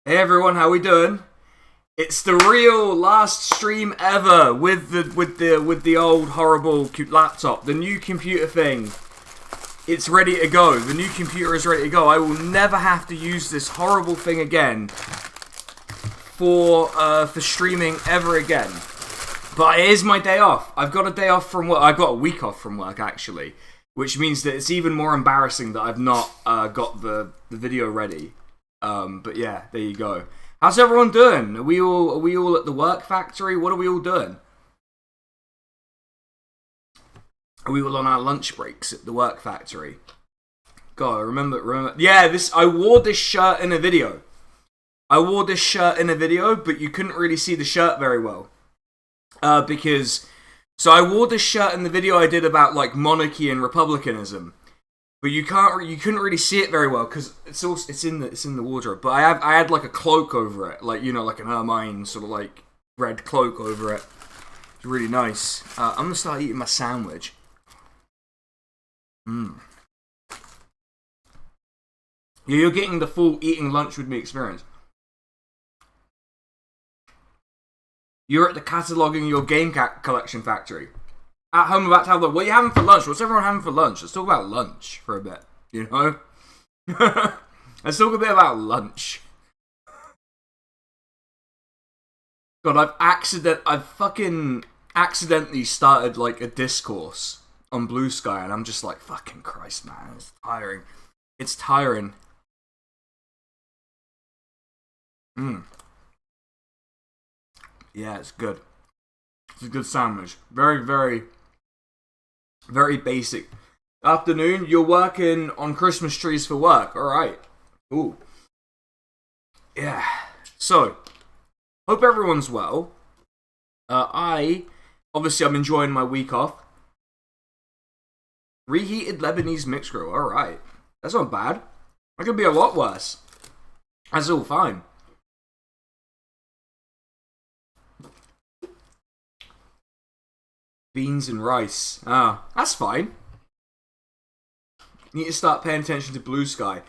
Hey everyone, how we doing? It's the real last stream ever with the old horrible laptop. The new computer thing. It's ready to go. The new computer is ready to go. I will never have to use this horrible thing again for streaming ever again. But it is my day off. I've got a day off from work. I've got a week off from work actually, which means that it's even more embarrassing that I've not got the video ready. But yeah, there you go. How's everyone doing? Are we all at the work factory? What are we all doing? Are we all on our lunch breaks at the work factory? God, remember. Yeah, I wore this shirt in a video. But you couldn't really see the shirt very well. So I wore this shirt in the video I did about like monarchy and republicanism. But you couldn't really see it very well because it's in the wardrobe. But I had like a cloak over it, like like an ermine sort of like red cloak over it. It's really nice. I'm gonna start eating my sandwich. Yeah, you're getting the full eating lunch with me experience. You're at the cataloguing your game collection factory. At home about to have what are you having for lunch? What's everyone having for lunch? Let's talk about lunch for a bit, Let's talk a bit about lunch. God, I've fucking accidentally started like a discourse on Blue Sky, and I'm just like, fucking Christ, man, it's tiring. It's tiring. Yeah, it's good. It's a good sandwich. Very, very, very basic. Afternoon, you're working on Christmas trees for work. Alright. Ooh. Yeah. So, hope everyone's well. I'm enjoying my week off. Reheated Lebanese mixed grill. Alright. That's not bad. That could be a lot worse. That's all fine. Beans and rice. That's fine. Need to start paying attention to Blue Sky.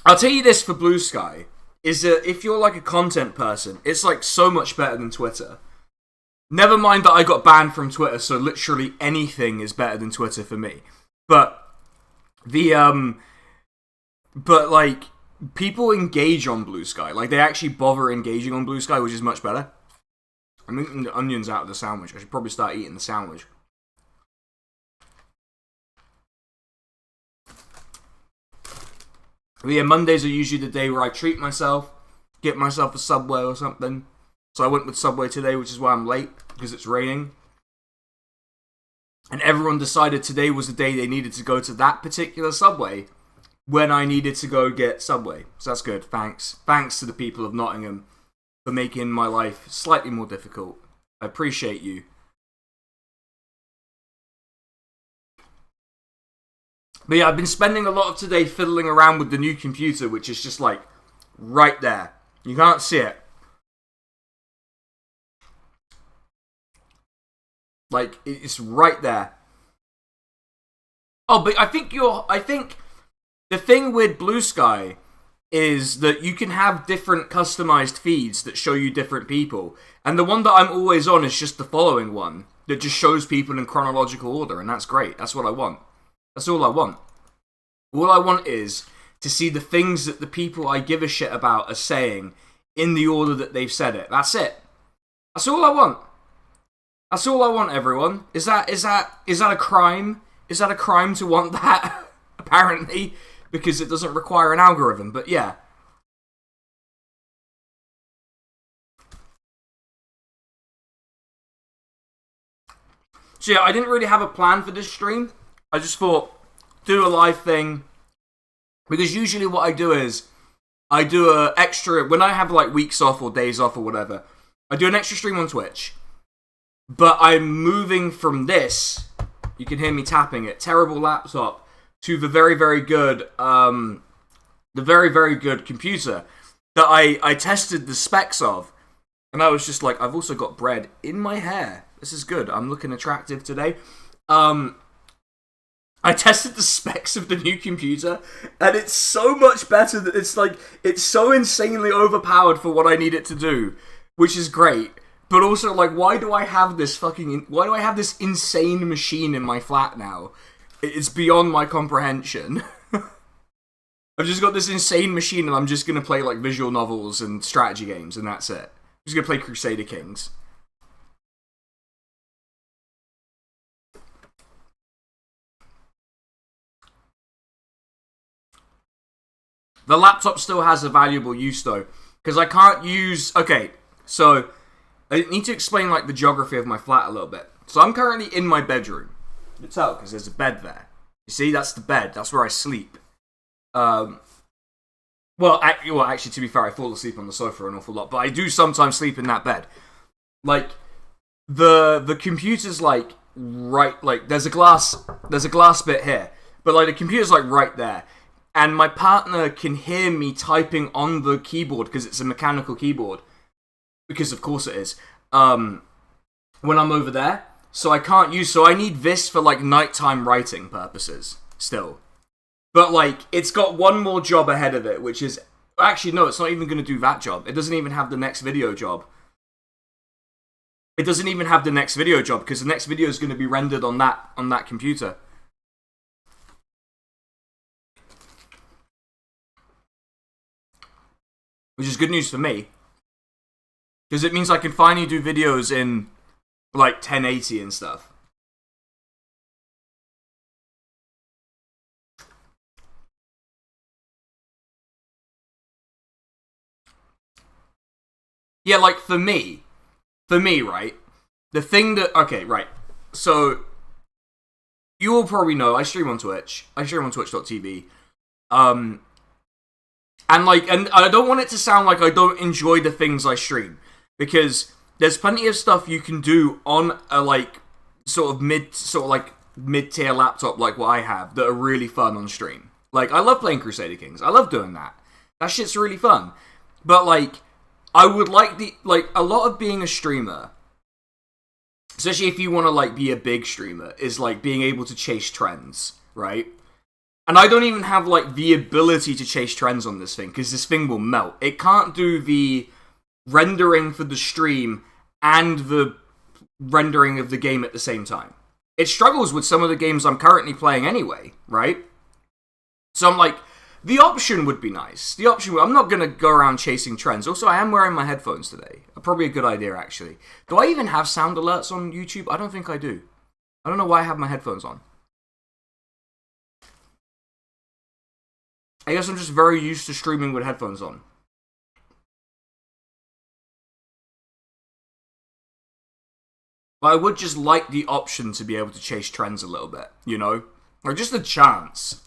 I'll tell you this for Blue Sky, is that if you're like a content person, it's like so much better than Twitter. Never mind that I got banned from Twitter, so literally anything is better than Twitter for me. But like people engage on Blue Sky. Like they actually bother engaging on Blue Sky, which is much better. I'm eating the onions out of the sandwich. I should probably start eating the sandwich. But yeah, Mondays are usually the day where I treat myself, get myself a Subway or something. So I went with Subway today, which is why I'm late, because it's raining. And everyone decided today was the day they needed to go to that particular Subway when I needed to go get Subway. So that's good. Thanks. Thanks to the people of Nottingham for making my life slightly more difficult. I appreciate you. But yeah, I've been spending a lot of today fiddling around with the new computer, which is just like right there. You can't see it. Like, it's right there. Oh, but I think the thing with Blue Sky is that you can have different customized feeds that show you different people. And the one that I'm always on is just the following one that just shows people in chronological order, and that's great. That's what I want. That's all I want. All I want is to see the things that the people I give a shit about are saying in the order that they've said it. That's it. That's all I want. That's all I want, everyone. Is that a crime? Is that a crime to want that? Apparently. Because it doesn't require an algorithm, but yeah. So yeah, I didn't really have a plan for this stream. I just thought, do a live thing. Because usually what I do is, I do a extra, when I have like weeks off or days off or whatever, I do an extra stream on Twitch. But I'm moving from this, you can hear me tapping it, terrible laptop, to the very, very good, computer that I tested the specs of. And I was just like, I've also got bread in my hair. This is good. I'm looking attractive today. I tested the specs of the new computer, and it's so much better that it's so insanely overpowered for what I need it to do, which is great. But also, like, why do I have this insane machine in my flat now? It's beyond my comprehension. I've just got this insane machine, and I'm just gonna play, like, visual novels and strategy games, and that's it. I'm just gonna play Crusader Kings. The laptop still has a valuable use, though, because I can't use... Okay, so I need to explain, like, the geography of my flat a little bit. So I'm currently in my bedroom. You can tell, because there's a bed there. You see, that's the bed. That's where I sleep. Well, actually, to be fair, I fall asleep on the sofa an awful lot, but I do sometimes sleep in that bed. Like, the computer's, like, right... Like, there's a glass bit here, but, like, the computer's, like, right there. And my partner can hear me typing on the keyboard, because it's a mechanical keyboard. Because of course it is. When I'm over there. So I need this for, like, nighttime writing purposes, still. But, like, it's got one more job ahead of it, which is... Actually, no, it's not even going to do that job. It doesn't even have the next video job. It doesn't even have the next video job, because the next video is going to be rendered on that computer. Which is good news for me. Because it means I can finally do videos in, like, 1080 and stuff. Yeah, like, for me, right? The thing that... Okay, right. So, you all probably know, I stream on Twitch. I stream on twitch.tv. And I don't want it to sound like I don't enjoy the things I stream. Because there's plenty of stuff you can do on a, like, mid-tier laptop like what I have that are really fun on stream. Like, I love playing Crusader Kings. I love doing that. That shit's really fun. But, like, I would like a lot of being a streamer, especially if you want to, like, be a big streamer, is, like, being able to chase trends, right? And I don't even have, like, the ability to chase trends on this thing, because this thing will melt. It can't do the rendering for the stream and the rendering of the game at the same time. It struggles with some of the games I'm currently playing anyway, right? So I'm like, the option would be nice. I'm not going to go around chasing trends. Also, I am wearing my headphones today. Probably a good idea, actually. Do I even have sound alerts on YouTube? I don't think I do. I don't know why I have my headphones on. I guess I'm just very used to streaming with headphones on. But I would just like the option to be able to chase trends a little bit, you know? Or just a chance.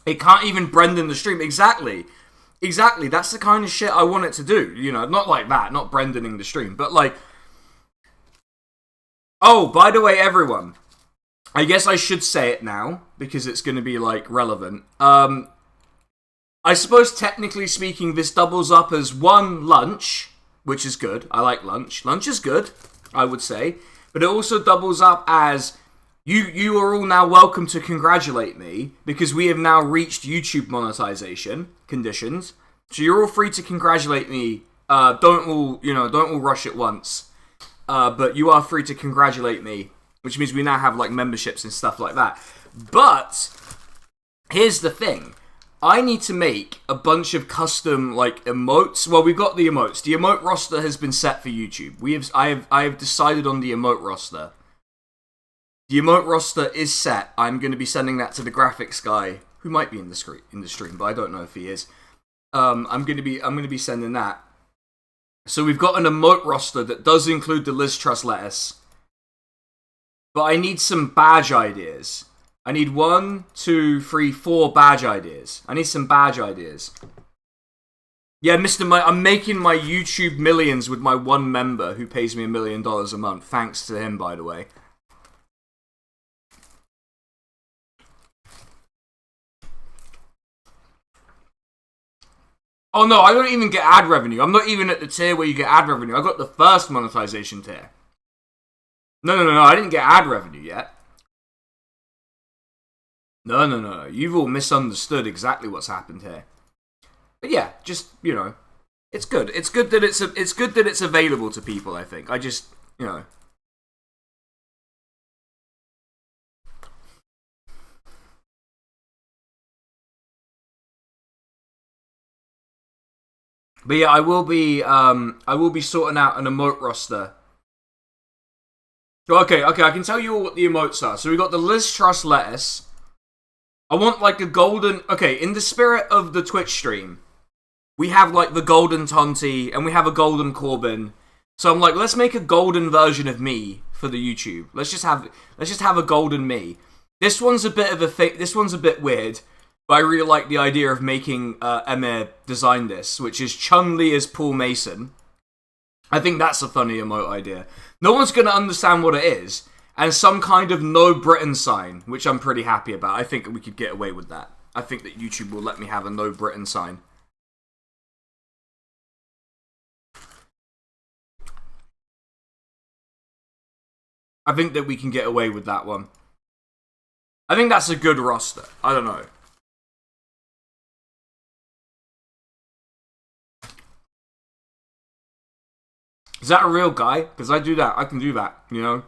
It can't even Brendan the stream. Exactly. Exactly. That's the kind of shit I want it to do. You know, not like that. Not Brendaning the stream. But like... Oh, by the way, everyone. I guess I should say it now. Because it's going to be, like, relevant. I suppose, technically speaking, this doubles up as one lunch. Which is good. I like lunch. Lunch is good, I would say. But it also doubles up as... You are all now welcome to congratulate me, because we have now reached YouTube monetization conditions. So you're all free to congratulate me. Don't all rush at once. But you are free to congratulate me, which means we now have, like, memberships and stuff like that. But here's the thing. I need to make a bunch of custom, like, emotes. Well, we've got the emotes. The emote roster has been set for YouTube. I have decided on the emote roster. The emote roster is set. I'm going to be sending that to the graphics guy, who might be in the stream, but I don't know if he is. I'm going to be sending that. So we've got an emote roster that does include the Liz Truss lettuce. But I need some badge ideas. I need 1, 2, 3, 4 badge ideas. I need some badge ideas. Yeah, I'm making my YouTube millions with my one member who pays me $1 million a month. Thanks to him, by the way. Oh no, I don't even get ad revenue. I'm not even at the tier where you get ad revenue. I got the first monetization tier. No. I didn't get ad revenue yet. No. You've all misunderstood exactly what's happened here. But yeah, just, you know, it's good. It's good that it's available to people, I think. I just, you know. But yeah, I will be sorting out an emote roster. Okay, I can tell you all what the emotes are. So we got the Liz Truss lettuce. I want like a golden. Okay, in the spirit of the Twitch stream, we have like the golden Tonti and we have a golden Corbyn. So I'm like, let's make a golden version of me for the YouTube. Let's just have a golden me. This one's a bit of a fake. This one's a bit weird, but I really like the idea of making Emir design this, which is Chun-Li as Paul Mason. I think that's a funny emote idea. No one's going to understand what it is, and some kind of no Britain sign, which I'm pretty happy about. I think we could get away with that. I think that YouTube will let me have a no Britain sign. I think that we can get away with that one. I think that's a good roster. I don't know. Is that a real guy? Because I do that. I can do that, you know?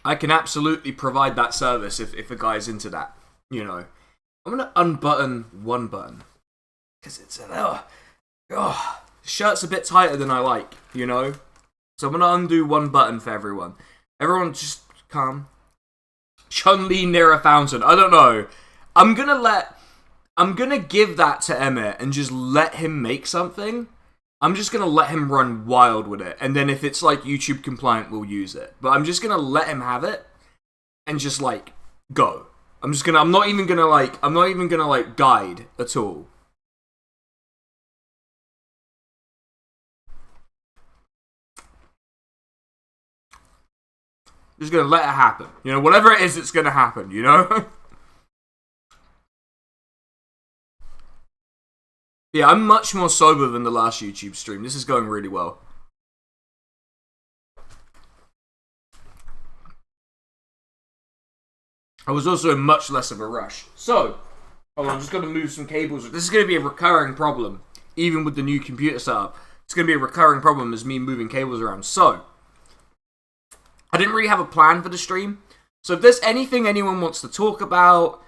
I can absolutely provide that service if a guy's into that, you know? I'm going to unbutton one button. Because it's an... shirt's a bit tighter than I like, you know? So I'm going to undo one button for everyone. Everyone just calm. Chun-Li near a fountain. I don't know. I'm going to give that to Emir and just let him make something. I'm just going to let him run wild with it. And then if it's like YouTube compliant, we'll use it. But I'm just going to let him have it and just like go. I'm not even going to guide at all. Just going to let it happen. You know, whatever it is, it's going to happen, you know? Yeah, I'm much more sober than the last YouTube stream. This is going really well. I was also in much less of a rush. So, I'm just going to move some cables. This is going to be a recurring problem, even with the new computer setup. It's going to be a recurring problem as me moving cables around. So, I didn't really have a plan for the stream. So if there's anything anyone wants to talk about,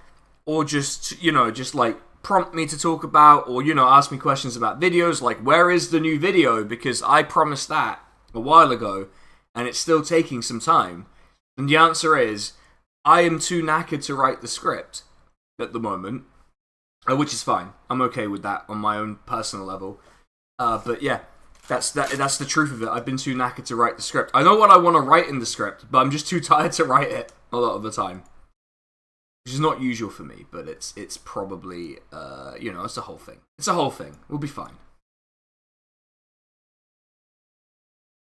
or just, you know, just like prompt me to talk about, or, you know, ask me questions about videos, like where is the new video? Because I promised that a while ago, and it's still taking some time. And the answer is, I am too knackered to write the script at the moment, which is fine. I'm okay with that on my own personal level. But yeah. That's the truth of it. I've been too knackered to write the script. I know what I want to write in the script, but I'm just too tired to write it a lot of the time. Which is not usual for me, but it's probably, you know, it's a whole thing. It's a whole thing. We'll be fine.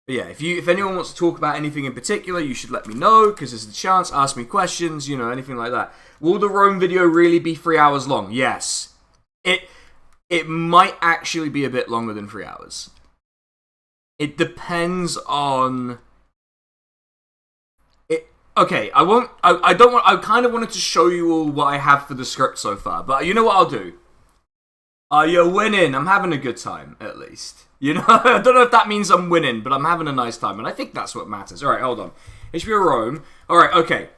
But yeah, if anyone wants to talk about anything in particular, you should let me know, because there's a chance. Ask me questions, you know, anything like that. Will the Rome video really be 3 hours long? Yes. It might actually be a bit longer than 3 hours. It depends on it. Okay, I kind of wanted to show you all what I have for the script so far, but you know what I'll do? You're winning. I'm having a good time, at least. You know, I don't know if that means I'm winning, but I'm having a nice time, and I think that's what matters. All right, hold on. HBO Rome. All right, okay.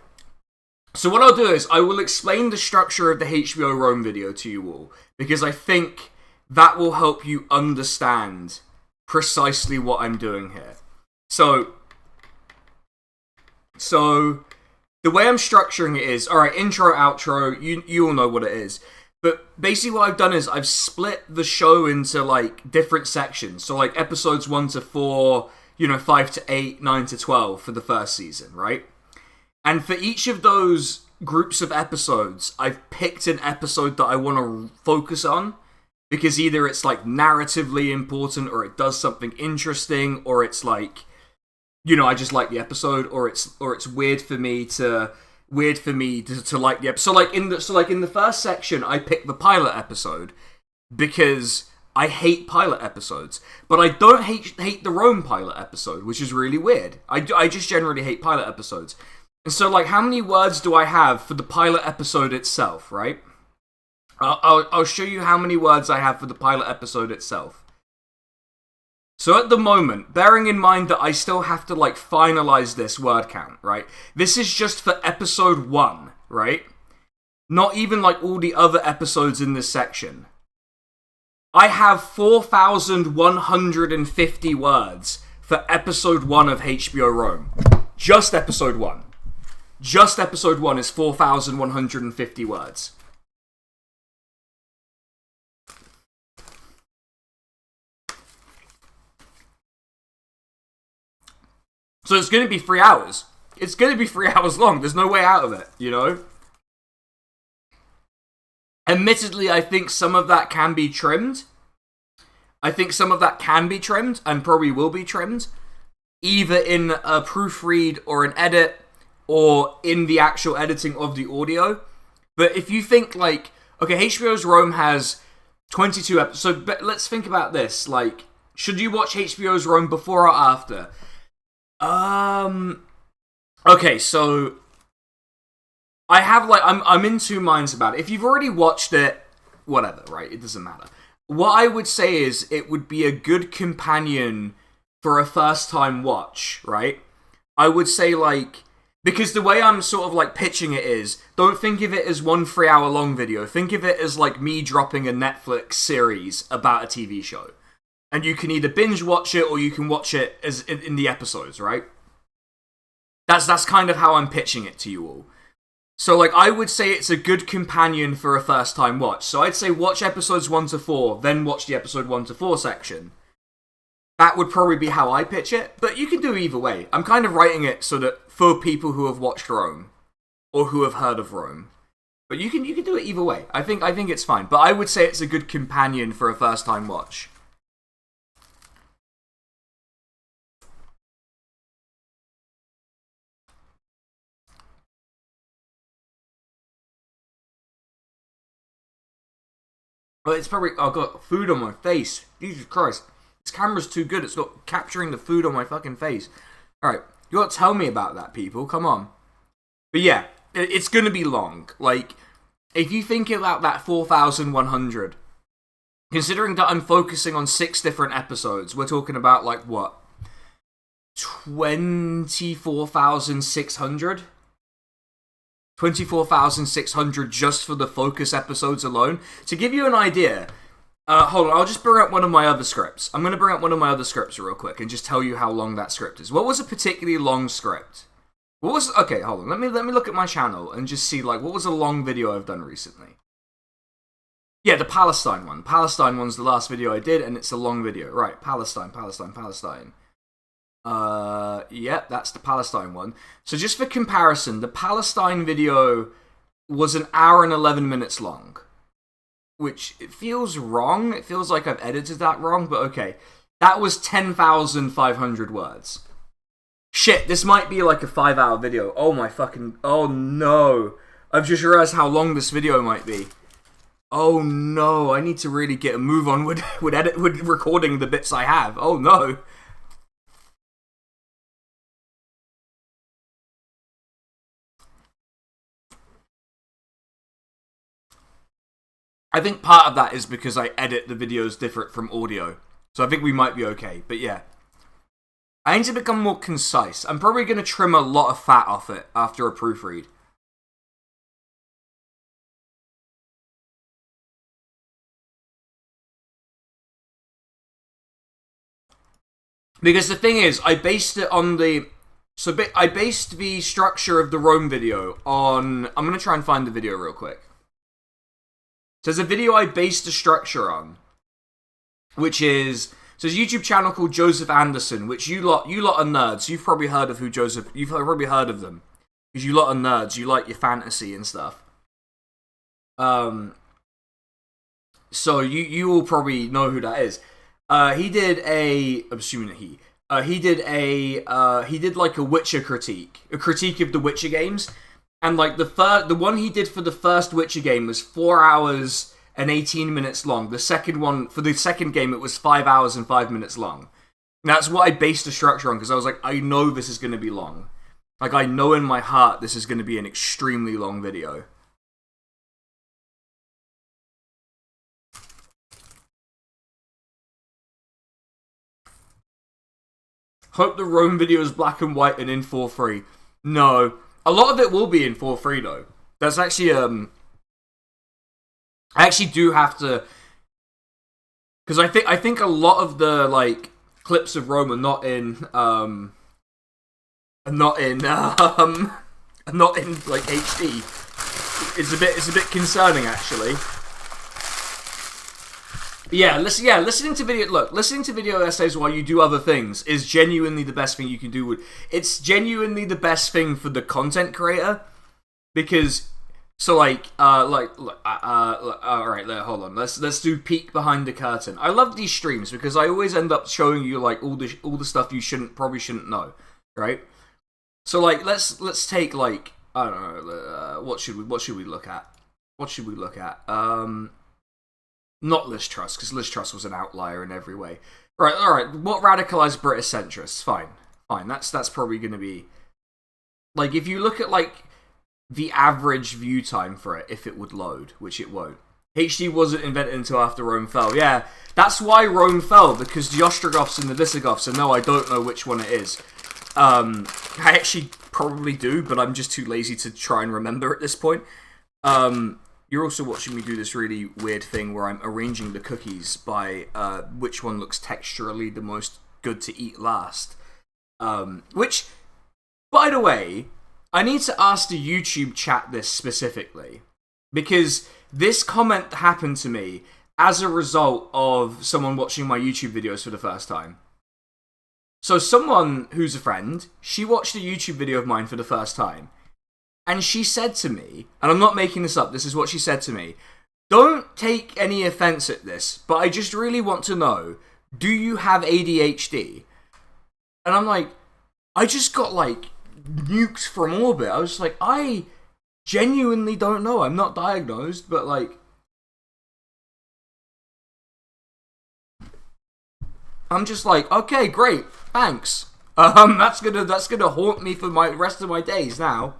So what I'll do is I will explain the structure of the HBO Rome video to you all, because I think that will help you understand precisely what I'm doing here. So the way I'm structuring it is, alright, intro, outro, you all know what it is. But basically what I've done is I've split the show into like different sections. So like episodes 1 to 4, you know, 5 to 8, 9 to 12 for the first season, right? And for each of those groups of episodes, I've picked an episode that I want to focus on. Because either it's like narratively important, or it does something interesting, or it's like, you know, I just like the episode, or it's weird for me to weird for me to like the episode. So like in the first section, I picked the pilot episode because I hate pilot episodes, but I don't hate the Rome pilot episode, which is really weird. I just generally hate pilot episodes. And so, like, how many words do I have for the pilot episode itself, right? I'll show you how many words I have for the pilot episode itself. So at the moment, bearing in mind that I still have to, like, finalize this word count, right? This is just for episode 1, right? Not even, like, all the other episodes in this section. I have 4,150 words for episode 1 of HBO Rome. Just episode 1. Just episode 1 is 4,150 words. So it's going to be 3 hours. It's going to be 3 hours long. There's no way out of it, you know? Admittedly, I think some of that can be trimmed. And probably will be trimmed. Either in a proofread or an edit, or in the actual editing of the audio. But if you think, like, okay, HBO's Rome has 22 episodes. So let's think about this. Like, should you watch HBO's Rome before or after? Okay, so I have, like, I'm in two minds about it. If you've already watched it, whatever, right? It doesn't matter. What I would say is it would be a good companion for a first-time watch, right? I would say, like, because the way I'm sort of, like, pitching it is, don't think of it as one 3-hour-long video. Think of it as, like, me dropping a Netflix series about a TV show. And you can either binge watch it or you can watch it as in the episodes, right? That's kind of how I'm pitching it to you all. So, like, I would say it's a good companion for a first-time watch. So I'd say watch episodes 1 to 4, then watch the episode 1 to 4 section. That would probably be how I pitch it, but you can do either way. I'm kind of writing it so that for people who have watched Rome, or who have heard of Rome. But you can do it either way. I think it's fine. But I would say it's a good companion for a first-time watch. But it's probably... I've got food on my face. Jesus Christ. This camera's too good. It's got capturing the food on my fucking face. Alright. You gotta tell me about that, people. Come on. But yeah. It's gonna be long. Like, if you think about that 4,100... Considering that I'm focusing on 6 different episodes, we're talking about, like, what? 24,600? 24,600 just for the focus episodes alone. To give you an idea, hold on, I'll just bring up one of my other scripts. I'm going to bring up one of my other scripts real quick and just tell you how long that script is. What was a particularly long script? Okay, hold on, let me look at my channel and just see, like, what was a long video I've done recently? Yeah, the Palestine one. Palestine one's the last video I did, and it's a long video. Right, Palestine. Yep, that's the Palestine one. So just for comparison, the Palestine video was 1 hour and 11 minutes long. Which, it feels wrong. It feels like I've edited that wrong, but okay. That was 10,500 words. Shit, this might be like a 5-hour video. Oh no. I've just realized how long this video might be. Oh no, I need to really get a move on with recording the bits I have. Oh no. I think part of that is because I edit the videos different from audio. So I think we might be okay, but yeah. I need to become more concise. I'm probably going to trim a lot of fat off it after a proofread. Because the thing is, I based it on the... I based the structure of the Rome video on... I'm going to try and find the video real quick. So there's a video I based the structure on, which is... So there's a YouTube channel called Joseph Anderson, which you lot are nerds. You've probably heard of you've probably heard of them. Because you lot are nerds. You like your fantasy and stuff. So you all probably know who that is. He did I'm assuming that he did like a Witcher critique. A critique of the Witcher games. And like the one he did for the first Witcher game was 4 hours and 18 minutes long. The second one, for the second game, it was 5 hours and 5 minutes long. And that's what I based the structure on, because I was like, I know this is going to be long. Like, I know in my heart this is going to be an extremely long video. Hope the Rome video is black and white and in 4:3. No. A lot of it will be in 4:3 though. That's actually, I actually do have to, because I think a lot of the, like, clips of Rome are not in, not in like HD. It's a bit concerning actually. Listening to video essays while you do other things is genuinely the best thing you can do. It's genuinely the best thing for the content creator, because all right, hold on. Let's do peek behind the curtain. I love these streams because I always end up showing you like all the stuff you probably shouldn't know, right? So like let's take like, I don't know, what should we look at? Not Liz Truss, because Liz Truss was an outlier in every way. Alright, what radicalized British centrists? Fine. That's probably going to be, like, if you look at, like, the average view time for it, if it would load, which it won't. HD wasn't invented until after Rome fell. Yeah, that's why Rome fell, because the Ostrogoths and the Visigoths, and no, I don't know which one it is. I actually probably do, but I'm just too lazy to try and remember at this point. You're also watching me do this really weird thing where I'm arranging the cookies by which one looks texturally the most good to eat last. Which, by the way, I need to ask the YouTube chat this specifically, because this comment happened to me as a result of someone watching my YouTube videos for the first time. So someone who's a friend, she watched a YouTube video of mine for the first time. And she said to me, and I'm not making this up, this is what she said to me, don't take any offense at this, but I just really want to know, do you have ADHD? And I'm like, I just got like nuked from orbit. I was like, I genuinely don't know. I'm not diagnosed, but like, I'm just like, okay, great, thanks. That's gonna haunt me for my rest of my days now.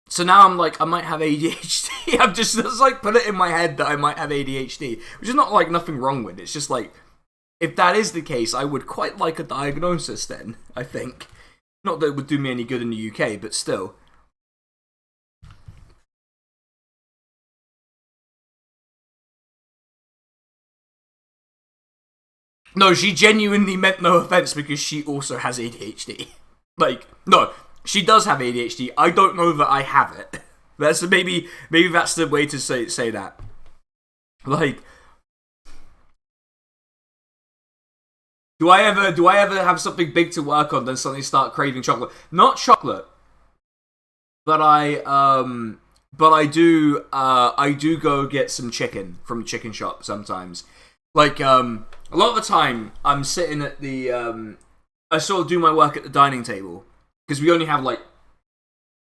So now I'm like, I might have ADHD. I've just like put it in my head that I might have ADHD, which is not like nothing wrong with it. It's just like, if that is the case, I would quite like a diagnosis then, I think. Not that it would do me any good in the UK, but still. No, she genuinely meant no offense because she also has ADHD. Like, no. She does have ADHD. I don't know that I have it. Maybe that's the way to say that. Like, do I ever have something big to work on, then suddenly start craving chocolate? Not chocolate, but I do go get some chicken from the chicken shop sometimes. Like, a lot of the time I'm sitting at the I sort of do my work at the dining table. Because we only have, like,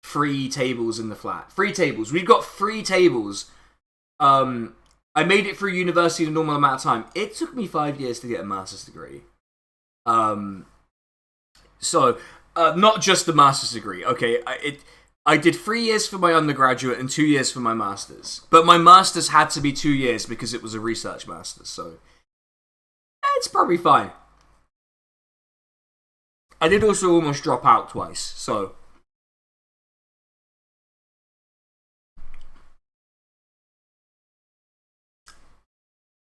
3 tables in the flat. 3 tables. We've got 3 tables. I made it through university in a normal amount of time. It took me 5 years to get a master's degree. Not just the master's degree. Okay, I did 3 years for my undergraduate and 2 years for my master's. But my master's had to be 2 years because it was a research master's, so it's probably fine. I did also almost drop out twice, so.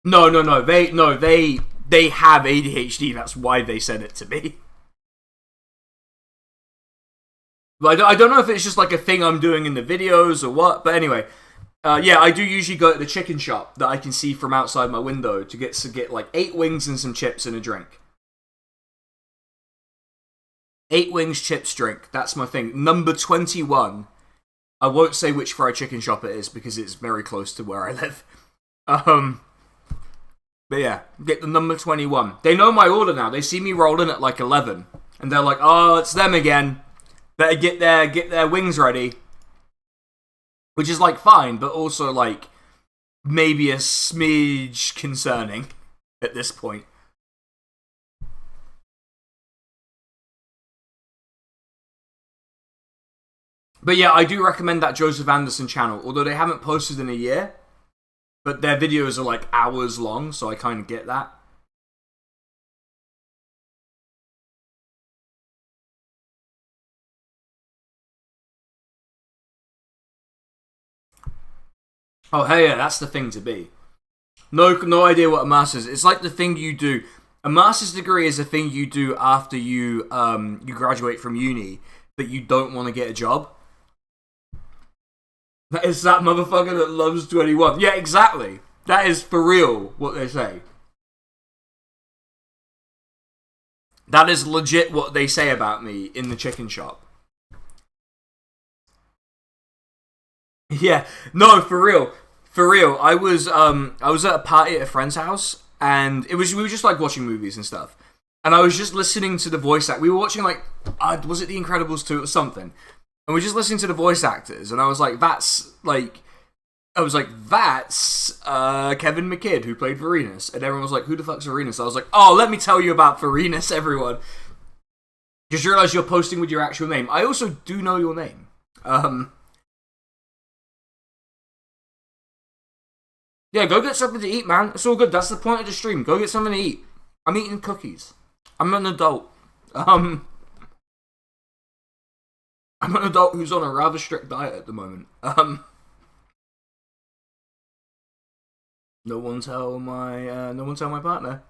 No. They have ADHD. That's why they said it to me. But I don't know if it's just like a thing I'm doing in the videos or what. But anyway, yeah, I do usually go to the chicken shop that I can see from outside my window to get like 8 wings and some chips and a drink. 8 wings, chips, drink. That's my thing. Number 21. I won't say which fried chicken shop it is because it's very close to where I live. But yeah, get the number 21. They know my order now. They see me rolling at like 11. and they're like, "Oh, it's them again. Better get their wings ready." Which is like fine, but also like maybe a smidge concerning at this point. But yeah, I do recommend that Joseph Anderson channel, although they haven't posted in a year. But their videos are like hours long, so I kind of get that. Oh, hey, yeah, that's the thing to be. No idea what a master's. It's like the thing you do. A master's degree is a thing you do after you graduate from uni, but you don't want to get a job. That is that motherfucker that loves 21. Yeah, exactly. That is for real what they say. That is legit what they say about me in the chicken shop. Yeah, no, for real. For real. I was at a party at a friend's house, and we were just like watching movies and stuff. And I was just listening to the voice act. We were watching like was it The Incredibles 2 or something? And we're just listening to the voice actors, and I was like, that's Kevin McKidd who played Varenus, and everyone was like, who the fuck's Varenus? I was like, oh, let me tell you about Varenus, everyone. Just realize you're posting with your actual name. I also do know your name. Yeah, go get something to eat, man. It's all good. That's the point of the stream. Go get something to eat. I'm eating cookies. I'm an adult. I'm an adult who's on a rather strict diet at the moment. No one tell my partner.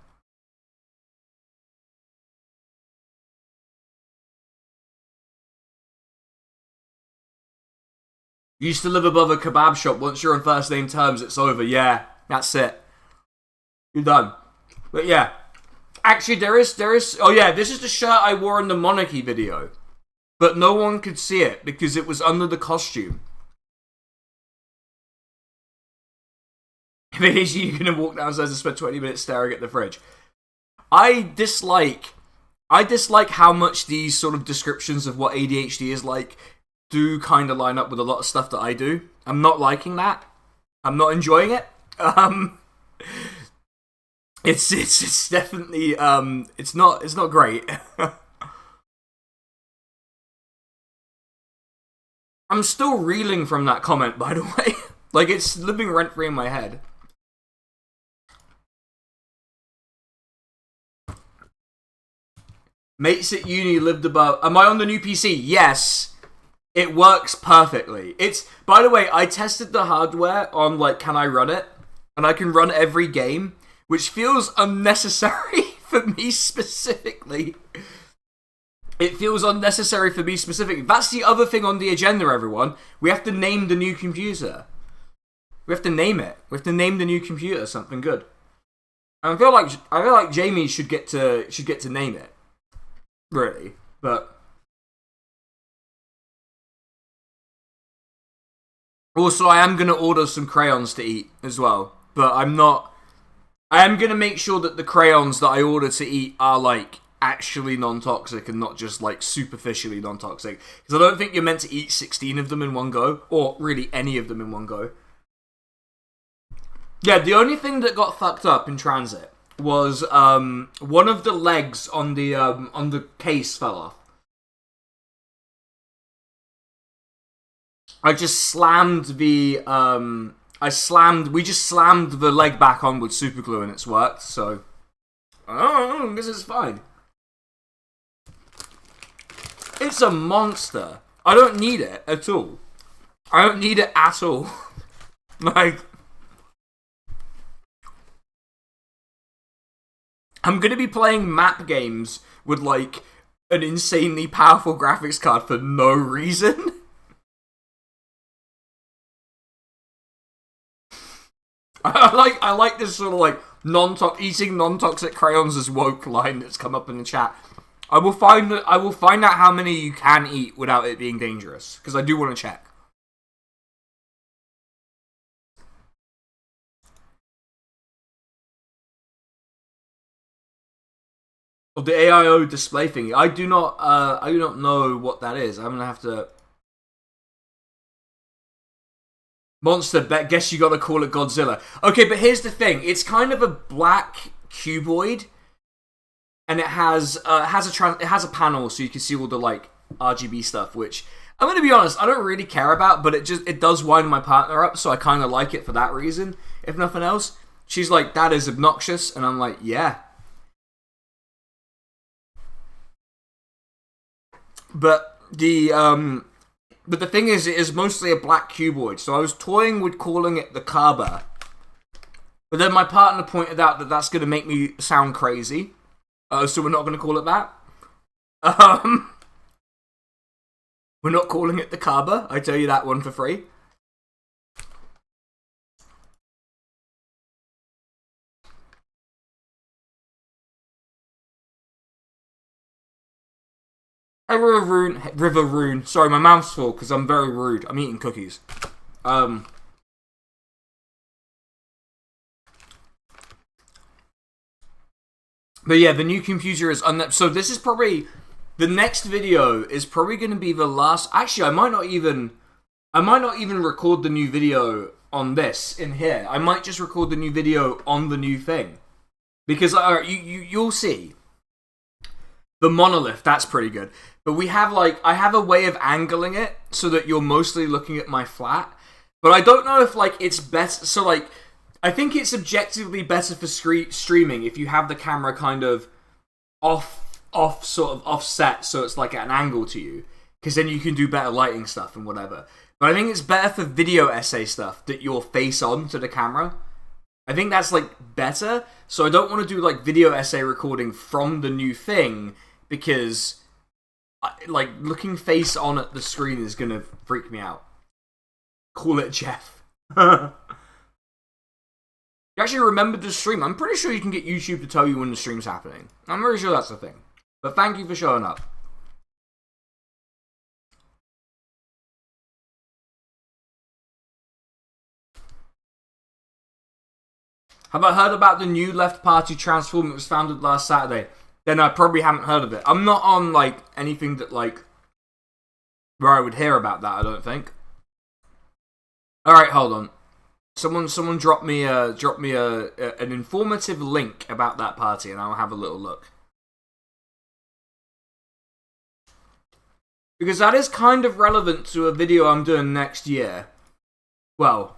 You used to live above a kebab shop. Once you're on first name terms, it's over. Yeah, that's it. You're done. But yeah, actually, there is. Oh yeah, this is the shirt I wore in the Monarchy video, but no one could see it because it was under the costume. If it is you, you're gonna walk downstairs and spend 20 minutes staring at the fridge. I dislike how much these sort of descriptions of what ADHD is like do kind of line up with a lot of stuff that I do. I'm not liking that. I'm not enjoying it. It's definitely it's not great. I'm still reeling from that comment, by the way. Like it's living rent free in my head. Mates at uni lived above. Am I on the new PC? Yes. It works perfectly. It's, by the way, I tested the hardware on like, can I run it? And I can run every game, which feels unnecessary for me specifically. It feels unnecessary for me specifically. That's the other thing on the agenda, everyone. We have to name the new computer. We have to name it. We have to name the new computer something good. And I feel like Jamie should get to name it. Really, but also I am gonna order some crayons to eat as well. But I'm not. I am gonna make sure that the crayons that I order to eat are like actually non-toxic and not just like superficially non-toxic. Because I don't think you're meant to eat 16 of them in one go, or really any of them in one go. Yeah, the only thing that got fucked up in transit was one of the legs on the case fell off. I just slammed the we just slammed the leg back on with super glue and it's worked. So oh, this is fine. It's a monster. I don't need it at all. I don't need it at all. Like, I'm gonna be playing map games with like an insanely powerful graphics card for no reason. I like this sort of like eating non-toxic crayons as woke line that's come up in the chat. I will find out how many you can eat without it being dangerous because I do want to check. Of the AIO display thingy. I do not know what that is. I'm gonna have to. Monster, guess you gotta call it Godzilla. Okay, but here's the thing. It's kind of a black cuboid, and it has a panel so you can see all the like RGB stuff. Which I'm gonna be honest, I don't really care about, but it does wind my partner up, so I kind of like it for that reason. If nothing else, she's like, "That is obnoxious," and I'm like, "Yeah." But the thing is, it is mostly a black cuboid. So I was toying with calling it the Kaaba, but then my partner pointed out that that's going to make me sound crazy. So we're not going to call it that. We're not calling it the Kaaba. I tell you that one for free. Hey, River Rune. Sorry, my mouth's full because I'm very rude. I'm eating cookies. But yeah, the new computer is so this is probably the next video is probably going to be the last. Actually, I might not even record the new video on this in here. I might just record the new video on the new thing because you'll see. The monolith, that's pretty good. But we have I have a way of angling it so that you're mostly looking at my flat. But I don't know if it's better. So I think it's objectively better for streaming if you have the camera kind of off sort of offset, so it's like at an angle to you, because then you can do better lighting stuff and whatever. But I think it's better for video essay stuff that you're face on to the camera. I think that's better. So I don't want to do video essay recording from the new thing because looking face on at the screen is gonna freak me out. Call it Jeff. You actually remembered the stream. I'm pretty sure you can get YouTube to tell you when the stream's happening. I'm very sure that's the thing. But thank you for showing up. Have I heard about the new Left Party transform that was founded last Saturday? Then I probably haven't heard of it. I'm not on anything that where I would hear about that, I don't think. Alright, hold on. Someone drop me an informative link about that party and I'll have a little look. Because that is kind of relevant to a video I'm doing next year. Well,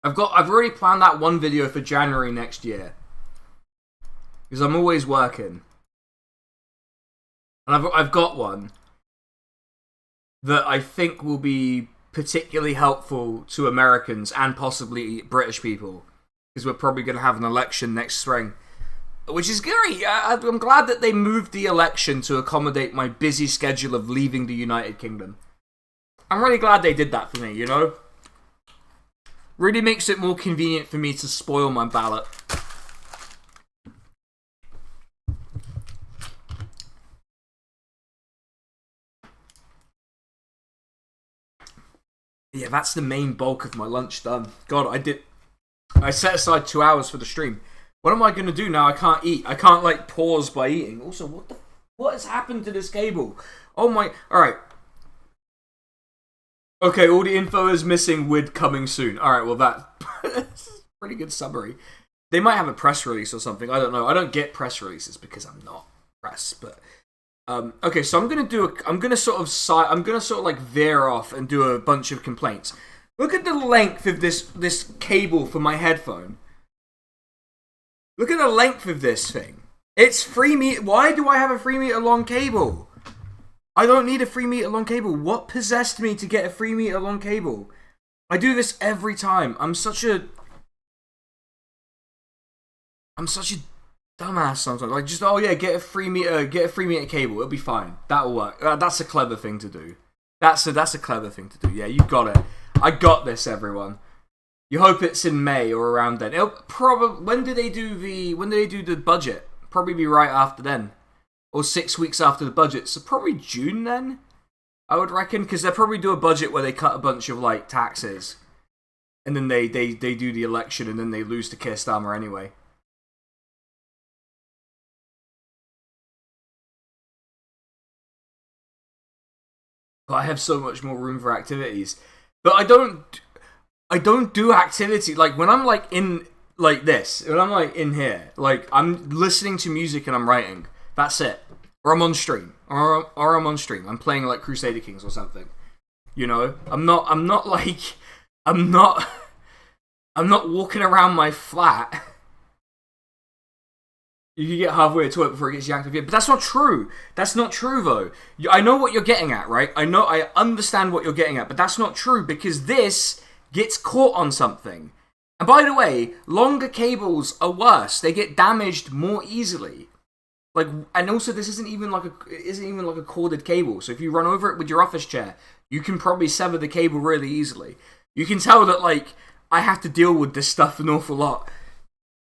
I've already planned that one video for January next year. Because I'm always working. And I've got one that I think will be particularly helpful to Americans and possibly British people. Because we're probably going to have an election next spring. Which is great. I'm glad that they moved the election to accommodate my busy schedule of leaving the United Kingdom. I'm really glad they did that for me, you know? Really makes it more convenient for me to spoil my ballot. Yeah, that's the main bulk of my lunch done. God, I set aside 2 hours for the stream. What am I going to do now? I can't eat. I can't, pause by eating. Also, what has happened to this cable? Oh my... Alright. Okay, all the info is missing with coming soon. Alright, well that's a pretty good summary. They might have a press release or something. I don't know. I don't get press releases because I'm not press, but... okay, so I'm gonna sort of veer off and do a bunch of complaints. Look at the length of this cable for my headphone. Look at the length of this thing. It's 3 meters. Why do I have a 3 meter long cable? I don't need a 3 meter long cable. What possessed me to get a 3 meter long cable? I do this every time. I'm such a dumbass sometimes. Get a 3 meter cable. It'll be fine. That'll work. That's a clever thing to do. That's a clever thing to do. Yeah, you got it. I got this, everyone. You hope it's in May or around then. It'll probably when do they do the budget? Probably be right after then, or 6 weeks after the budget. So probably June then, I would reckon, because they'll probably do a budget where they cut a bunch of taxes, and then they do the election, and then they lose to Keir Starmer anyway. but I have so much more room for activities. But I don't do activity like when I'm like in like this. When I'm like in here, like I'm listening to music and I'm writing. That's it. Or I'm on stream. Or I'm on stream. I'm playing like Crusader Kings or something. You know, I'm not I'm not walking around my flat. You can get halfway to it before it gets yanked off you. But that's not true. That's not true, though. I know what you're getting at, right? I understand what you're getting at, but that's not true because this gets caught on something. And by the way, longer cables are worse. They get damaged more easily. Like, and also this isn't even like a corded cable. So if you run over it with your office chair, you can probably sever the cable really easily. You can tell that like I have to deal with this stuff an awful lot.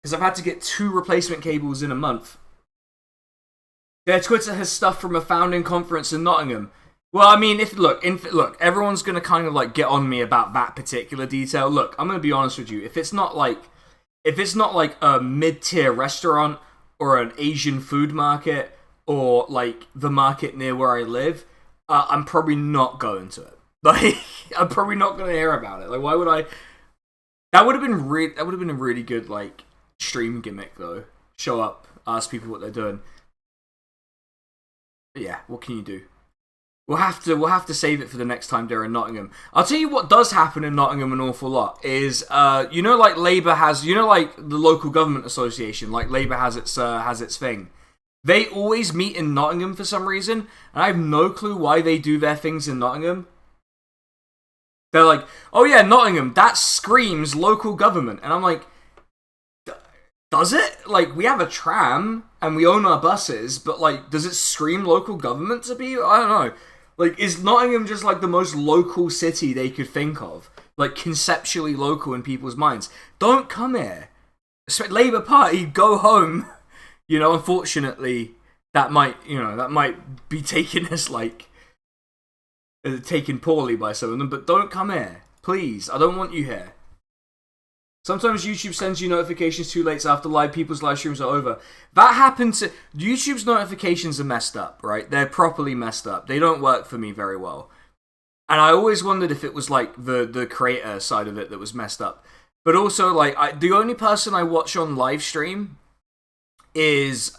Because I've had to get 2 replacement cables in a month. Yeah, Twitter has stuff from a founding conference in Nottingham. Well, I mean, look, everyone's going to kind of like get on me about that particular detail. Look, I'm going to be honest with you. If it's not like a mid-tier restaurant or an Asian food market or like the market near where I live, I'm probably not going to it. Like, I'm probably not going to hear about it. Like, why would I? That would have been a really good like stream gimmick though. Show up, ask people what they're doing. But yeah, what can you do? We'll have to save it for the next time they're in Nottingham. I'll tell you what does happen in Nottingham an awful lot is like Labour has like the local government association, like Labour has its thing. They always meet in Nottingham for some reason, and I have no clue why they do their things in Nottingham. They're like, oh yeah, Nottingham, that screams local government, and I'm like, does it? Like, we have a tram, and we own our buses, but, like, does it scream local government to be? I don't know. Like, is Nottingham just, like, the most local city they could think of? Like, conceptually local in people's minds. Don't come here. Labour Party, go home. You know, unfortunately, that might be taken as, like, taken poorly by some of them, but don't come here. Please, I don't want you here. Sometimes YouTube sends you notifications too late after people's live streams are over. That happened to... YouTube's notifications are messed up, right? They're properly messed up. They don't work for me very well. And I always wondered if it was, like, the creator side of it that was messed up. But also, the only person I watch on live stream is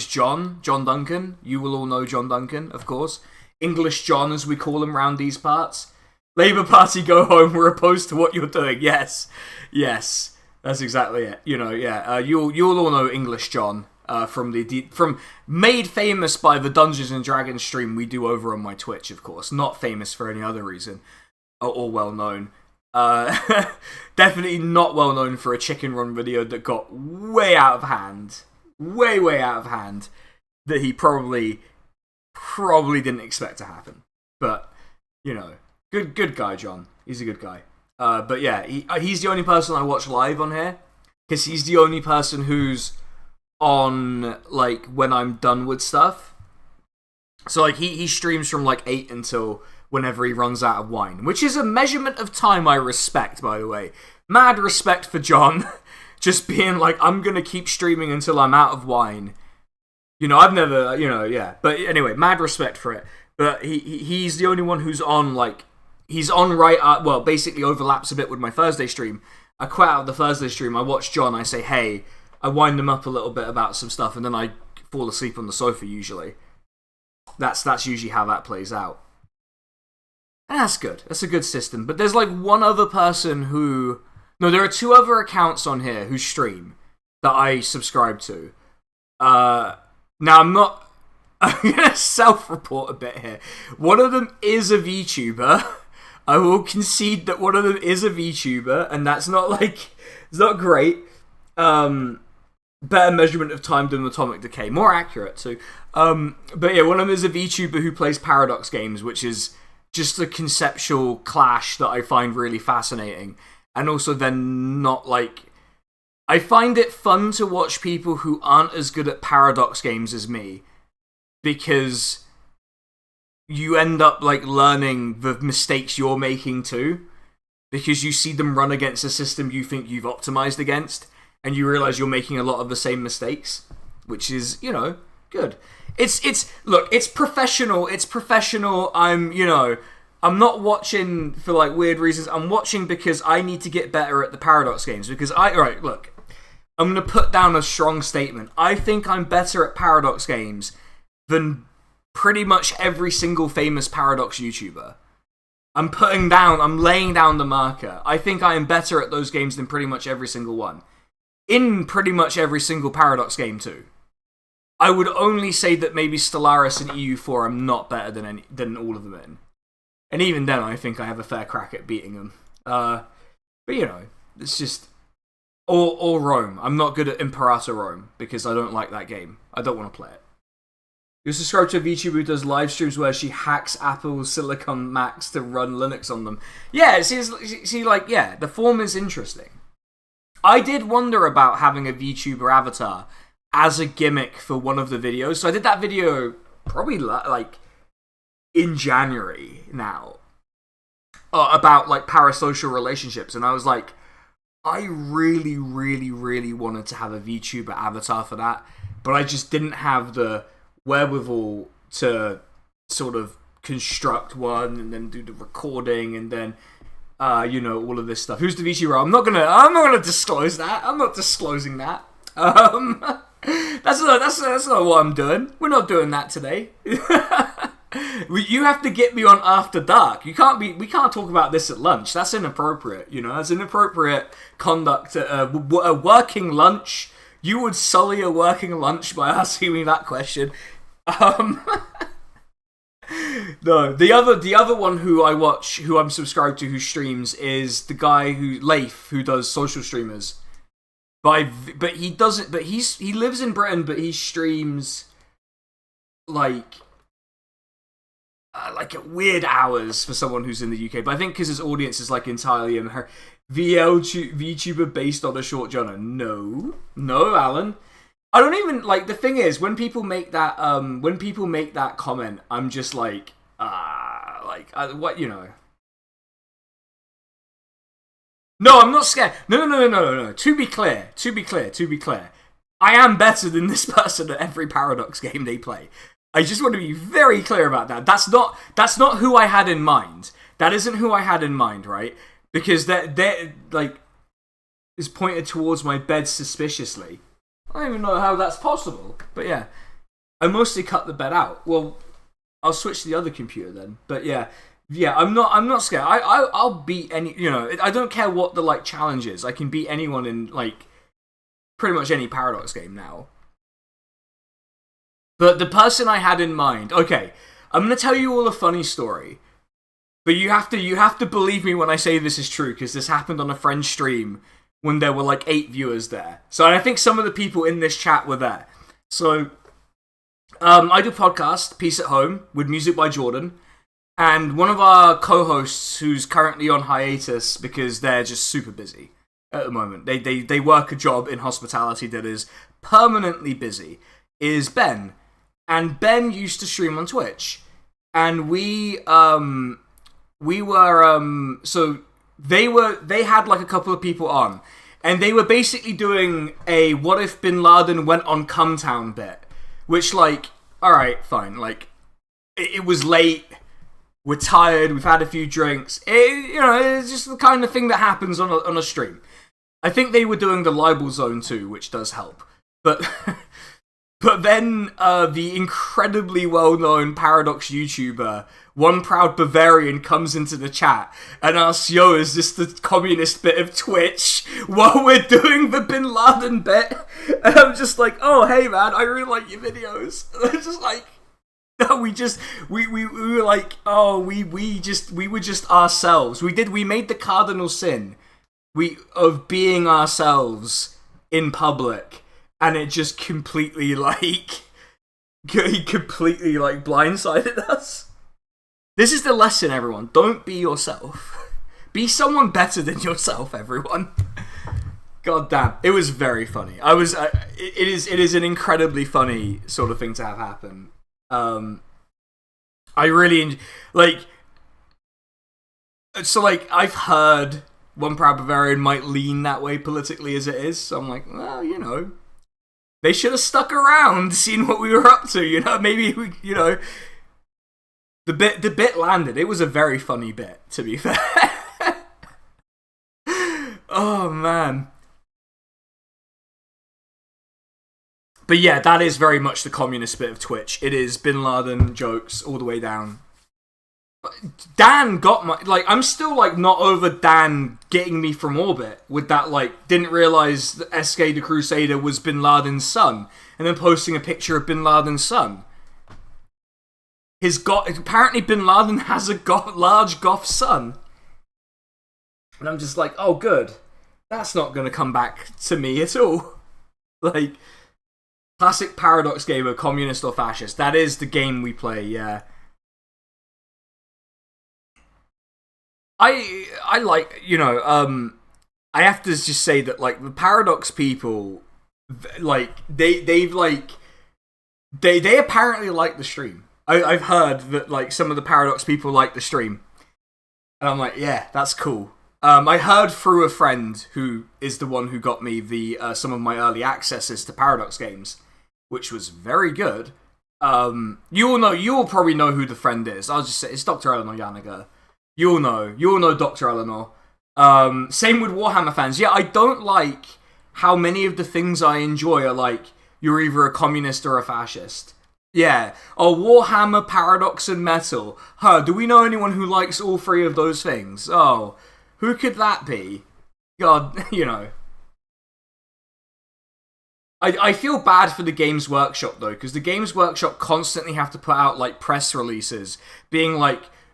John Duncan. You will all know John Duncan, of course. English John, as we call him round these parts. Labour Party, go home. We're opposed to what you're doing. Yes, that's exactly it. You know, yeah. You'll all know English John from made famous by the Dungeons and Dragons stream we do over on my Twitch, of course. Not famous for any other reason, or well known. Definitely not well known for a chicken run video that got way out of hand, way out of hand. That he probably didn't expect to happen, but you know. Good guy, John. He's a good guy. But yeah, he's the only person I watch live on here. Because he's the only person who's on, like, when I'm done with stuff. So, like, he streams from, like, 8 until whenever he runs out of wine. Which is a measurement of time I respect, by the way. Mad respect for John. Just being like, I'm gonna keep streaming until I'm out of wine. You know, I've never, yeah. But anyway, mad respect for it. But he's the only one who's on, like... He's on basically overlaps a bit with my Thursday stream. I quit out the Thursday stream, I watch John, I say, hey, I wind him up a little bit about some stuff, and then I fall asleep on the sofa, usually. That's usually how that plays out. And that's good. That's a good system. But there's, like, one other person who... No, there are 2 other accounts on here who stream that I subscribe to. Now, I'm not... I'm going to self-report a bit here. One of them is a VTuber. I will concede that one of them is a VTuber, and that's not, like, it's not great. Better measurement of time than Atomic Decay. More accurate, too. But yeah, one of them is a VTuber who plays Paradox games, which is just a conceptual clash that I find really fascinating. And also then not, like... I find it fun to watch people who aren't as good at Paradox games as me, because... you end up, like, learning the mistakes you're making, too. Because you see them run against a system you think you've optimized against, and you realize you're making a lot of the same mistakes. Which is, good. Look, it's professional. It's professional. I'm not watching for like weird reasons. I'm watching because I need to get better at the Paradox games. Because look, I'm gonna put down a strong statement. I think I'm better at Paradox games than pretty much every single famous Paradox YouTuber. I'm laying down the marker. I think I am better at those games than pretty much every single one. In pretty much every single Paradox game too. I would only say that maybe Stellaris and EU4 I'm not better than all of them in. And even then I think I have a fair crack at beating them. But it's just... Or Rome. I'm not good at Imperator Rome because I don't like that game. I don't want to play it. You're subscribed to a VTuber who does live streams where she hacks Apple's Silicon Macs to run Linux on them. Yeah, the form is interesting. I did wonder about having a VTuber avatar as a gimmick for one of the videos. So I did that video probably like in January now about like parasocial relationships, and I was like, I really, really, really wanted to have a VTuber avatar for that, but I just didn't have the wherewithal to sort of construct one and then do the recording and then all of this stuff. Who's the VTuber? I'm not gonna disclose that. I'm not disclosing that. That's not what I'm doing. We're not doing that today. You have to get me on after dark. We can't talk about this at lunch. That's inappropriate. That's inappropriate conduct at a working lunch. You would sully a working lunch by asking me that question. No, the other one who I watch, who I'm subscribed to, who streams, is the guy Leif, who does social streamers. But he doesn't. But he lives in Britain, but he streams like at weird hours for someone who's in the UK. But I think because his audience is like entirely VTuber based on a short genre. No, Alan. I don't even like. The thing is, when people make that comment, I'm just like, what. No, I'm not scared. No. To be clear. I am better than this person at every Paradox game they play. I just want to be very clear about that. That's not who I had in mind. That isn't who I had in mind, right? Because they're like is pointed towards my bed suspiciously. I don't even know how that's possible. But yeah, I mostly cut the bed out. Well, I'll switch to the other computer then. But yeah, I'm not scared. I'll beat any. I don't care what the like challenge is. I can beat anyone in like pretty much any Paradox game now. But the person I had in mind. Okay, I'm gonna tell you all a funny story. But you have to believe me when I say this is true, because this happened on a friend's stream when there were like 8 viewers there. So I think some of the people in this chat were there. So I do a podcast, Peace at Home, with music by Jordan. And one of our co-hosts, who's currently on hiatus because they're just super busy at the moment. They work a job in hospitality that is permanently busy, is Ben. And Ben used to stream on Twitch. And we were so they had like a couple of people on, and they were basically doing a what if Bin Laden went on Cumtown bit, which like, alright, fine, like it was late, we're tired, we've had a few drinks, it's just the kind of thing that happens on a stream. I think they were doing the libel zone too, which does help, but but then the incredibly well-known Paradox YouTuber One Proud Bavarian comes into the chat and asks, yo, is this the communist bit of Twitch while we're doing the Bin Laden bit? And I'm just like, oh, hey, man, I really like your videos. And they're just like, no, we were like, oh, we were just ourselves. We made the cardinal sin of being ourselves in public, and it just completely blindsided us. This is the lesson, everyone. Don't be yourself. Be someone better than yourself, everyone. God damn, it was very funny. It is an incredibly funny sort of thing to have happen. I really I've heard One Proud Bavarian might lean that way politically as it is. So I'm like, well, They should have stuck around, seen what we were up to. Maybe we, the bit landed. It was a very funny bit, to be fair. Oh man. But yeah, that is very much the communist bit of Twitch. It is Bin Laden jokes all the way down. Dan got my... I'm still, not over Dan getting me from orbit with that, didn't realise that SK the Crusader was Bin Laden's son. And then posting a picture of Bin Laden's son. Apparently Bin Laden has a large goth son. And I'm just like, oh, good. That's not going to come back to me at all. Classic Paradox gamer, communist or fascist. That is the game we play, yeah. I like, I have to just say that, the Paradox people, they apparently like the stream. I've heard that, some of the Paradox people like the stream. And I'm like, yeah, that's cool. I heard through a friend who is the one who got me some of my early accesses to Paradox games, which was very good. You'll probably know who the friend is. I'll just say it's Dr. Eleanor Yanaga. You'll know Dr. Eleanor. Same with Warhammer fans. Yeah, I don't like how many of the things I enjoy are you're either a communist or a fascist. Yeah. Oh, Warhammer, Paradox, and Metal. Do we know anyone who likes all three of those things? Oh, who could that be? God, I feel bad for the Games Workshop, though, because the Games Workshop constantly have to put out, press releases, being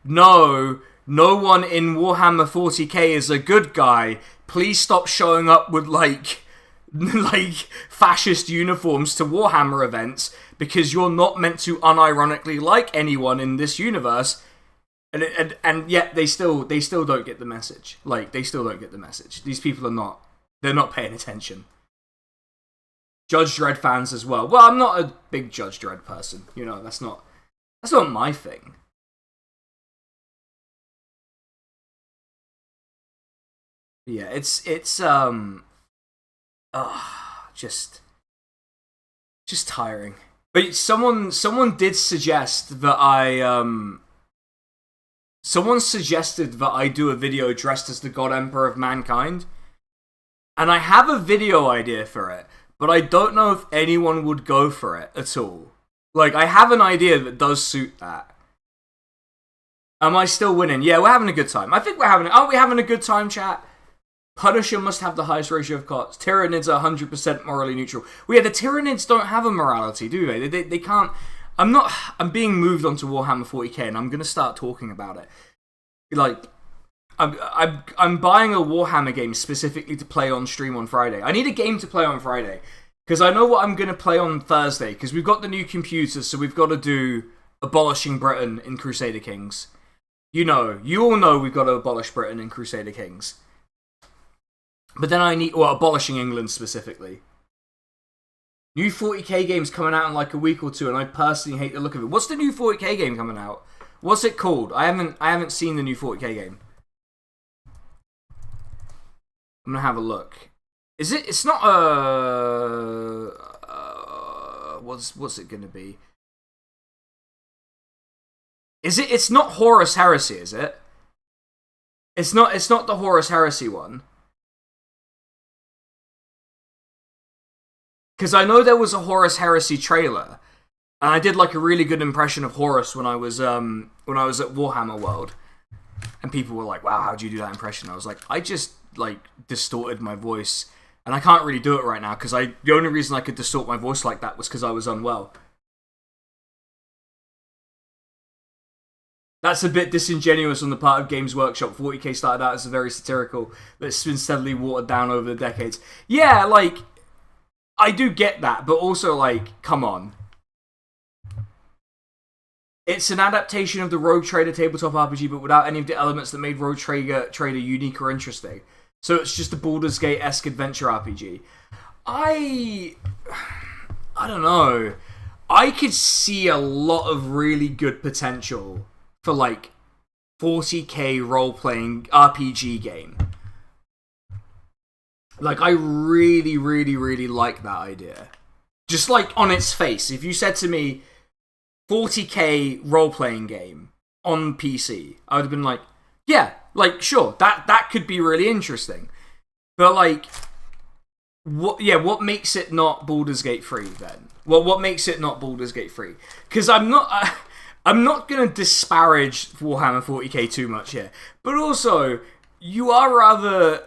no one in Warhammer 40k is a good guy. Please stop showing up with, fascist uniforms to Warhammer events, because you're not meant to unironically like anyone in this universe. And yet they still don't get the message. They still don't get the message. These people they're not paying attention. Judge Dredd fans as well. Well, I'm not a big Judge Dredd person. That's not my thing. Yeah, it's just tiring. But someone did suggest that someone suggested that I do a video dressed as the God Emperor of Mankind. And I have a video idea for it, but I don't know if anyone would go for it at all. I have an idea that does suit that. Am I still winning? Yeah, we're having a good time. I think aren't we having a good time, chat? Punisher must have the highest ratio of cots. Tyranids are 100% morally neutral. Well, yeah, the Tyranids don't have a morality, do they? They can't... I'm being moved onto Warhammer 40k, and I'm going to start talking about it. I'm buying a Warhammer game specifically to play on stream on Friday. I need a game to play on Friday, because I know what I'm going to play on Thursday, because we've got the new computers, so we've got to do Abolishing Britain in Crusader Kings. You all know we've got to abolish Britain in Crusader Kings. But then abolishing England specifically. New 40k game's coming out in a week or two, and I personally hate the look of it. What's the new 40k game coming out? What's it called? I haven't seen the new 40k game. I'm gonna have a look. Is it? It's not what's it gonna be? Is it? It's not Horus Heresy, is it? It's not the Horus Heresy one. Because I know there was a Horus Heresy trailer, and I did a really good impression of Horus when I was at Warhammer World, and people were like, "Wow, how'd you do that impression?" I was like, "I just distorted my voice, and I can't really do it right now because the only reason I could distort my voice like that was because I was unwell." That's a bit disingenuous on the part of Games Workshop. 40k started out as a very satirical, but it's been steadily watered down over the decades. Yeah, I do get that, but also, come on. It's an adaptation of the Rogue Trader tabletop RPG, but without any of the elements that made Rogue Trader unique or interesting. So it's just a Baldur's Gate-esque adventure RPG. I don't know. I could see a lot of really good potential for, 40k role-playing RPG game. I really, really, really like that idea. Just like on its face, if you said to me 40k role-playing game on PC, I would have been like, yeah, like sure, that could be really interesting. But like, what makes it not Baldur's Gate 3 then? Well, what makes it not Baldur's Gate 3? Because I'm not gonna disparage Warhammer 40k too much here, but also you are rather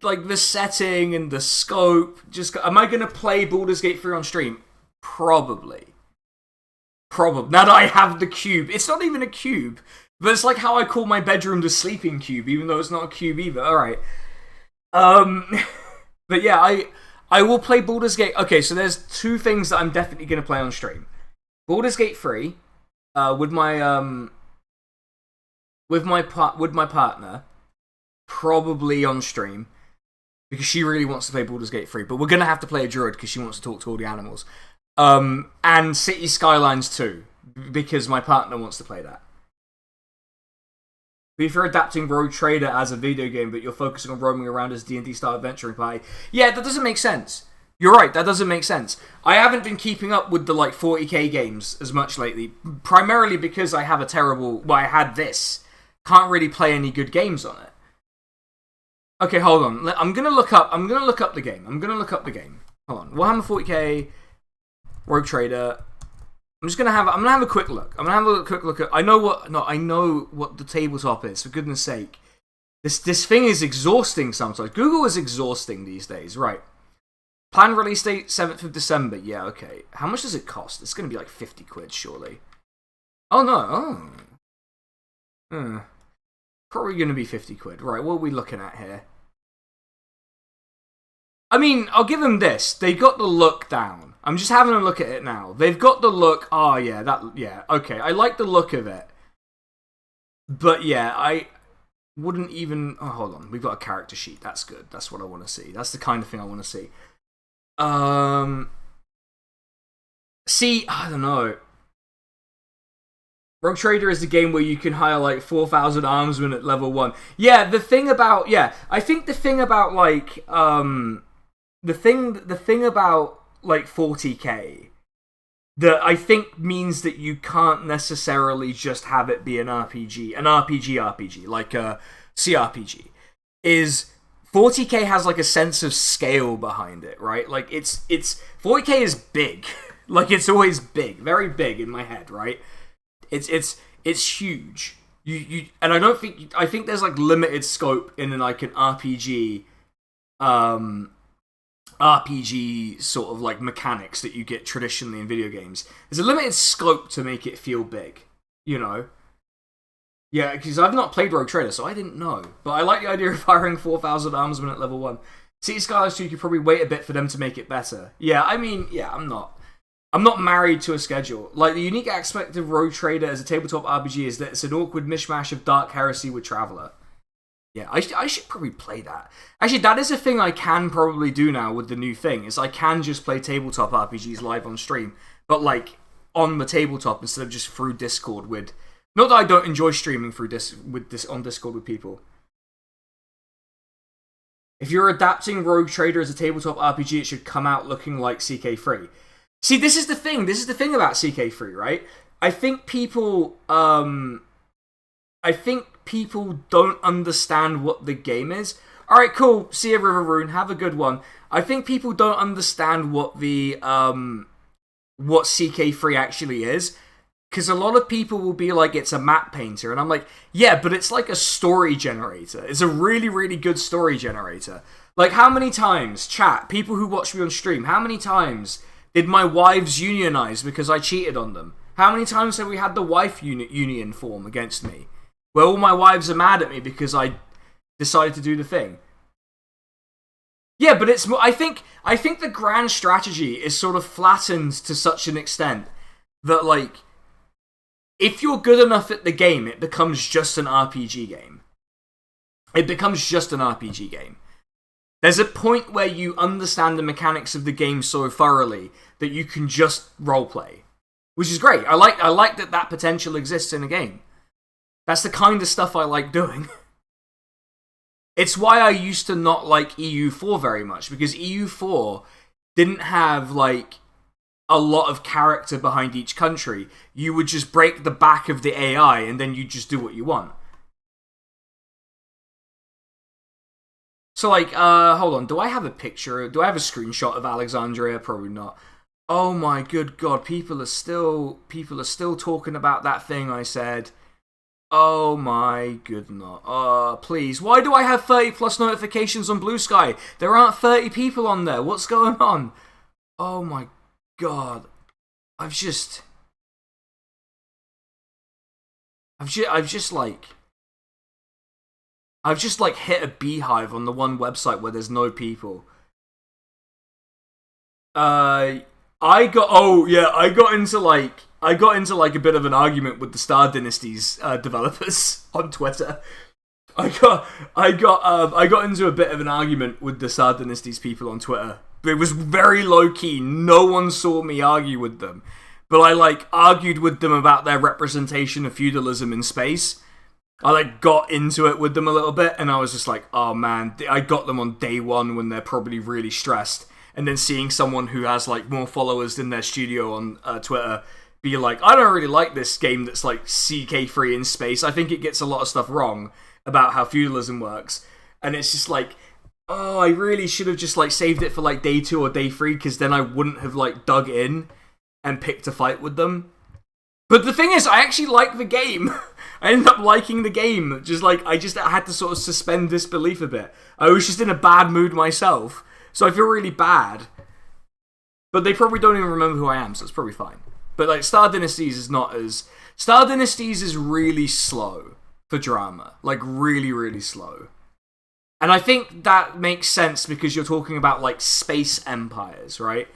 like the setting and the scope. Just am I gonna play Baldur's Gate 3 on stream? Probably. Now that I have the cube, it's not even a cube, but it's like how I call my bedroom the sleeping cube, even though it's not a cube either. All right. But yeah, I will play Baldur's Gate. Okay, so there's two things that I'm definitely gonna play on stream: Baldur's Gate 3, with my partner, probably on stream, because she really wants to play Baldur's Gate 3. But we're gonna have to play a druid because she wants to talk to all the animals. And City Skylines 2, because my partner wants to play that. But if you're adapting Rogue Trader as a video game, but you're focusing on roaming around as D&D style adventuring party, yeah, that doesn't make sense. You're right, that doesn't make sense. I haven't been keeping up with the like 40k games as much lately, primarily because I have I had this. Can't really play any good games on it. Okay, hold on. I'm gonna look up the game. Hold on. Warhammer 40k, Rogue Trader. I'm gonna have a quick look. I'm gonna have a quick look at. I know what the tabletop is. For goodness sake, this thing is exhausting sometimes. Google is exhausting these days, right? Planned release date 7th of December. Yeah, okay. How much does it cost? It's gonna be like 50 quid, surely. Oh no. Probably gonna be 50 quid. Right, what are we looking at here? I mean, I'll give them this. They got the look down. I'm just having a look at it now. They've got the look. Oh, yeah, okay. I like the look of it. But yeah, I wouldn't even... Oh, hold on. We've got a character sheet. That's good. That's what I want to see. That's the kind of thing I want to see. See, I don't know. Rogue Trader is the game where you can hire like 4,000 armsmen at level 1. Yeah, I think the thing about like the thing about like 40k that I think means that you can't necessarily just have it be an RPG like a CRPG, is 40k has like a sense of scale behind it, right? Like it's 40k is big. Like it's always big, very big in my head, right? It's huge. You and I think there's like limited scope in like an RPG sort of like mechanics that you get traditionally in video games. There's a limited scope to make it feel big, you know? Yeah, because I've not played Rogue Trader, so I didn't know. But I like the idea of hiring 4,000 armsmen at level 1. City Skylines 2, you could probably wait a bit for them to make it better. Yeah, I mean, yeah, I'm not married to a schedule. Like, the unique aspect of Rogue Trader as a tabletop RPG is that it's an awkward mishmash of Dark Heresy with Traveller. Yeah, I should probably play that. Actually, that is a thing I can probably do now with the new thing, is I can just play tabletop RPGs live on stream, but like, on the tabletop instead of just through Discord with... Not that I don't enjoy streaming on Discord with people. If you're adapting Rogue Trader as a tabletop RPG, it should come out looking like CK3. See, this is the thing. This is the thing about CK3, right? I think people don't understand what the game is. Alright, cool. See you, River Rune. Have a good one. I think people don't understand what the what CK3 actually is. Because a lot of people will be like, it's a map painter. And I'm like, yeah, but it's like a story generator. It's a really, really good story generator. Like, how many times, chat, people who watch me on stream, how many times did my wives unionize because I cheated on them? How many times have we had the wife union form against me? Where all my wives are mad at me because I decided to do the thing. Yeah, but it's... I think the grand strategy is sort of flattened to such an extent that, like, if you're good enough at the game, it becomes just an RPG game. It becomes just an RPG game. There's a point where you understand the mechanics of the game so thoroughly that you can just roleplay. Which is great. I like that potential exists in a game. That's the kind of stuff I like doing. It's why I used to not like EU4 very much, because EU4 didn't have, like, a lot of character behind each country. You would just break the back of the AI and then you just do what you want. So, like, hold on. Do I have a picture? Do I have a screenshot of Alexandria? Probably not. Oh my good god, people are still talking about that thing I said. Oh my goodness. Please. Why do I have 30 plus notifications on Blue Sky? There aren't 30 people on there. What's going on? Oh my god. I've just hit a beehive on the one website where there's no people. I got into a bit of an argument with the Star Dynasty's developers on Twitter. I got into a bit of an argument with the Star Dynasty's people on Twitter. But it was very low key. No one saw me argue with them. But I argued with them about their representation of feudalism in space. I got into it with them a little bit, and I was just like, oh man, I got them on day one when they're probably really stressed. And then seeing someone who has more followers than their studio on Twitter be like, I don't really like this game that's CK3 in space. I think it gets a lot of stuff wrong about how feudalism works. And it's just oh, I really should have just saved it for day 2 or day 3, because then I wouldn't have dug in and picked a fight with them. But the thing is, I actually like the game. I ended up liking the game. I had to sort of suspend disbelief a bit. I was just in a bad mood myself. So I feel really bad. But they probably don't even remember who I am, so it's probably fine. But Star Dynasties is not as... Star Dynasties is really slow for drama. Really, really slow. And I think that makes sense because you're talking about space empires, right?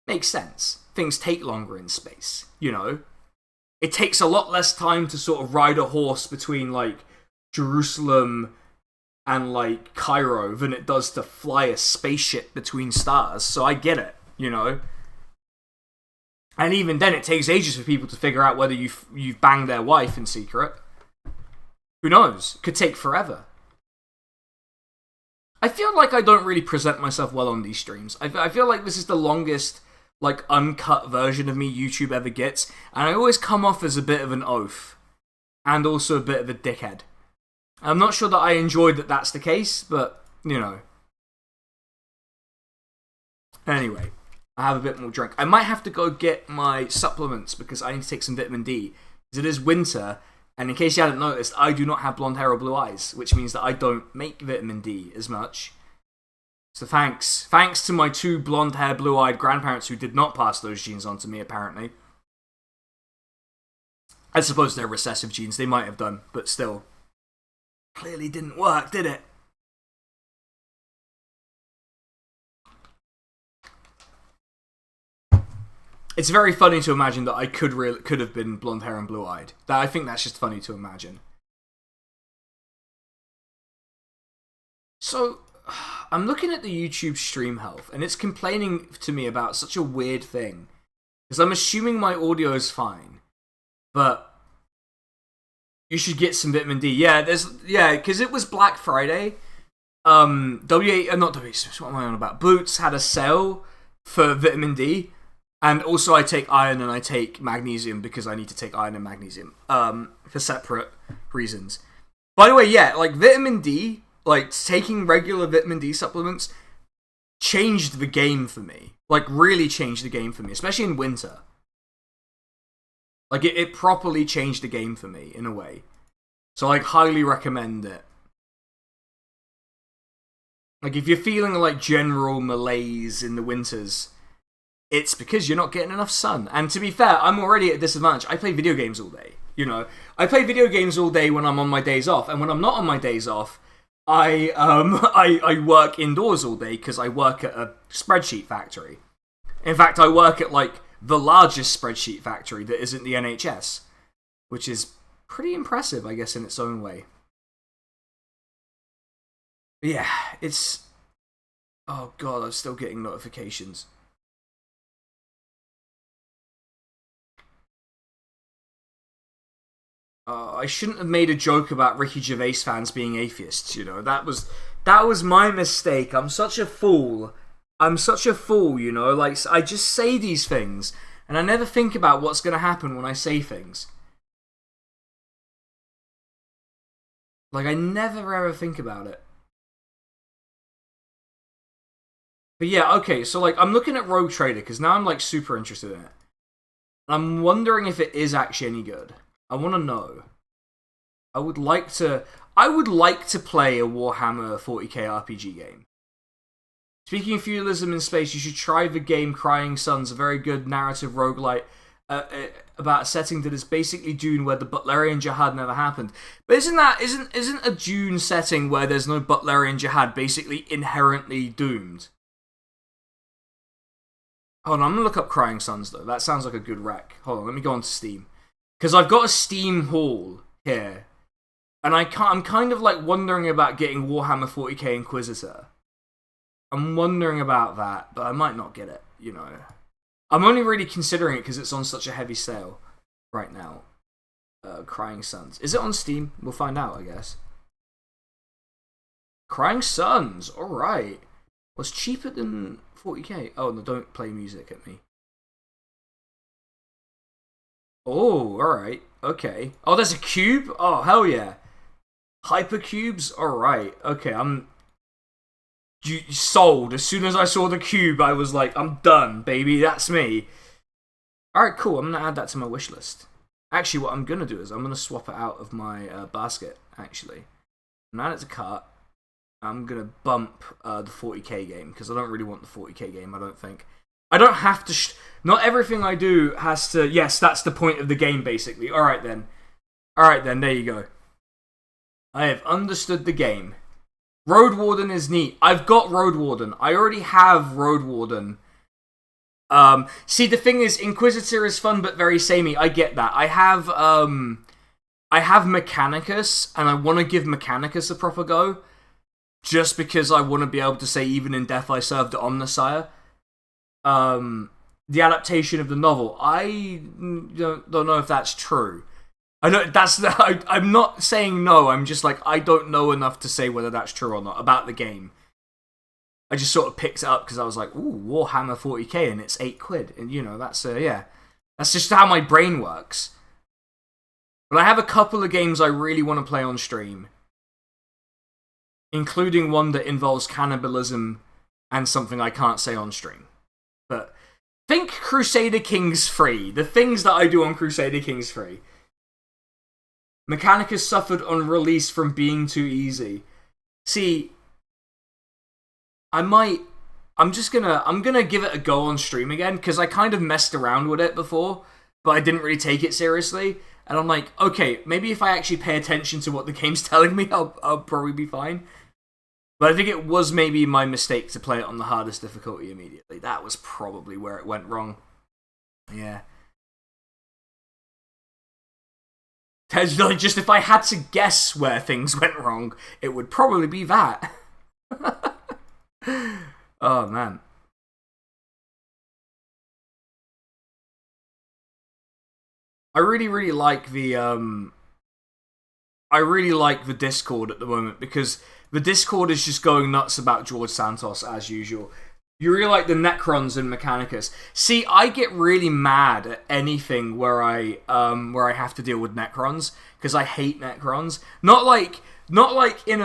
Makes sense. Things take longer in space, you know? It takes a lot less time to sort of ride a horse between Jerusalem and Cairo than it does to fly a spaceship between stars. So I get it, you know? And even then it takes ages for people to figure out whether you've banged their wife in secret. Who knows? Could take forever. I feel like I don't really present myself well on these streams. I feel like this is the longest uncut version of me YouTube ever gets, and I always come off as a bit of an oaf. And also a bit of a dickhead. I'm not sure that I enjoyed that that's the case, but, you know. Anyway, I have a bit more drink. I might have to go get my supplements because I need to take some vitamin D. Because it is winter, and in case you hadn't noticed, I do not have blonde hair or blue eyes, which means that I don't make vitamin D as much. So thanks. Thanks to my 2 blonde hair, blue-eyed grandparents who did not pass those genes on to me, apparently. I suppose they're recessive genes. They might have done, but still. Clearly didn't work, did it? It's very funny to imagine that I could have been blonde hair and blue-eyed. I think that's just funny to imagine. So, I'm looking at the YouTube stream health, and it's complaining to me about such a weird thing. Because I'm assuming my audio is fine. But you should get some vitamin D. Yeah, because it was Black Friday. Not W8, what am I on about? Boots had a sale for vitamin D. And also I take iron and I take magnesium because I need to take iron and magnesium. For separate reasons. By the way, yeah, vitamin D, taking regular vitamin D supplements changed the game for me. Really changed the game for me, especially in winter. It properly changed the game for me, in a way. So, highly recommend it. If you're feeling, general malaise in the winters, it's because you're not getting enough sun. And to be fair, I'm already at a disadvantage. I play video games all day, you know? I play video games all day when I'm on my days off. And when I'm not on my days off, I work indoors all day because I work at a spreadsheet factory. In fact, I work at, the largest spreadsheet factory that isn't the NHS, which is pretty impressive, I guess, in its own way. But yeah, it's... Oh god, I'm still getting notifications. I shouldn't have made a joke about Ricky Gervais fans being atheists, you know. That was my mistake. I'm such a fool. I'm such a fool, you know. Like, I just say these things, and I never think about what's going to happen when I say things. Like, I never ever think about it. But yeah, okay, so like, I'm looking at Rogue Trader, because now I'm like super interested in it. I'm wondering if it is actually any good. I want to know. I would like to play a Warhammer 40k RPG game. Speaking of feudalism in space, you should try the game Crying Suns, a very good narrative roguelite about a setting that is basically Dune, where the Butlerian Jihad never happened. But isn't a Dune setting where there's no Butlerian Jihad basically inherently doomed? Hold on, I'm gonna look up Crying Suns though. That sounds like a good rec. Hold on, let me go on to Steam, because I've got a Steam haul here, and I'm kind of like wondering about getting Warhammer 40k Inquisitor. I'm wondering about that, but I might not get it, you know. I'm only really considering it because it's on such a heavy sale right now. Crying Suns. Is it on Steam? We'll find out, I guess. Crying Suns, alright. Was cheaper than 40k. Oh, no, don't play music at me. Oh, alright. Okay. Oh, there's a cube? Oh, hell yeah. Hypercubes? Alright. Okay, I'm sold. As soon as I saw the cube, I was like, I'm done, baby. That's me. Alright, cool. I'm going to add that to my wish list. Actually, what I'm going to do is I'm going to swap it out of my basket, actually. And add it to cart. I'm going to bump the 40k game, because I don't really want the 40k game, I don't think. I don't have to... Not everything I do has to... Yes, that's the point of the game, basically. Alright then. Alright then, there you go. I have understood the game. Road Warden is neat. I've got Road Warden. I already have Road Warden. See, the thing is, Inquisitor is fun but very samey. I get that. I have Mechanicus, and I want to give Mechanicus a proper go, just because I want to be able to say, even in death I served Omnissiah. The adaptation of the novel. I don't know if that's true. I don't. I'm not saying no. I'm just like, I don't know enough to say whether that's true or not about the game. I just sort of picked it up because I was like, ooh, Warhammer 40k, and it's £8, and you know, that's yeah, that's just how my brain works. But I have a couple of games I really want to play on stream, including one that involves cannibalism and something I can't say on stream. But think Crusader Kings 3. The things that I do on Crusader Kings 3. Mechanicus suffered on release from being too easy. See, I'm gonna give it a go on stream again, because I kind of messed around with it before, but I didn't really take it seriously. And I'm like, okay, maybe if I actually pay attention to what the game's telling me, I'll probably be fine. But I think it was maybe my mistake to play it on the hardest difficulty immediately. That was probably where it went wrong. Yeah. Just if I had to guess where things went wrong, it would probably be that. Oh, man. I really like the Discord at the moment, because the Discord is just going nuts about George Santos as usual. You really like the Necrons and Mechanicus. See, I get really mad at anything where I have to deal with Necrons, because I hate Necrons. Not like in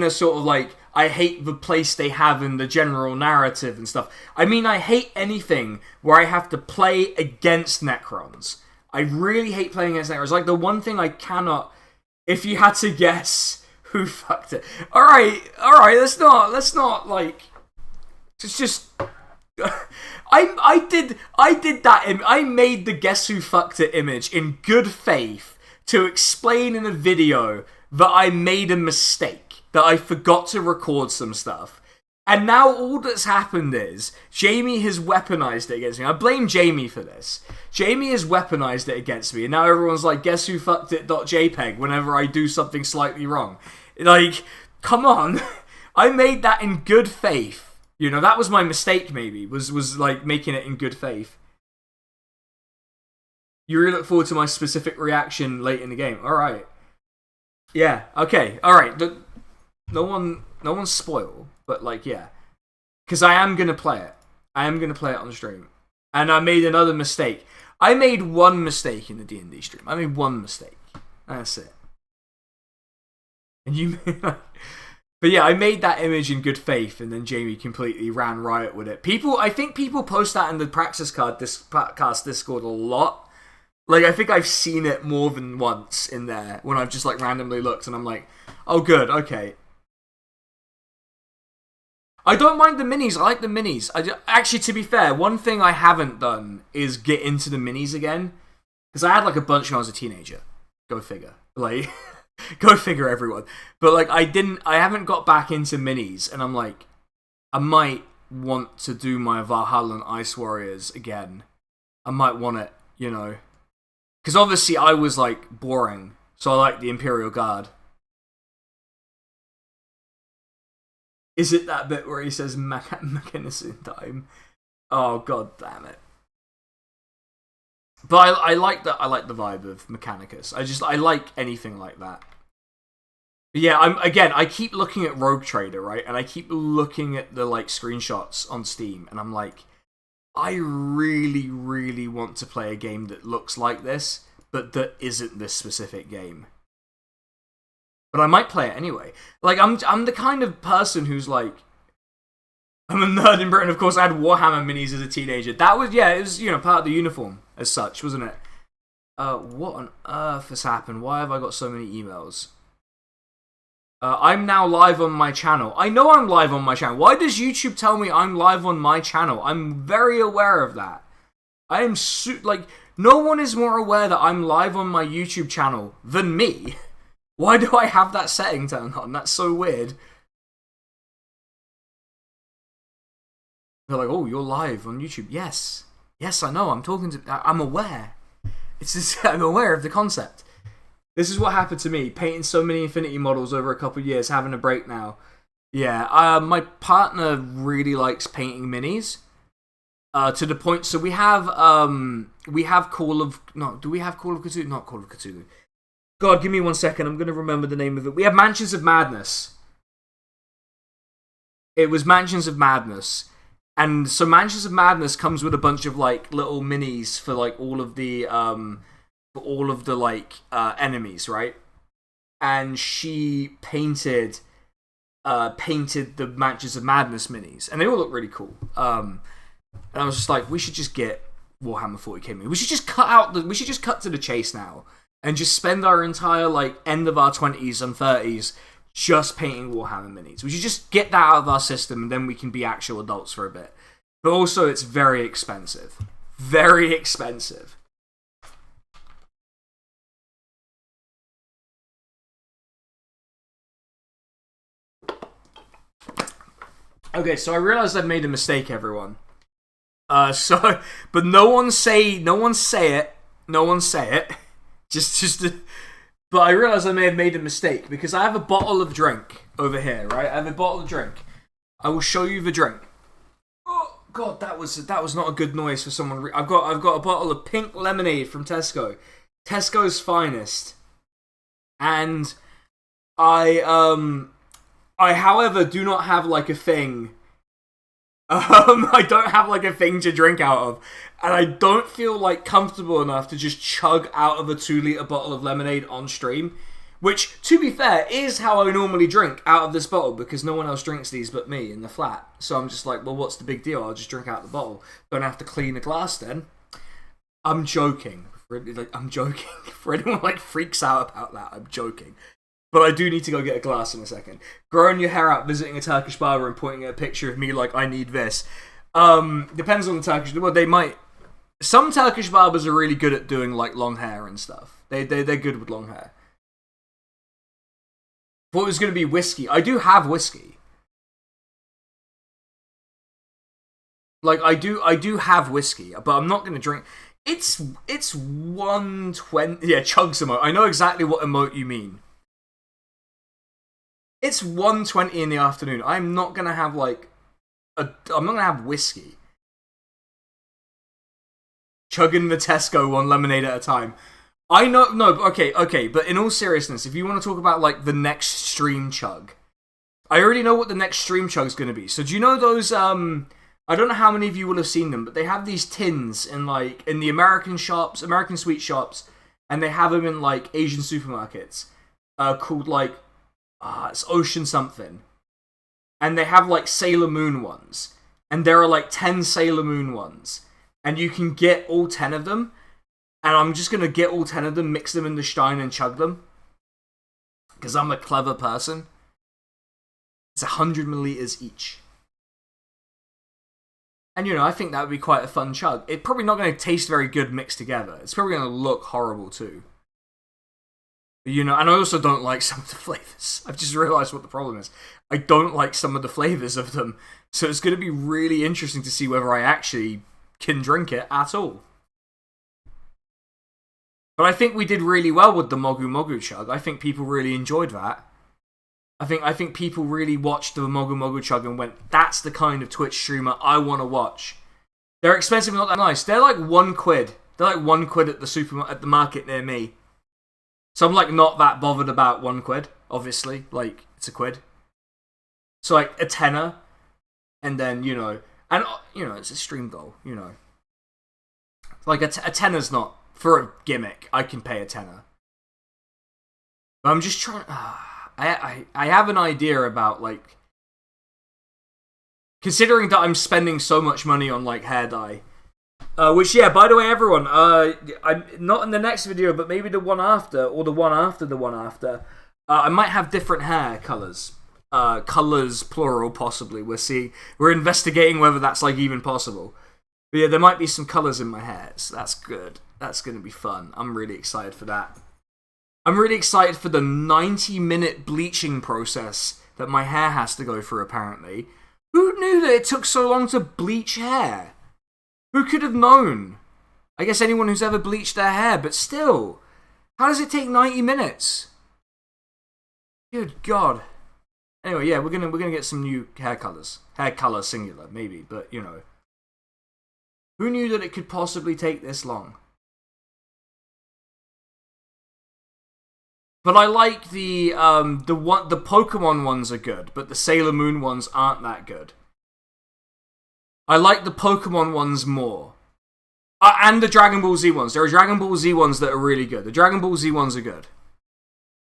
a sort of like, I hate the place they have in the general narrative and stuff. I mean, I hate anything where I have to play against Necrons. I really hate playing against Necrons. Like, the one thing I cannot... If you had to guess who fucked it... Alright, let's not, like... It's just... I did that... I made the Guess Who Fucked It image in good faith to explain in a video that I made a mistake, that I forgot to record some stuff. And now all that's happened is Jamie has weaponized it against me. I blame Jamie for this. Jamie has weaponized it against me, and now everyone's like, guess who fucked it.jpg whenever I do something slightly wrong. Like, come on. I made that in good faith. You know, that was my mistake, maybe, was like making it in good faith. You really look forward to my specific reaction late in the game. Alright. Yeah, okay, alright. No one spoil, but like, yeah. Because I am going to play it. I am going to play it on stream. And I made another mistake. I made one mistake in the D&D stream. I made one mistake. That's it. And you... But yeah, I made that image in good faith, and then Jamie completely ran riot with it. I think people post that in the Praxis Podcast Discord a lot. Like, I think I've seen it more than once in there, when I've just, like, randomly looked, and I'm like, oh, good, okay. I don't mind the minis. I like the minis. Actually, to be fair, one thing I haven't done is get into the minis again. Because I had, like, a bunch when I was a teenager. Go figure. Like, go figure, everyone. But, like, I haven't got back into minis. And I'm like, I might want to do my Valhalla and Ice Warriors again. I might want it, you know. Because obviously I was, like, boring. So I like the Imperial Guard. Is it that bit where he says mechanism time? Oh, god damn it. But I like that. I like the vibe of Mechanicus. I like anything like that. But yeah, I keep looking at Rogue Trader, right? And I keep looking at the, like, screenshots on Steam, and I'm like, I really, really want to play a game that looks like this, but that isn't this specific game. But I might play it anyway. Like, I'm the kind of person who's like, I'm a nerd in Britain. Of course, I had Warhammer minis as a teenager. That was, yeah, it was, you know, part of the uniform as such, wasn't it? What on earth has happened? Why have I got so many emails? I'm now live on my channel. I know I'm live on my channel. Why does YouTube tell me I'm live on my channel? I'm very aware of that. I am like, no one is more aware that I'm live on my YouTube channel than me. Why do I have that setting turned on? That's so weird. They're like, oh, you're live on YouTube. Yes. Yes, I know. I'm aware. It's just, I'm aware of the concept. This is what happened to me. Painting so many Infinity models over a couple of years, having a break now. Yeah, my partner really likes painting minis. To the point, so we have Call of Cthulhu? Not Call of Cthulhu. God, give me 1 second. I'm going to remember the name of it. We have Mansions of Madness. It was Mansions of Madness. And so Mansions of Madness comes with a bunch of, like, little minis for, like, all of the enemies, right? And she painted the Mansions of Madness minis. And they all look really cool. And I was just like, we should just get Warhammer 40k minis. We should just cut to the chase now. And just spend our entire, like, end of our 20s and 30s just painting Warhammer minis. We should just get that out of our system, and then we can be actual adults for a bit. But also, it's very expensive. Very expensive. Okay, so I realized I've made a mistake, everyone. But no one say it. But I realize I may have made a mistake because I have a bottle of drink over here, right? I have a bottle of drink. I will show you the drink. Oh god, that was not a good noise for someone. I've got a bottle of pink lemonade from Tesco, Tesco's finest, and I however do not have like a thing. I don't have like a thing to drink out of. And I don't feel like comfortable enough to just chug out of a 2-litre bottle of lemonade on stream. Which, to be fair, is how I normally drink out of this bottle because no one else drinks these but me in the flat. So I'm just like, well, what's the big deal? I'll just drink out the bottle. Don't have to clean the glass then. I'm joking. I'm joking. For anyone like freaks out about that, I'm joking. But I do need to go get a glass in a second. Growing your hair out, visiting a Turkish barber and pointing at a picture of me like, I need this. Depends on the Turkish... Well, they might... Some Turkish barbers are really good at doing, like, long hair and stuff. They're good with long hair. Thought it was going to be whiskey. I do have whiskey. Like, I do have whiskey, but I'm not going to drink... It's 1:20... Yeah, chugs emote. I know exactly what emote you mean. It's 1:20 in the afternoon. I'm not going to have, like... I'm not going to have whiskey. Chugging the Tesco one lemonade at a time. I know, no, okay, but in all seriousness, if you want to talk about, like, the next stream chug, I already know what the next stream chug's going to be. So do you know those, I don't know how many of you will have seen them, but they have these tins in like, in the American shops, American sweet shops, and they have them in like Asian supermarkets, called like, it's Ocean something. And they have like Sailor Moon ones. And there are like 10 Sailor Moon ones. And you can get all 10 of them. And I'm just going to get all 10 of them, mix them in the Stein and chug them. Because I'm a clever person. It's 100 milliliters each. And you know, I think that would be quite a fun chug. It's probably not going to taste very good mixed together. It's probably going to look horrible too. You know, and I also don't like some of the flavors. I've just realized what the problem is. I don't like some of the flavors of them. So it's going to be really interesting to see whether I actually can drink it at all. But I think we did really well with the Mogu Mogu chug. I think people really enjoyed that. I think people really watched the Mogu Mogu chug and went, that's the kind of Twitch streamer I want to watch. They're expensive and not that nice. They're like £1. They're like £1 at the market near me. So I'm like not that bothered about £1, obviously. Like, it's a quid. So like a tenner. And then, you know, and you know, it's a stream goal, you know. Like a tenner's not, for a gimmick, I can pay a tenner. But I'm just trying, I have an idea about like, considering that I'm spending so much money on like hair dye. Which, yeah, by the way, everyone, I'm not in the next video, but maybe the one after, or the one after the one after, I might have different hair colours. Colours, plural, possibly. We're investigating whether that's, like, even possible. But yeah, there might be some colours in my hair, so that's good. That's going to be fun. I'm really excited for that. I'm really excited for the 90-minute bleaching process that my hair has to go through, apparently. Who knew that it took so long to bleach hair? Who could have known? I guess anyone who's ever bleached their hair, but still. How does it take 90 minutes? Good God. Anyway, yeah, we're gonna get some new hair colours. Hair colour singular, maybe, but you know. Who knew that it could possibly take this long? But I like the Pokemon ones are good, but the Sailor Moon ones aren't that good. I like the Pokemon ones more. And the Dragon Ball Z ones. There are Dragon Ball Z ones that are really good. The Dragon Ball Z ones are good.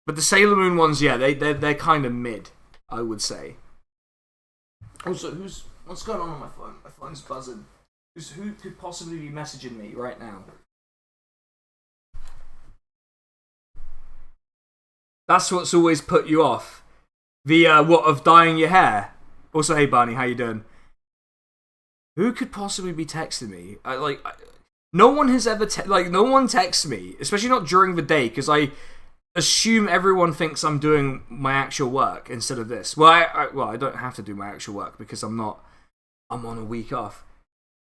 But the Sailor Moon ones, yeah, they're kind of mid, I would say. Also, what's going on my phone? My phone's buzzing. Who could possibly be messaging me right now? That's what's always put you off. The, what, of dyeing your hair? Also, hey Barney, how you doing? Who could possibly be texting me? No one has ever no one texts me, especially not during the day, because I assume everyone thinks I'm doing my actual work instead of this. Well, I don't have to do my actual work because I'm on a week off.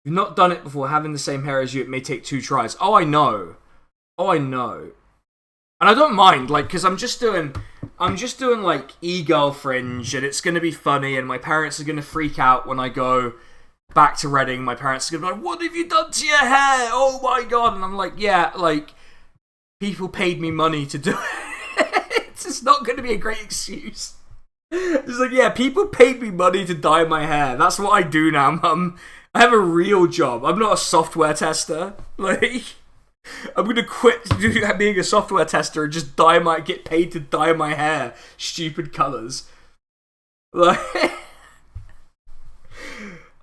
If you've not done it before, having the same hair as you, it may take 2 tries. Oh, I know. And I don't mind, like, because I'm just doing like e-girl fringe, and it's gonna be funny, and my parents are gonna freak out when I go back to Reading. My parents are gonna be like, "What have you done to your hair? Oh my God!" And I'm like, "Yeah, like, people paid me money to do it. It's just not gonna be a great excuse." It's like, yeah, people paid me money to dye my hair. That's what I do now, Mum. I have a real job. I'm not a software tester. Like, I'm gonna quit being a software tester and just get paid to dye my hair stupid colours. Like,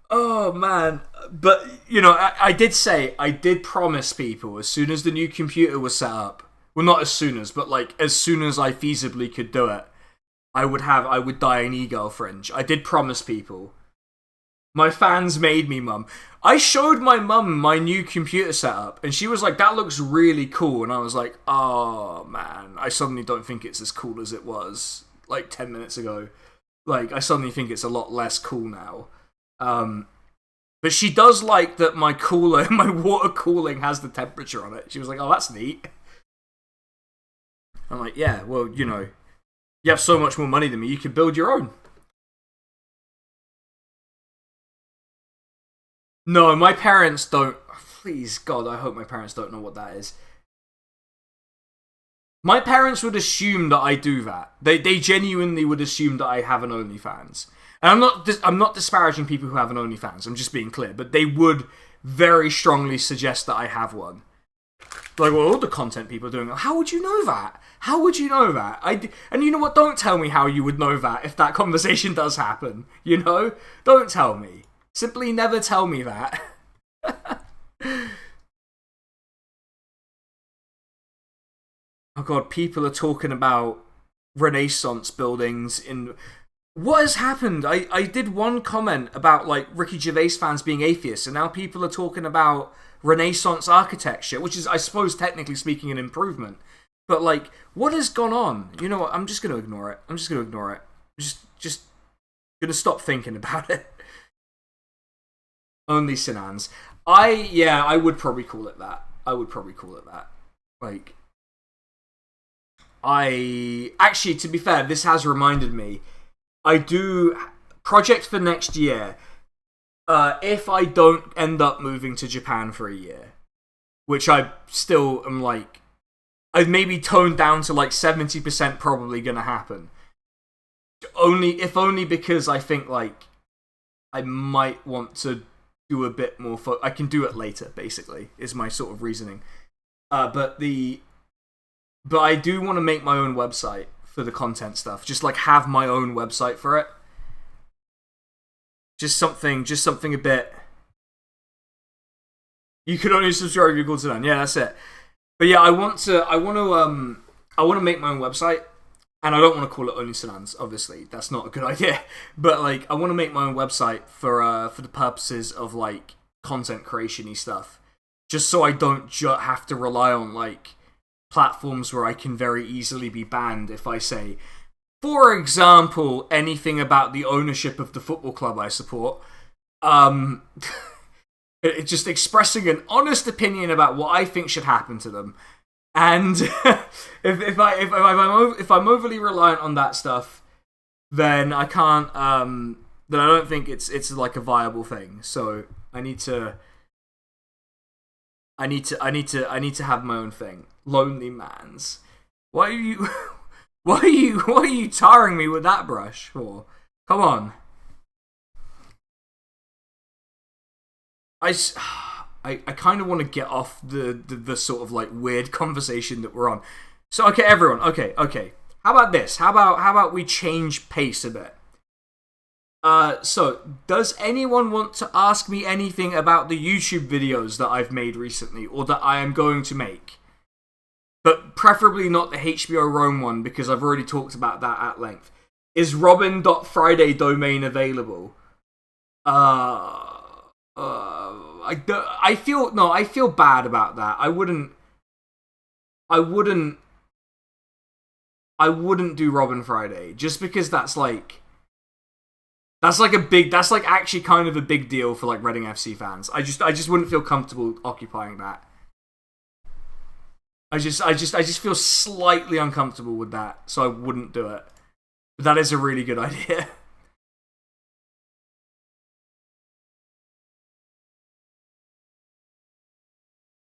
oh man. But, you know, I did promise people as soon as the new computer was set up, well, not as soon as, but like as soon as I feasibly could do it, I would dye an e-girl fringe. I did promise people. My fans made me, Mum. I showed my mum my new computer setup, and she was like, "That looks really cool." And I was like, "Oh man, I suddenly don't think it's as cool as it was like 10 minutes ago. Like, I suddenly think it's a lot less cool now." But she does like that my water cooling has the temperature on it. She was like, "Oh, that's neat." I'm like, "Yeah, well, you know, you have so much more money than me, you can build your own." No, my parents don't. Please, God, I hope my parents don't know what that is. My parents would assume that I do that. They genuinely would assume that I have an OnlyFans. And I'm not disparaging people who have an OnlyFans. I'm just being clear. But they would very strongly suggest that I have one. Like, well, all the content people are doing. How would you know that? How would you know that? And you know what? Don't tell me how you would know that if that conversation does happen. You know? Don't tell me. Simply never tell me that. Oh god, people are talking about Renaissance buildings in... What has happened? I did one comment about, like, Ricky Gervais fans being atheists, and now people are talking about Renaissance architecture, which is, I suppose, technically speaking, an improvement. But, like, what has gone on? You know what? I'm just going to ignore it. I'm just going to stop thinking about it. Only Sinans. I would probably call it that. Like... Actually, to be fair, this has reminded me. I do... Project for next year. If I don't end up moving to Japan for a year. Which I still am like... I've maybe toned down to like 70% probably gonna happen. If only because I think like... I might want to do a bit more... I can do it later, basically. Is my sort of reasoning. But I do want to make my own website for the content stuff. Just like have my own website for it. Just something a bit... You can only subscribe if you're called to none. Yeah, that's it. But yeah, I want to make my own website. And I don't want to call it Only Sinans, obviously. That's not a good idea. But like, I want to make my own website for the purposes of like content creation-y stuff. Just so I don't have to rely on like platforms where I can very easily be banned if I say, for example, anything about the ownership of the football club I support. It's just expressing an honest opinion about what I think should happen to them. And if I'm overly reliant on that stuff, then I can't. Then I don't think it's like a viable thing. So I need to have my own thing. Lonely Mans. Why are you tarring me with that brush for? Come on. I kind of want to get off the sort of like weird conversation that we're on. So okay, everyone. Okay. How about this? How about we change pace a bit? So, does anyone want to ask me anything about the YouTube videos that I've made recently, or that I am going to make? But preferably not the HBO Rome one, because I've already talked about that at length. Is Robin.Friday domain available? I feel bad about that. I wouldn't do Robin Friday, just because that's like actually kind of a big deal for like Reading FC fans. I just wouldn't feel comfortable occupying that. I just feel slightly uncomfortable with that, so I wouldn't do it. But that is a really good idea.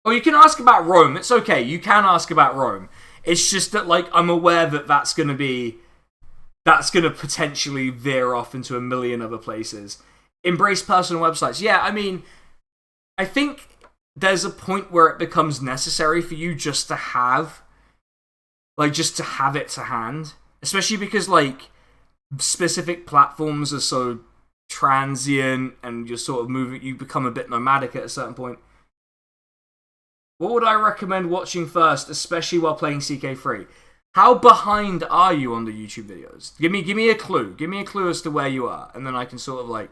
Oh, you can ask about Rome. It's okay. You can ask about Rome. It's just that like I'm aware that that's gonna potentially veer off into a million other places. Embrace personal websites. Yeah, I mean, I think there's a point where it becomes necessary for you just to have it to hand. Especially because, like, specific platforms are so transient and you're sort of you become a bit nomadic at a certain point. What would I recommend watching first, especially while playing CK3? How behind are you on the YouTube videos? Give me a clue. Give me a clue as to where you are, and then I can sort of like...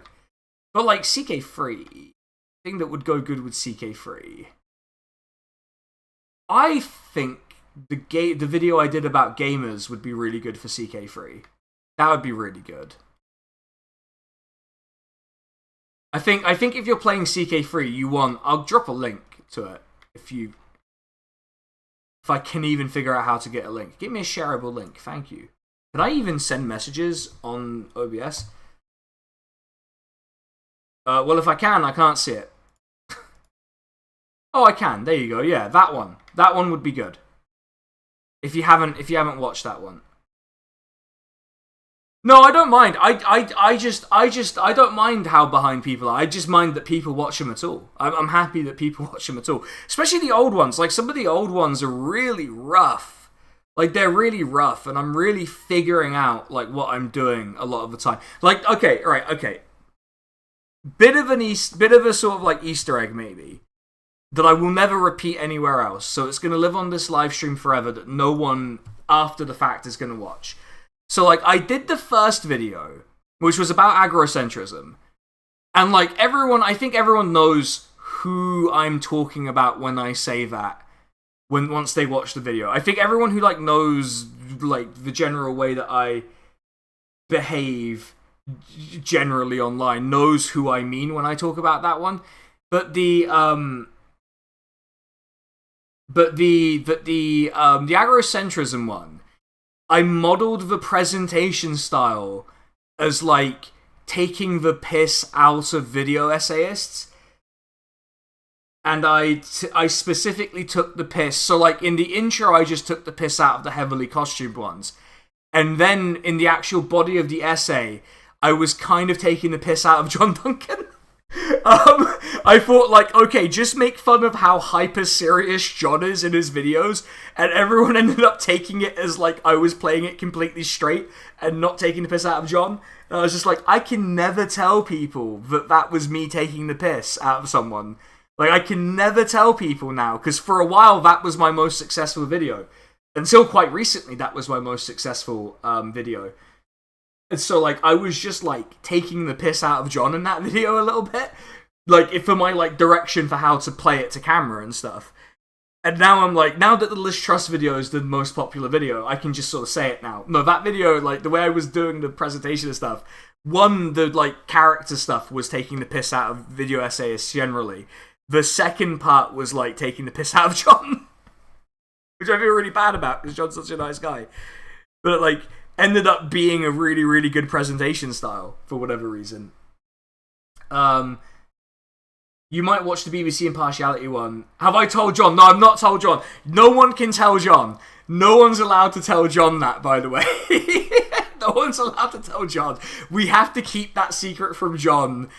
But like CK3, thing that would go good with CK3. I think the video I did about gamers would be really good for CK3. That would be really good. I think if you're playing CK3, I'll drop a link to it if I can even figure out how to get a link. Give me a shareable link, thank you. Can I even send messages on OBS? Well, if I can, I can't see it. Oh, I can. There you go. Yeah, that one. That one would be good. If you haven't watched that one. No, I don't mind. I don't mind how behind people are. I just mind that people watch them at all. I'm happy that people watch them at all. Especially the old ones. Like, some of the old ones are really rough. Like, they're really rough, and I'm really figuring out, like, what I'm doing a lot of the time. Like, okay. Bit of a sort of, like, Easter egg, maybe, that I will never repeat anywhere else. So it's going to live on this live stream forever that no one after the fact is going to watch. So, like, I did the first video, which was about agrocentrism. And, like, I think everyone knows who I'm talking about when I say that, once they watch the video. I think everyone who, like, knows, like, the general way that I behave generally online knows who I mean when I talk about that one. But the agrocentrism one, I modeled the presentation style as, like, taking the piss out of video essayists. And I specifically took the piss. So, like, in the intro, I just took the piss out of the heavily costumed ones. And then, in the actual body of the essay, I was kind of taking the piss out of John Duncan. I thought, like, okay, just make fun of how hyper-serious John is in his videos, and everyone ended up taking it as, like, I was playing it completely straight and not taking the piss out of John. And I was just like, I can never tell people that was me taking the piss out of someone. Like, I can never tell people now, because for a while, that was my most successful video. Until quite recently, that was my most successful video. And so, like, I was just, like, taking the piss out of John in that video a little bit. Like, for my, like, direction for how to play it to camera and stuff. And now I'm like, now that the Liz Truss video is the most popular video, I can just sort of say it now. No, that video, like, the way I was doing the presentation and stuff, the, like, character stuff was taking the piss out of video essayists generally. The second part was, like, taking the piss out of John. Which I feel really bad about, because John's such a nice guy. But, like, ended up being a really, really good presentation style, for whatever reason. You might watch the BBC Impartiality one. Have I told John? No, I've not told John. No one can tell John. No one's allowed to tell John that, by the way. No one's allowed to tell John. We have to keep that secret from John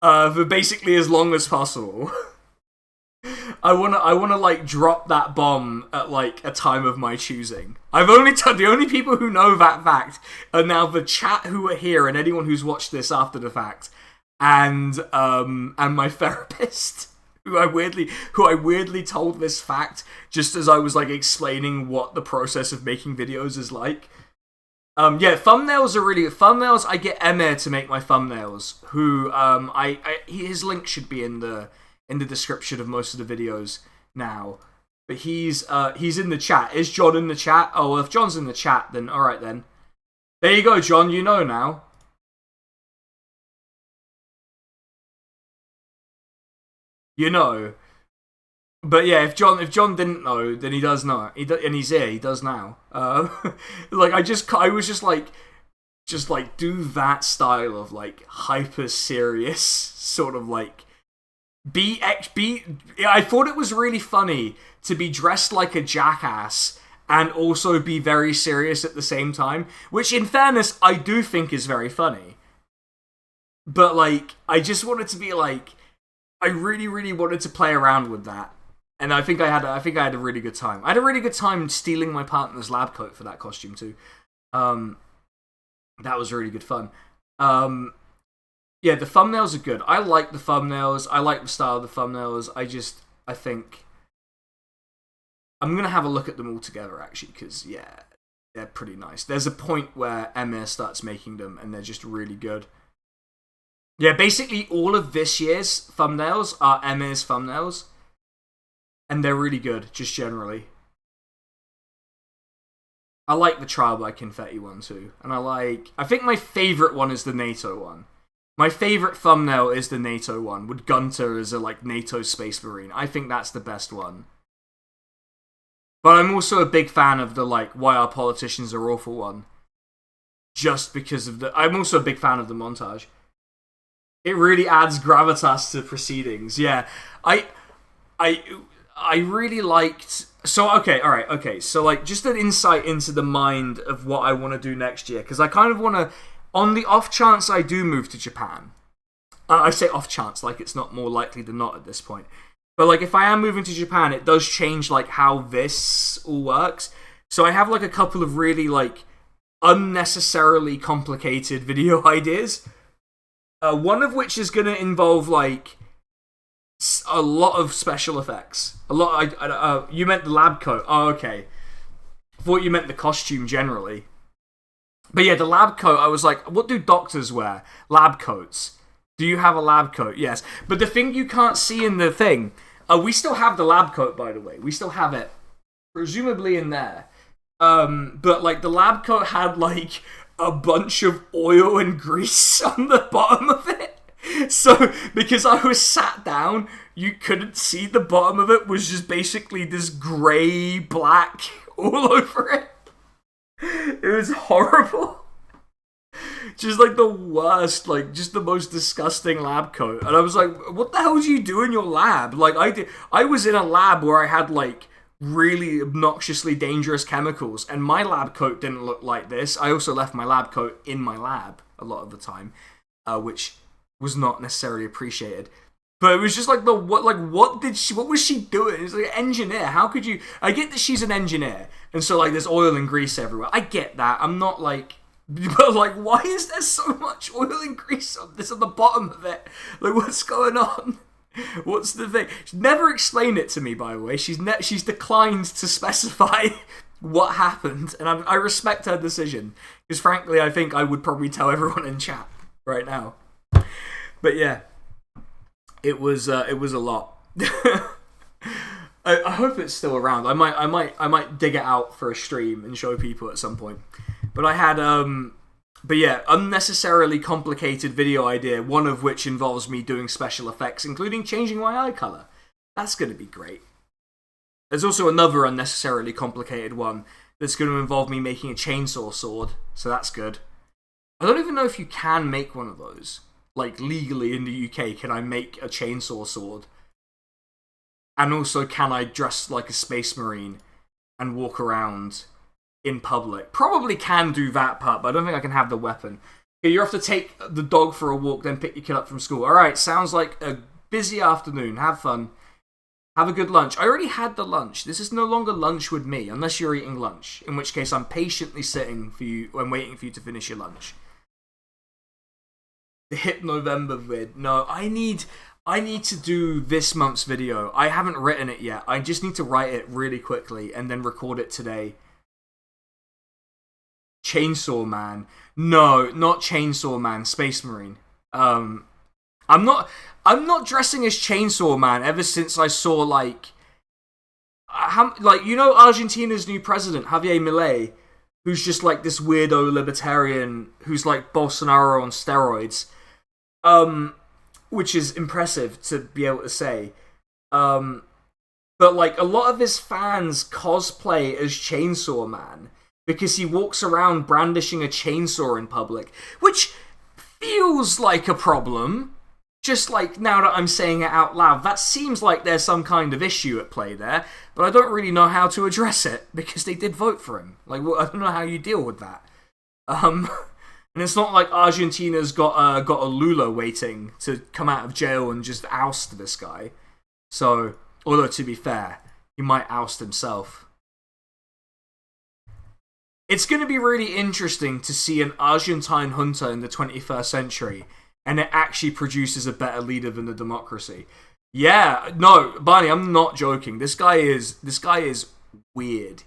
for basically as long as possible. I wanna like drop that bomb at like a time of my choosing. I've only the only people who know that fact are now the chat who are here and anyone who's watched this after the fact, and my therapist who I weirdly told this fact just as I was like explaining what the process of making videos is like. Yeah, thumbnails are really good. Thumbnails, I get Emir to make my thumbnails, who his link should be in the description of most of the videos now. But he's in the chat. Is John in the chat? Oh, well, if John's in the chat, then alright then. There you go, John, you know now. You know. But yeah, if John didn't know, then he does know. And he's here, he does now. Like, I was just like, do that style of, like, hyper serious, sort of, like, I thought it was really funny to be dressed like a jackass and also be very serious at the same time, which in fairness I do think is very funny. But like, I just wanted to be like, I really, really wanted to play around with that, and I think I had a really good time. I had a really good time stealing my partner's lab coat for that costume too. That was really good fun. Yeah, the thumbnails are good. I like the thumbnails. I like the style of the thumbnails. I think I'm going to have a look at them all together, actually, because, yeah, they're pretty nice. There's a point where Emir starts making them, and they're just really good. Yeah, basically all of this year's thumbnails are Emir's thumbnails, and they're really good, just generally. I like the Trial by Confetti one, too. And I think my favourite one is the NATO one. My favourite thumbnail is the NATO one, with Gunter as a, like, NATO Space Marine. I think that's the best one. But I'm also a big fan of the, like, Why Our Politicians Are Awful one. Just because of I'm also a big fan of the montage. It really adds gravitas to proceedings. Yeah, I really liked. So okay, all right, okay. So like, just an insight into the mind of what I want to do next year, because I kind of want to, on the off chance I do move to Japan. I say off chance, like it's not more likely than not at this point. But like, if I am moving to Japan, it does change like how this all works. So I have like a couple of really like unnecessarily complicated video ideas. One of which is going to involve like a lot of special effects. A lot. You meant the lab coat. Oh, okay. Thought you meant the costume generally. But yeah, the lab coat. I was like, what do doctors wear? Lab coats. Do you have a lab coat? Yes. But the thing you can't see in the thing. We still have the lab coat, by the way. We still have it, presumably in there. But like the lab coat had like a bunch of oil and grease on the bottom of it. So, because I was sat down, you couldn't see the bottom of it was just basically this grey black all over it. It was horrible. Just like the worst, like just the most disgusting lab coat. And I was like, what the hell do you do in your lab? Like I was in a lab where I had like really obnoxiously dangerous chemicals, and my lab coat didn't look like this. I also left my lab coat in my lab a lot of the time, which was not necessarily appreciated. But it was just like what was she doing? It's like an engineer. How could you? I get that she's an engineer, and so like there's oil and grease everywhere. I get that. I'm not like, but like, why is there so much oil and grease on this at the bottom of it? Like, what's going on? What's the thing? She's never explained it to me, by the way. She's declined to specify what happened, and I respect her decision, because frankly, I think I would probably tell everyone in chat right now. But yeah, it was a lot. I hope it's still around. I might dig it out for a stream and show people at some point. But I had but yeah, unnecessarily complicated video idea, one of which involves me doing special effects, including changing my eye color. That's going to be great. There's also another unnecessarily complicated one that's going to involve me making a chainsaw sword, so that's good. I don't even know if you can make one of those. Like, legally in the UK, can I make a chainsaw sword? And also, can I dress like a space marine and walk around in public? Probably can do that part, but I don't think I can have the weapon. Okay, you have to take the dog for a walk, then pick your kid up from school. Alright, sounds like a busy afternoon. Have fun. Have a good lunch. I already had the lunch. This is no longer lunch with me, unless you're eating lunch. In which case, I'm patiently sitting for you and waiting for you to finish your lunch. The Hip November vid. No, I need to do this month's video. I haven't written it yet. I just need to write it really quickly and then record it today. Chainsaw Man. No, not Chainsaw Man. Space Marine. I'm not dressing as Chainsaw Man ever since I saw like you know, Argentina's new president, Javier Milei, who's just like this weirdo libertarian who's like Bolsonaro on steroids. Which is impressive to be able to say. But like a lot of his fans cosplay as Chainsaw Man because he walks around brandishing a chainsaw in public, which feels like a problem. Just like now that I'm saying it out loud, that seems like there's some kind of issue at play there, but I don't really know how to address it because they did vote for him. Like, well, I don't know how you deal with that. And it's not like Argentina's got a Lula waiting to come out of jail and just oust this guy. So, although to be fair, he might oust himself. It's going to be really interesting to see an Argentine junta in the 21st century, and it actually produces a better leader than the democracy. Yeah, no, Barney, I'm not joking. This guy is weird.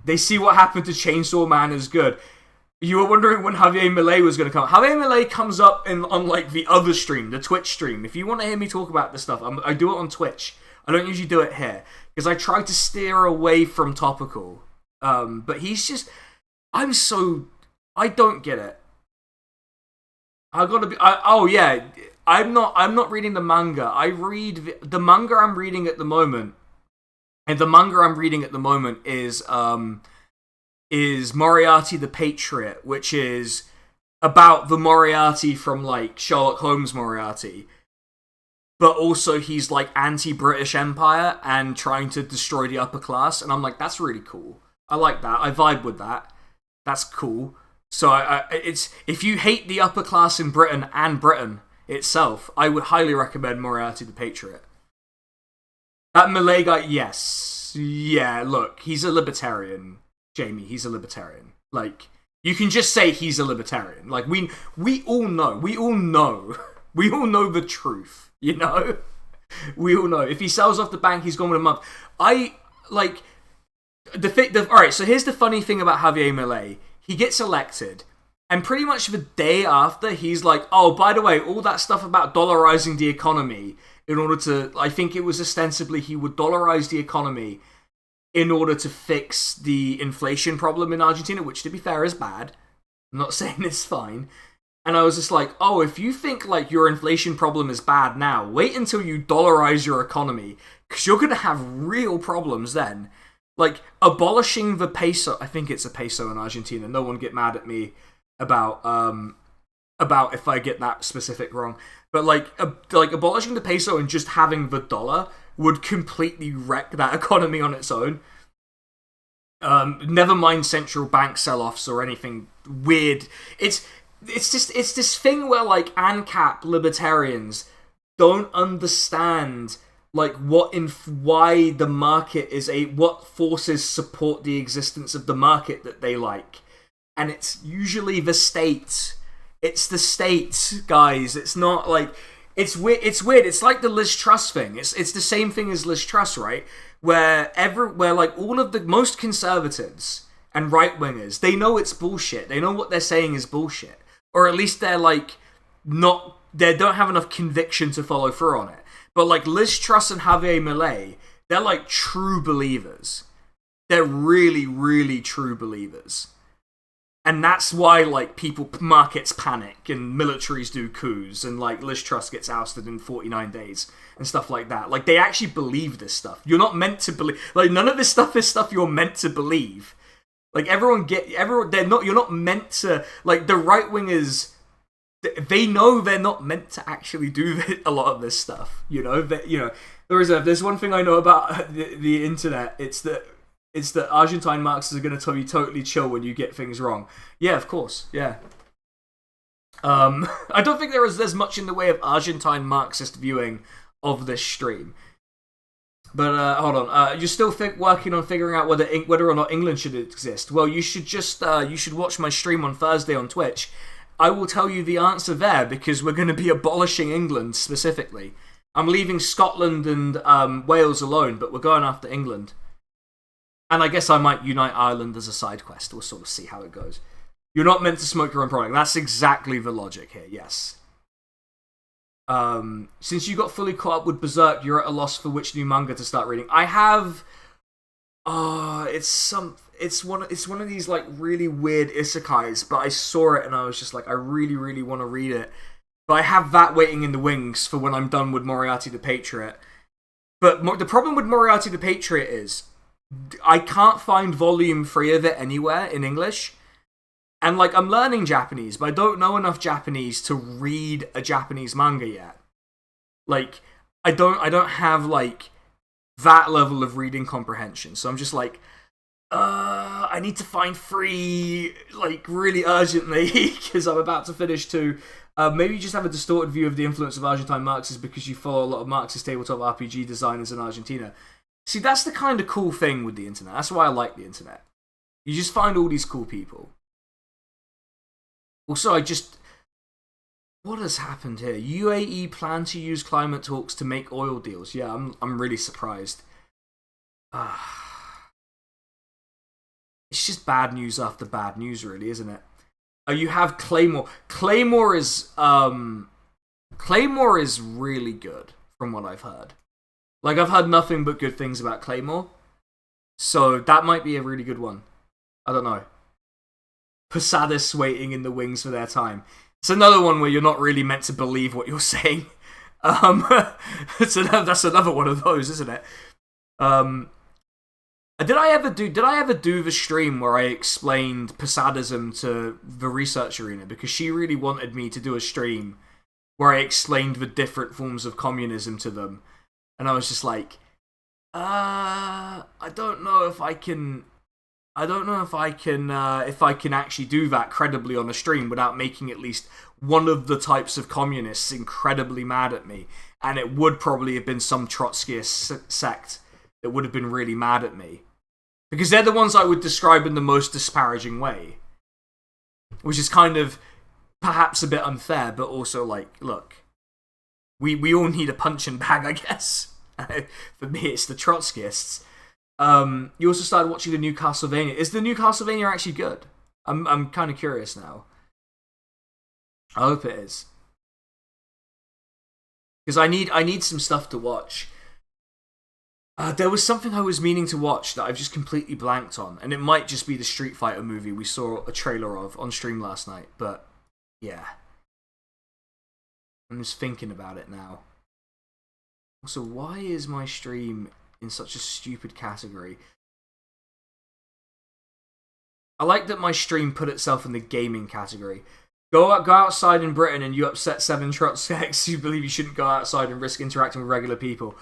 They see what happened to Chainsaw Man is good. You were wondering when Javier Milei was going to come. Javier Milei comes up on like the other stream, the Twitch stream. If you want to hear me talk about this stuff, I do it on Twitch. I don't usually do it here because I try to steer away from topical. But he's just, I don't get it. I'm not reading the manga. I read the manga I'm reading at the moment. And the manga I'm reading at the moment is Moriarty the Patriot, which is about the Moriarty from like Sherlock Holmes Moriarty. but also he's like anti-British Empire and trying to destroy the upper class, and I'm like, that's really cool. I like that. I vibe with that. That's cool. So it's if you hate the upper class in Britain and Britain itself, I would highly recommend Moriarty the Patriot. That Malay guy, yes. Yeah, look, he's a libertarian, Jamie. He's a libertarian. Like, you can just say he's a libertarian. Like, we all know. We all know the truth, you know? We all know. If he sells off the bank, he's gone with a month. Alright, so here's the funny thing about Javier Milei. He gets elected, and pretty much the day after, he's like, oh, by the way, all that stuff about dollarizing the economy in order to, I think it was ostensibly he would dollarize the economy in order to fix the inflation problem in Argentina, which, to be fair, is bad. I'm not saying it's fine. And I was just like, oh, if you think, like, your inflation problem is bad now, wait until you dollarize your economy, because you're going to have real problems then. Like, abolishing the peso, I think it's a peso in Argentina, no one get mad at me about if I get that specific wrong. But, like abolishing the peso and just having the dollar would completely wreck that economy on its own. Never mind central bank sell-offs or anything weird. It's this thing where, like, ANCAP libertarians don't understand, like, why the market is what forces support the existence of the market that they like. And it's usually the state. It's the state, guys. It's not like... It's weird. It's like the Liz Truss thing. It's the same thing as Liz Truss, right? Where like all of the most conservatives and right-wingers, they know it's bullshit. They know what they're saying is bullshit. Or at least they're like they don't have enough conviction to follow through on it. But like Liz Truss and Javier Milei, they're like true believers. They're really, really true believers. And that's why, like, markets panic and militaries do coups and, like, Liz Truss gets ousted in 49 days and stuff like that. Like, they actually believe this stuff. You're not meant to believe... Like, none of this stuff is stuff you're meant to believe. Like, you're not meant to... Like, the right-wingers, they know they're not meant to actually do a lot of this stuff, you know? There's one thing I know about the internet, it's that Argentine Marxists are going to tell you totally chill when you get things wrong. Yeah, of course. Yeah. I don't think there's much in the way of Argentine Marxist viewing of this stream. But hold on. You're still working on figuring out whether or not England should exist. Well, you should just you should watch my stream on Thursday on Twitch. I will tell you the answer there because we're going to be abolishing England specifically. I'm leaving Scotland and Wales alone, but we're going after England. And I guess I might unite Ireland as a side quest. We'll sort of see how it goes. You're not meant to smoke your own product. That's exactly the logic here, yes. Since you got fully caught up with Berserk, you're at a loss for which new manga to start reading. I have... It's one of these, like, really weird isekais, but I saw it and I was just like, I really, really want to read it. But I have that waiting in the wings for when I'm done with Moriarty the Patriot. But the problem with Moriarty the Patriot is... I can't find volume 3 of it anywhere in English. And, like, I'm learning Japanese, but I don't know enough Japanese to read a Japanese manga yet. Like, I don't have, like, that level of reading comprehension. So I'm just like, I need to find 3, like, really urgently, because I'm about to finish 2. Maybe you just have a distorted view of the influence of Argentine Marxists because you follow a lot of Marxist tabletop RPG designers in Argentina. See, that's the kind of cool thing with the internet. That's why I like the internet. You just find all these cool people. Also, what has happened here? UAE plan to use climate talks to make oil deals. Yeah, I'm really surprised. It's just bad news after bad news, really, isn't it? You have Claymore. Claymore is really good, from what I've heard. Like, I've heard nothing but good things about Claymore. So, that might be a really good one. I don't know. Posadas waiting in the wings for their time. It's another one where you're not really meant to believe what you're saying. That's another one of those, isn't it? Did I ever do the stream where I explained Posadism to the Research Arena? Because she really wanted me to do a stream where I explained the different forms of communism to them, and I was just like, I don't know if I can. I don't know if I can actually do that credibly on a stream without making at least one of the types of communists incredibly mad at me. And it would probably have been some Trotskyist sect that would have been really mad at me. Because they're the ones I would describe in the most disparaging way. Which is kind of perhaps a bit unfair, but also like, look, we all need a punching bag, I guess. For me, it's the Trotskyists. You also started watching the new Castlevania. Is the new Castlevania actually good? I'm kind of curious now. I hope it is. Because I need some stuff to watch. There was something I was meaning to watch that I've just completely blanked on, and it might just be the Street Fighter movie we saw a trailer of on stream last night, but yeah. I'm just thinking about it now. Also, why is my stream in such a stupid category? I like that my stream put itself in the gaming category. Go outside in Britain and you upset 7 Trotskyists who believe you shouldn't go outside and risk interacting with regular people.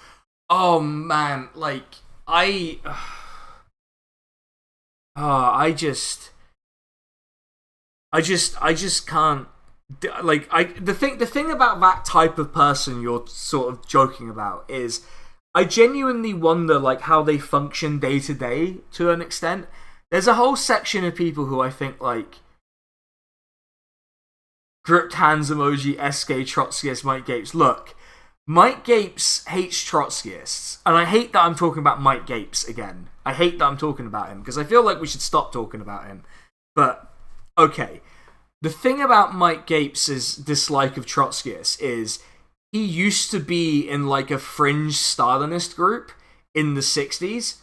Oh man, like, I just can't. Like, the thing about that type of person you're sort of joking about is, I genuinely wonder, like, how they function day to day to an extent. There's a whole section of people who I think, like, gripped hands emoji, SK Trotskyist, Mike Gapes. Look, Mike Gapes hates Trotskyists, and I hate that I'm talking about Mike Gapes again. I hate that I'm talking about him, because I feel like we should stop talking about him. But, okay. The thing about Mike Gapes' dislike of Trotskyists is he used to be in like a fringe Stalinist group in the 60s.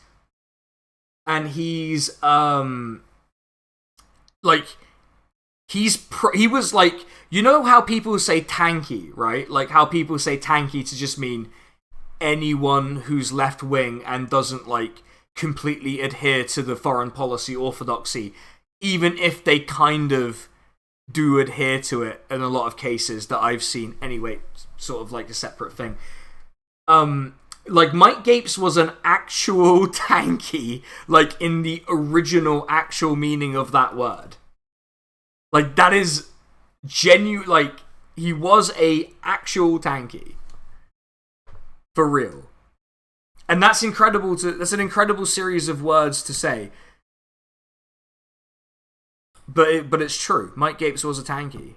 And he's, like, he was like, you know how people say tanky, right? Like how people say tanky to just mean anyone who's left wing and doesn't like completely adhere to the foreign policy orthodoxy, even if they kind of do adhere to it in a lot of cases that I've seen. Anyway, sort of like a separate thing. Like Mike Gapes was an actual tanky, like in the original actual meaning of that word. Like that is genuine. Like he was a actual tanky, for real. And that's incredible that's an incredible series of words to say. But it's true. Mike Gapes was a tanky.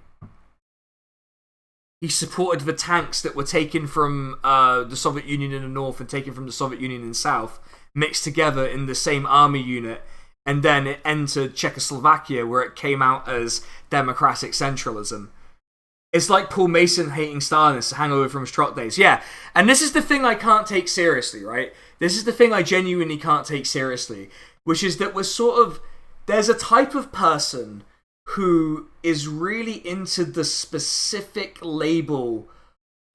He supported the tanks that were taken from the Soviet Union in the north and taken from the Soviet Union in the south, mixed together in the same army unit, and then it entered Czechoslovakia, where it came out as democratic centralism. It's like Paul Mason hating Stalinists, a hangover from his trot days. Yeah, and this is the thing I can't take seriously, right? This is the thing I genuinely can't take seriously, which is that we're sort of... There's a type of person who is really into the specific label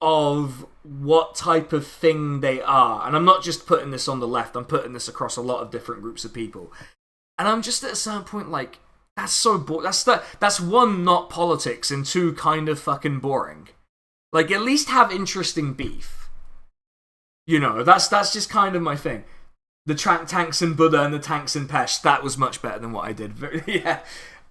of what type of thing they are. And I'm not just putting this on the left, I'm putting this across a lot of different groups of people. And I'm just at a certain point like, that's so boring. That's one, not politics, and two, kind of fucking boring. Like, at least have interesting beef. You know, that's just kind of my thing. The tanks in Buddha and the tanks in Pest, that was much better than what I did. Yeah.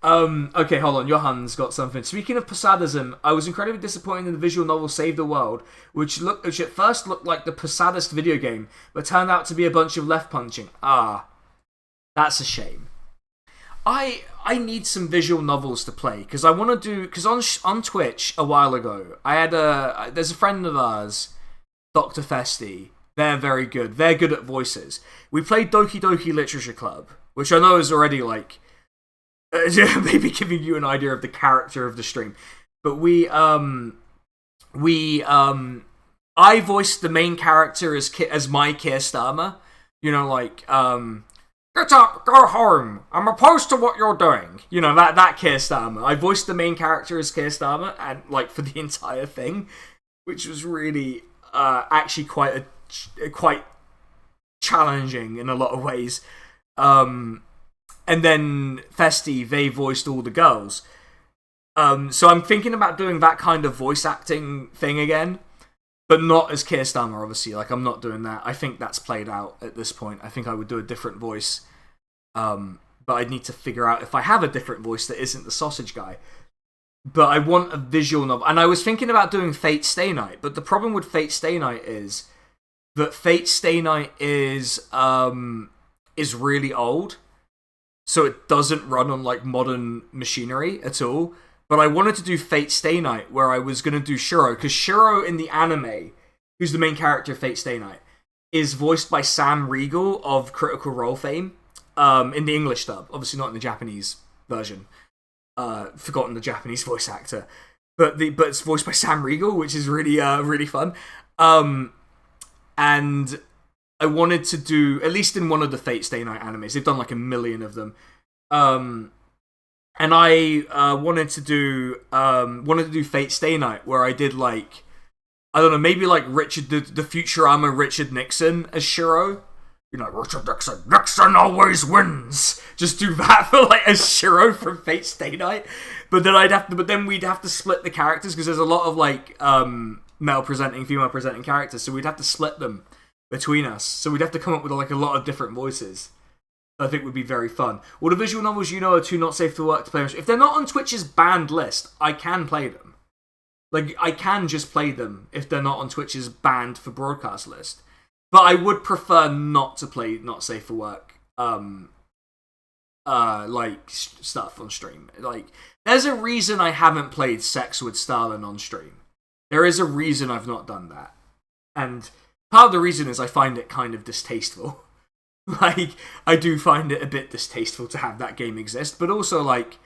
Okay, hold on. Johan's got something. Speaking of Posadism, I was incredibly disappointed in the visual novel Save the World, which at first looked like the Posadist video game, but turned out to be a bunch of left punching. Ah, that's a shame. I need some visual novels to play, because I want to do... Because on Twitch, a while ago, I had there's a friend of ours, Dr. Festy. They're very good. They're good at voices. We played Doki Doki Literature Club, which I know is already, like, maybe giving you an idea of the character of the stream. But I voiced the main character as my Keir Starmer. You know, like, get up, go home, I'm opposed to what you're doing. You know, that Keir Starmer. I voiced the main character as Keir Starmer, and, like, for the entire thing, which was really, actually quite challenging in a lot of ways. And then Festy, they voiced all the girls. So I'm thinking about doing that kind of voice acting thing again, but not as Keir Starmer, obviously. Like, I'm not doing that. I think that's played out at this point. I think I would do a different voice. But I'd need to figure out if I have a different voice that isn't the sausage guy. But I want a visual novel. And I was thinking about doing Fate Stay Night, but the problem with Fate Stay Night is that Fate Stay Night is really old. So it doesn't run on, like, modern machinery at all. But I wanted to do Fate Stay Night, where I was going to do Shiro, because Shiro in the anime, who's the main character of Fate Stay Night, is voiced by Sam Riegel of Critical Role fame, in the English dub. Obviously not in the Japanese version. Forgotten the Japanese voice actor. But it's voiced by Sam Riegel, which is really fun. And I wanted to do, at least in one of the Fate Stay Night animes, they've done like a million of them. And I wanted to do Fate Stay Night, where I did, like, I don't know, maybe like Richard, the Futurama Richard Nixon as Shiro. You know, Richard Nixon always wins. Just do that for, like, as Shiro from Fate Stay Night. But then we'd have to split the characters, because there's a lot of, like, male presenting, female presenting characters, so we'd have to split them between us. So we'd have to come up with, like, a lot of different voices. I think would be very fun. Well, the visual novels, are too not safe for work to play. If they're not on Twitch's banned list, I can play them. Like, I can just play them if they're not on Twitch's banned for broadcast list. But I would prefer not to play not safe for work, stuff on stream. Like, there's a reason I haven't played Sex with Stalin on stream. There is a reason I've not done that. And part of the reason is I find it kind of distasteful. Like, I do find it a bit distasteful to have that game exist, but also, like,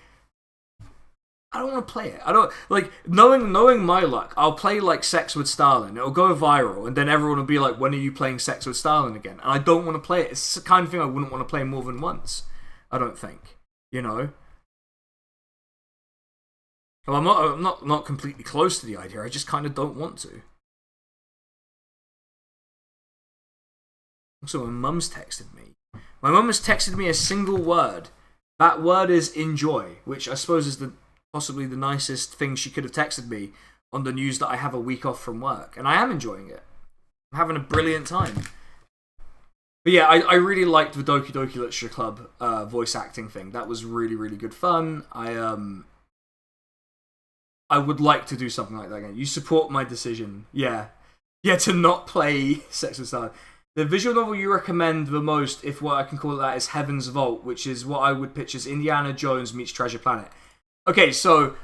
I don't want to play it. I don't, like, knowing my luck, I'll play, like, Sex with Stalin, it'll go viral, and then everyone will be like, when are you playing Sex with Stalin again? And I don't want to play it. It's the kind of thing I wouldn't want to play more than once, I don't think, Well, I'm not completely close to the idea, I just kind of don't want to. Also, my mum's texted me. My mum has texted me a single word. That word is enjoy, which I suppose is possibly the nicest thing she could have texted me on the news that I have a week off from work. And I am enjoying it. I'm having a brilliant time. But yeah, I really liked the Doki Doki Literature Club voice acting thing. That was really, really good fun. I would like to do something like that again. You support my decision. Yeah. Yeah, to not play Sex with Stalin. The visual novel you recommend the most, if what I can call that, is Heaven's Vault, which is what I would pitch as Indiana Jones meets Treasure Planet. Okay, so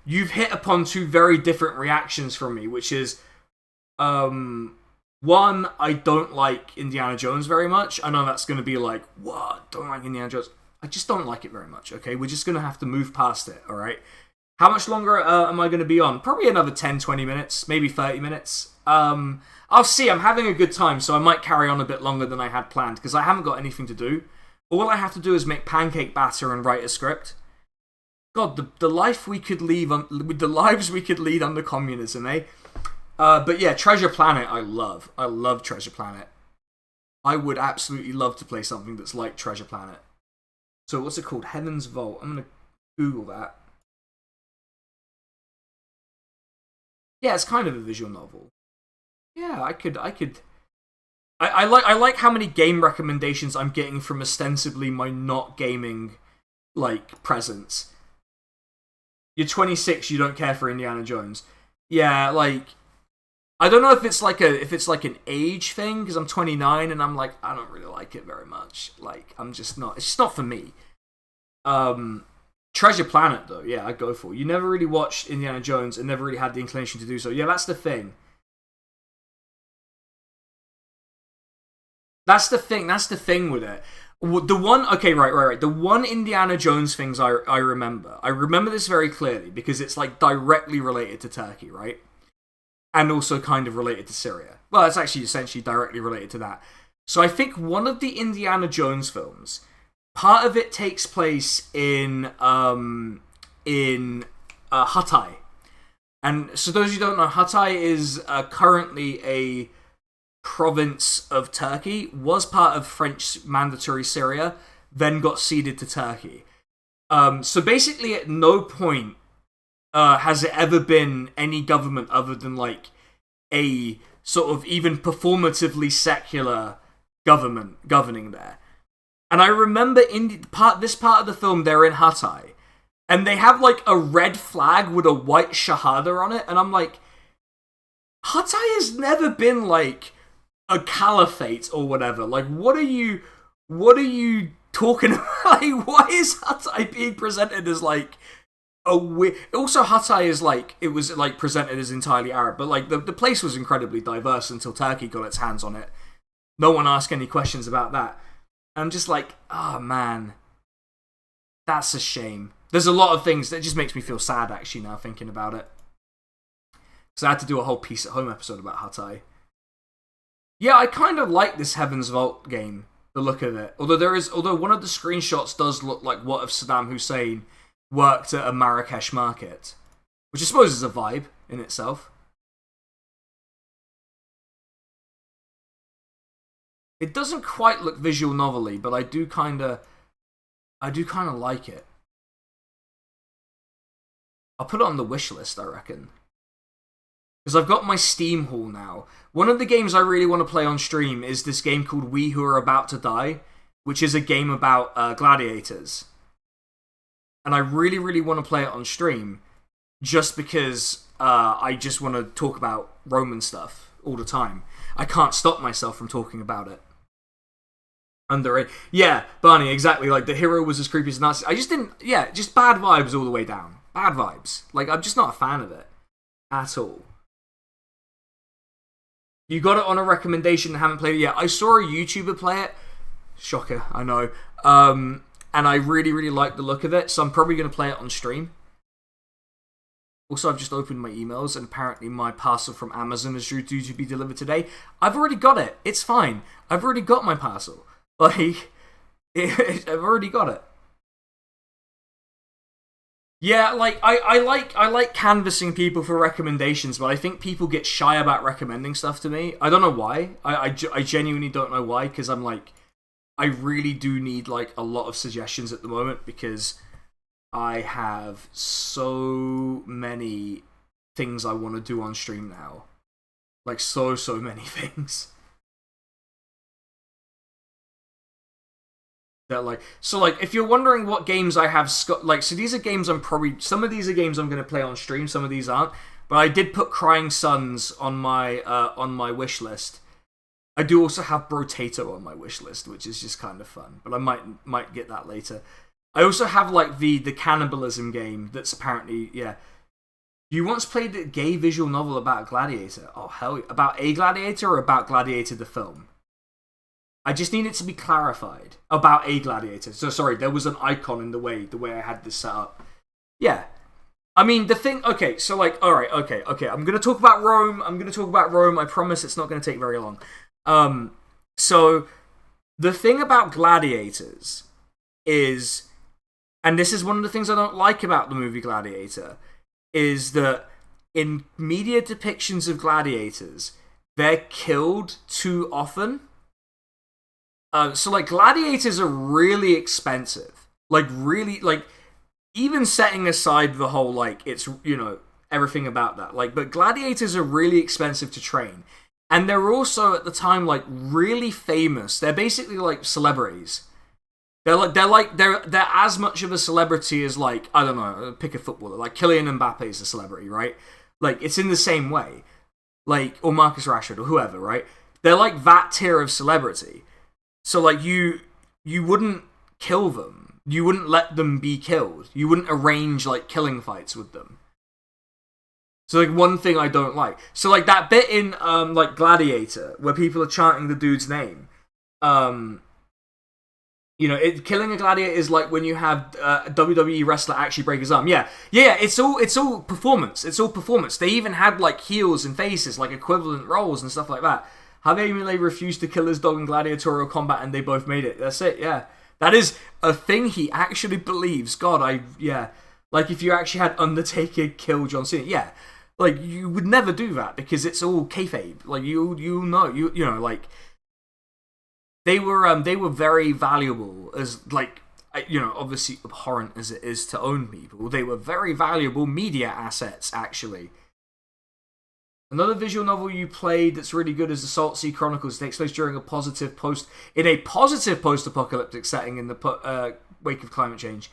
you've hit upon two very different reactions from me, which is, one, I don't like Indiana Jones very much. I know that's going to be like, what? Don't like Indiana Jones? I just don't like it very much, okay? We're just going to have to move past it, alright? How much longer am I going to be on? Probably another 10, 20 minutes, maybe 30 minutes. I'll see, I'm having a good time, so I might carry on a bit longer than I had planned, because I haven't got anything to do. All I have to do is make pancake batter and write a script. God, the life we could lead the lives we could lead under communism, eh? But yeah, Treasure Planet, I love. I love Treasure Planet. I would absolutely love to play something that's like Treasure Planet. So what's it called? Heaven's Vault. I'm gonna Google that. Yeah, it's kind of a visual novel. Yeah, I like how many game recommendations I'm getting from ostensibly my not gaming, like, presence. You're 26, you don't care for Indiana Jones. Yeah, like, I don't know if it's like an age thing, because I'm 29 and I'm like, I don't really like it very much. Like, it's just not for me. Treasure Planet, though, yeah, I'd go for. You never really watched Indiana Jones and never really had the inclination to do so. Yeah, that's the thing. That's the thing with it. The one, okay, right. The one Indiana Jones things I remember. I remember this very clearly because it's, like, directly related to Turkey, right? And also kind of related to Syria. Well, it's actually essentially directly related to that. So I think one of the Indiana Jones films, part of it takes place in Hatay. And so those who don't know, Hatay is currently a province of Turkey, was part of French mandatory Syria, then got ceded to Turkey. So basically at no point has it ever been any government other than like a sort of even performatively secular government governing there. And I remember this part of the film, they're in Hatay, and they have like a red flag with a white shahada on it, and I'm like, Hatay has never been like a caliphate or whatever. Like, what are you talking about? Like, why is Hatay being presented as like a weird... Also, Hatay is like, it was like presented as entirely Arab, but like the place was incredibly diverse until Turkey got its hands on it. No one asked any questions about that. I'm just like, oh man, that's a shame. There's a lot of things that just makes me feel sad actually now thinking about it. So I had to do a whole Peace at Home episode about Hatay. Yeah, I kind of like this Heaven's Vault game, the look of it. Although one of the screenshots does look like what if Saddam Hussein worked at a Marrakesh market, which I suppose is a vibe in itself. It doesn't quite look visual novel-y, but I do kind of like it. I'll put it on the wish list, I reckon. Because I've got my Steam haul now. One of the games I really want to play on stream is this game called We Who Are About to Die, which is a game about gladiators. And I really, really want to play it on stream, just because I just want to talk about Roman stuff all the time. I can't stop myself from talking about it. Yeah, Barney, exactly. Like, the hero was as creepy as Nazi. I just didn't... Yeah, just bad vibes all the way down. Bad vibes. Like, I'm just not a fan of it. At all. You got it on a recommendation and haven't played it yet. I saw a YouTuber play it. Shocker, I know. And I really, really like the look of it, so I'm probably going to play it on stream. Also, I've just opened my emails, and apparently my parcel from Amazon is due to be delivered today. I've already got it. It's fine. I've already got my parcel. Like, I've already got it. Yeah, like, I like canvassing people for recommendations, but I think people get shy about recommending stuff to me. I don't know why. I genuinely don't know why, because I'm like, I really do need, like, a lot of suggestions at the moment, because I have so many things I want to do on stream now. Like, so many things. That, like, so, like, if you're wondering what games I have, like, so these are games some of these are games I'm going to play on stream, some of these aren't, but I did put Crying Sons on my wish list. I do also have Brotato on my wish list, which is just kind of fun, but I might get that later. I also have, like, the cannibalism game that's apparently, yeah. You once played a gay visual novel about a gladiator? Oh, hell yeah. About a gladiator or about Gladiator the film? I just need it to be clarified. About a gladiator. So, sorry, there was an icon in the way I had this set up. Yeah. I mean, the thing... Okay, so, like, alright, okay. I'm going to talk about Rome. I promise it's not going to take very long. So, the thing about gladiators is... And this is one of the things I don't like about the movie Gladiator, is that in media depictions of gladiators, they're killed too often. So, like, gladiators are really expensive. Like, really, like, even setting aside the whole, like, it's, you know, everything about that. Like, but gladiators are really expensive to train. And they're also, at the time, like, really famous. They're basically, like, celebrities. They're as much of a celebrity as, like, I don't know, pick a footballer. Like, Kylian Mbappe is a celebrity, right? Like, it's in the same way. Like, or Marcus Rashford, or whoever, right? They're like that tier of celebrity. So, like, you wouldn't kill them. You wouldn't let them be killed. You wouldn't arrange, like, killing fights with them. So, like, one thing I don't like. So, like, that bit in, like, Gladiator, where people are chanting the dude's name, you know, killing a gladiator is like when you have a WWE wrestler actually break his arm. Yeah, it's all performance. It's all performance. They even had, like, heels and faces, like, equivalent roles and stuff like that. Javier Milei refused to kill his dog in gladiatorial combat, and they both made it. That's it, yeah. That is a thing he actually believes. God, yeah. Like, if you actually had Undertaker kill John Cena, yeah. Like, you would never do that, because it's all kayfabe. Like, you know, like... They were very valuable as, like, obviously abhorrent as it is to own people, they were very valuable media assets, actually. Another visual novel you played that's really good is the Salt Sea Chronicles. It takes place during a positive post-apocalyptic setting in the wake of climate change.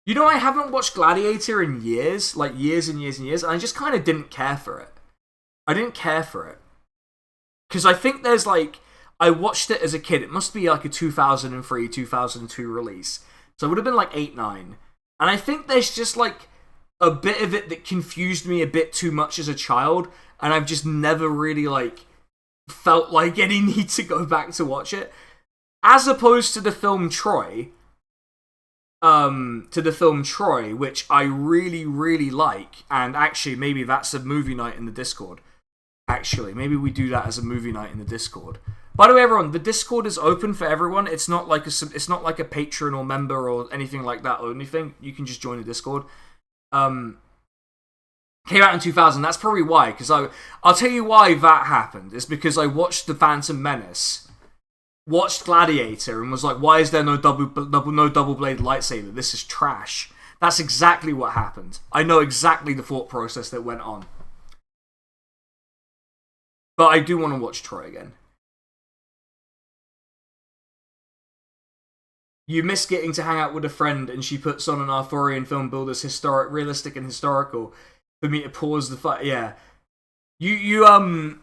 I haven't watched Gladiator in years, like years and years and years, and I just kind of didn't care for it. I didn't care for it. Because I think there's I watched it as a kid. It must be like a 2003, 2002 release. So it would have been like 8, 9. And I think there's just a bit of it that confused me a bit too much as a child. And I've just never really felt like any need to go back to watch it. As opposed to the film Troy. Which I really, really like. And actually, maybe that's a movie night in the Discord. Actually, maybe we do that as a movie night in the Discord. By the way, everyone, the Discord is open for everyone. It's not like a patron or member or anything like that or anything. You can just join the Discord. Came out in 2000. That's probably why. Because I'll tell you why that happened. It's because I watched The Phantom Menace, watched Gladiator, and was like, why is there no double-bladed lightsaber? This is trash. That's exactly what happened. I know exactly the thought process that went on. But I do want to watch Troy again. You miss getting to hang out with a friend and she puts on an Arthurian film billed as realistic and historical for me to pause the fight. Yeah. You'd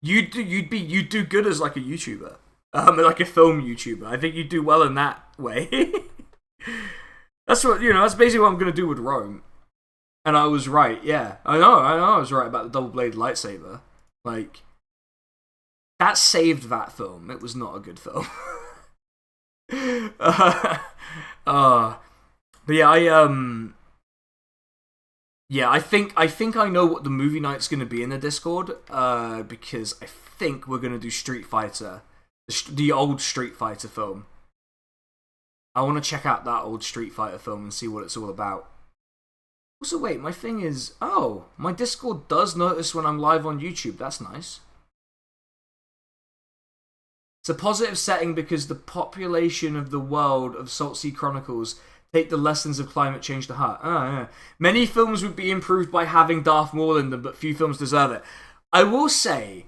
do good as like a YouTuber. Like a film YouTuber. I think you'd do well in that way. That's basically what I'm gonna do with Rome. And I was right, yeah. I know I was right about the double-bladed lightsaber. That saved that film. It was not a good film. But yeah, I think I know what the movie night's going to be in the Discord, because I think we're going to do Street Fighter, the old Street Fighter film. I want to check out that old Street Fighter film and see what it's all about. Also, wait, my thing is... Oh, my Discord does notice when I'm live on YouTube. That's nice. It's a positive setting because the population of the world of Salt Sea Chronicles take the lessons of climate change to heart. Oh, yeah. Many films would be improved by having Darth Maul in them, but few films deserve it. I will say...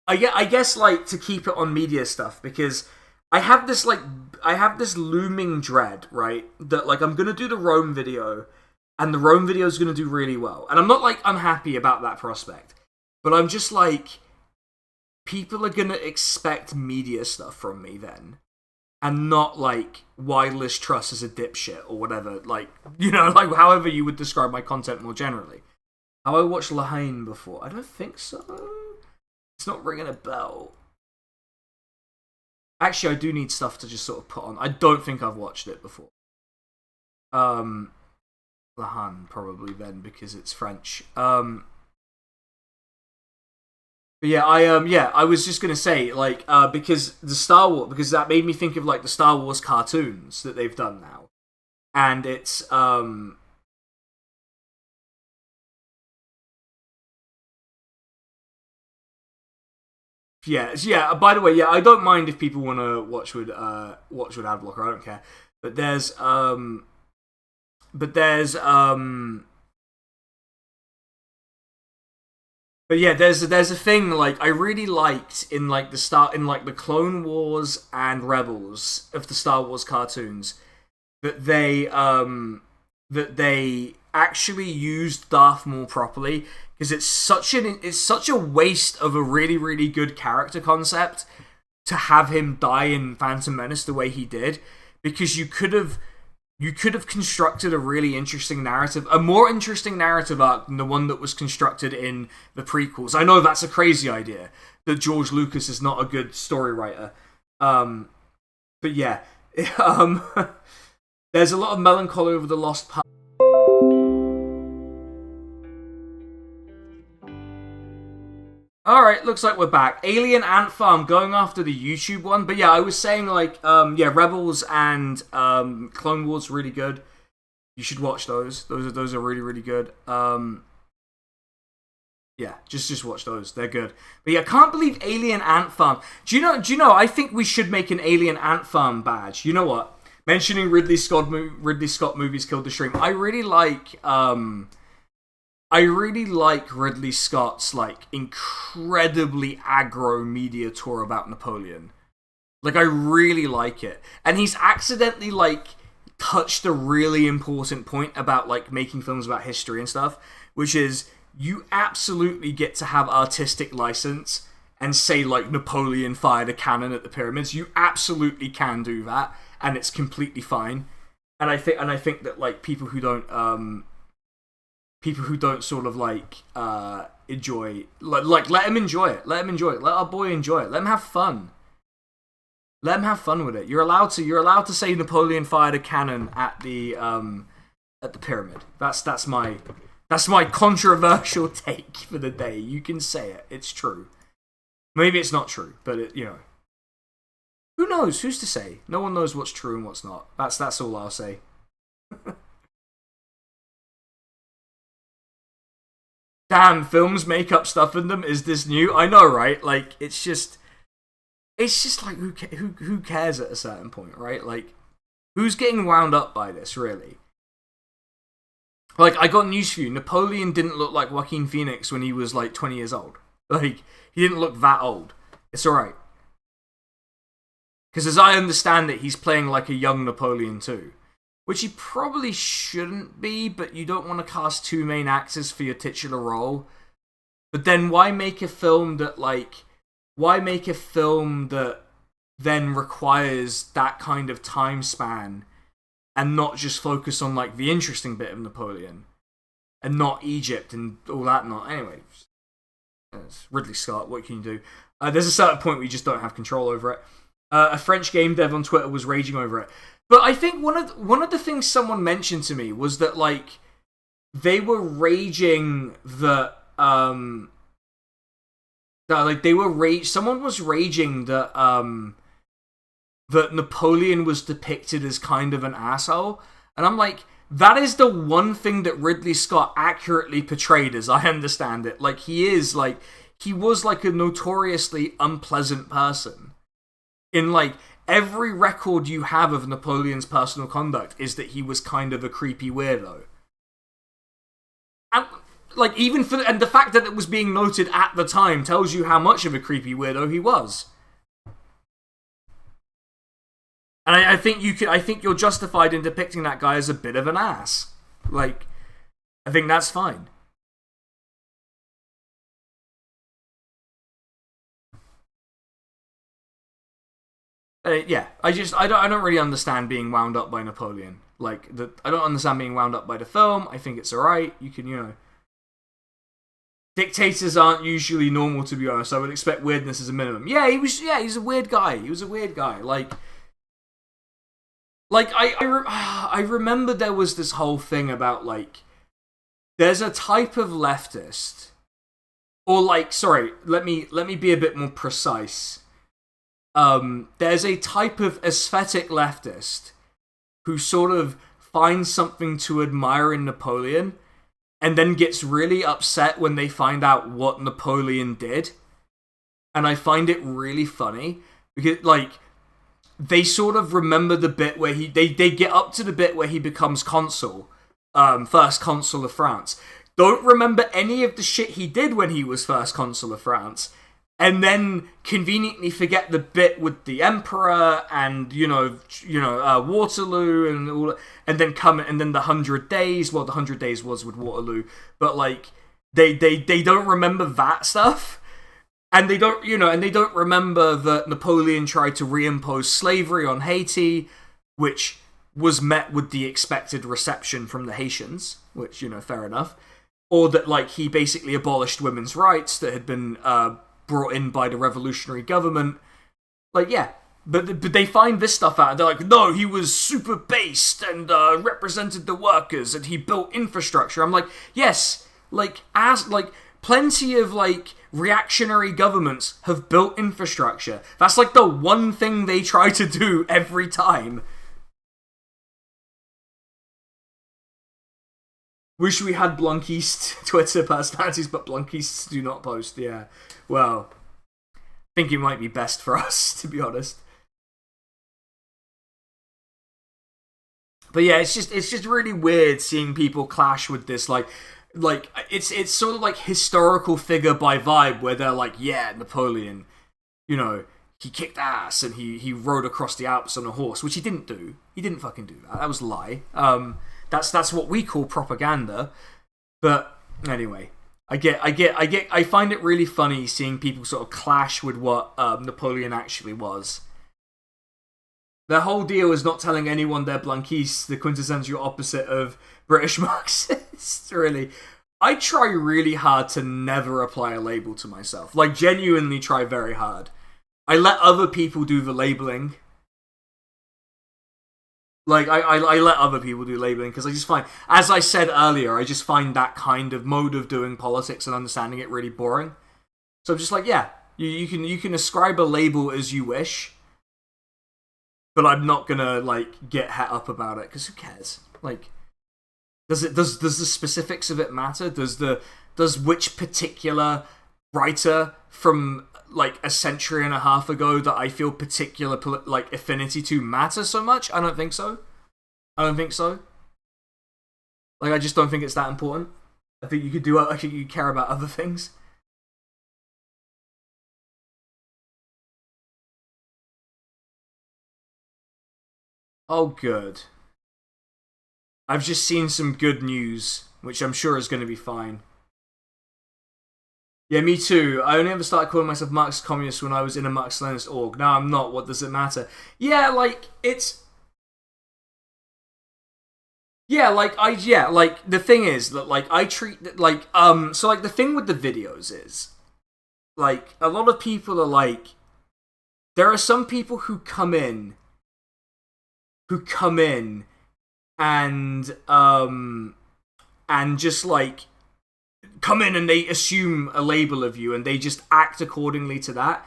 I guess, to keep it on media stuff, because... I have this looming dread, right? That, I'm gonna do the Rome video... And the Rome video is going to do really well. And I'm not, unhappy about that prospect. But I'm just, people are going to expect media stuff from me then. And not, why Liz Truss is a dipshit or whatever. However you would describe my content more generally. Have I watched La Haine before? I don't think so. It's not ringing a bell. Actually, I do need stuff to just sort of put on. I don't think I've watched it before. Lahan probably then because it's French. But yeah, I was just gonna say because the Star Wars, because that made me think of the Star Wars cartoons that they've done now, and it's yeah. By the way, yeah, I don't mind if people want to watch with ad blocker. I don't care. But there's a thing I really liked in the Clone Wars and Rebels of the Star Wars cartoons that they actually used Darth Maul properly, because it's such a waste of a really, really good character concept to have him die in Phantom Menace the way he did, because you could have constructed a really interesting narrative, a more interesting narrative arc than the one that was constructed in the prequels. I know that's a crazy idea, that George Lucas is not a good story writer. But yeah, there's a lot of melancholy over the lost part. Alright, looks like we're back. Alien Ant Farm, going after the YouTube one. But yeah, I was saying Rebels and Clone Wars really good. You should watch those. Those are really, really good. Yeah, just watch those. They're good. But yeah, I can't believe Alien Ant Farm. Do you know, I think we should make an Alien Ant Farm badge. You know what? mentioning Ridley Scott movies killed the stream. I really like Ridley Scott's like incredibly aggro media tour about Napoleon. Like, I really like it. And he's accidentally like touched a really important point about like making films about history and stuff, which is you absolutely get to have artistic license and say like Napoleon fired a cannon at the pyramids. You absolutely can do that, and it's completely fine. And I think that like people who don't sort of like enjoy like let him enjoy it. Let our boy enjoy it. Let him have fun. Let him have fun with it. You're allowed to say Napoleon fired a cannon at the pyramid. That's my controversial take for the day. You can say it. It's true. Maybe it's not true, but who knows? Who's to say? No one knows what's true and what's not. That's all I'll say. Damn, films make up stuff in them. Is this new? I know, right? Like, it's just like who cares at a certain point, right? Like, who's getting wound up by this, really? Like, I got news for you. Napoleon didn't look like Joaquin Phoenix when he was like 20 years old. Like, he didn't look that old. It's alright. Because as I understand it, he's playing like a young Napoleon too. Which he probably shouldn't be, but you don't want to cast two main actors for your titular role. But then why make a film that then requires that kind of time span and not just focus on like the interesting bit of Napoleon and not Egypt and all that Anyway, it's Ridley Scott, what can you do? There's a certain point where you just don't have control over it. A French game dev on Twitter was raging over it. But I think one of the things someone mentioned to me was that like they were raging that someone was raging that that Napoleon was depicted as kind of an asshole, and I'm like, that is the one thing that Ridley Scott accurately portrayed, as I understand it. Like, he was like a notoriously unpleasant person. In like every record you have of Napoleon's personal conduct is that he was kind of a creepy weirdo. And like, and the fact that it was being noted at the time tells you how much of a creepy weirdo he was. And I think you're justified in depicting that guy as a bit of an ass. Like, I think that's fine. Yeah, I don't really understand being wound up by Napoleon. Like, I don't understand being wound up by the film. I think it's alright. You can, dictators aren't usually normal, to be honest. I would expect weirdness as a minimum. Yeah, he's a weird guy. He was a weird guy. I remember there was this whole thing about, like, there's a type of leftist, or like, sorry, let me be a bit more precise. There's a type of aesthetic leftist who sort of finds something to admire in Napoleon and then gets really upset when they find out what Napoleon did. And I find it really funny because, like, they sort of remember the bit where they get up to the bit where he becomes consul, first consul of France. Don't remember any of the shit he did when he was first consul of France. And then conveniently forget the bit with the Emperor and Waterloo and all, and then the 100 Days. Well, the 100 Days was with Waterloo, but like they don't remember that stuff, and they don't remember that Napoleon tried to reimpose slavery on Haiti, which was met with the expected reception from the Haitians, which fair enough, or that like he basically abolished women's rights that had been brought in by the revolutionary government. Like, yeah, but they find this stuff out and they're like, no, he was super based and represented the workers and he built infrastructure. I'm like, yes, like, as like plenty of like reactionary governments have built infrastructure. That's like the one thing they try to do every time. Wish we had Blunkeist Twitter personalities, but Blunkeists do not post. Yeah, well, I think it might be best for us, to be honest. But yeah, it's just really weird seeing people clash with this like it's sort of like historical figure by vibe where they're like, yeah, Napoleon, you know, he kicked ass and he rode across the Alps on a horse, which he didn't do. He didn't fucking do that. That was a lie. That's what we call propaganda. But anyway, I find it really funny seeing people sort of clash with what Napoleon actually was. Their whole deal is not telling anyone they're Blanquistes, the quintessential opposite of British Marxists, really. I try really hard to never apply a label to myself. Like, genuinely try very hard. I let other people do the labeling. Like, I let other people do labeling, because I just find, as I said earlier, I just find that kind of mode of doing politics and understanding it really boring. So I'm just like, yeah, you can ascribe a label as you wish, but I'm not gonna, like, get het up about it, because who cares? Like, does the specifics of it matter? Does which particular writer from, like, a century and a half ago that I feel particular, like, affinity to matter so much? I don't think so. Like, I just don't think it's that important. I think you care about other things. Oh, good. I've just seen some good news, which I'm sure is going to be fine. Yeah, me too. I only ever started calling myself Marxist Communist when I was in a Marxist-Leninist org. Now I'm not. What does it matter? Yeah, like, it's... Yeah, like, the thing is that, like, I treat, like, so, like, the thing with the videos is, like, a lot of people are, like, there are some people who come in and just, like, come in and they assume a label of you and they just act accordingly to that,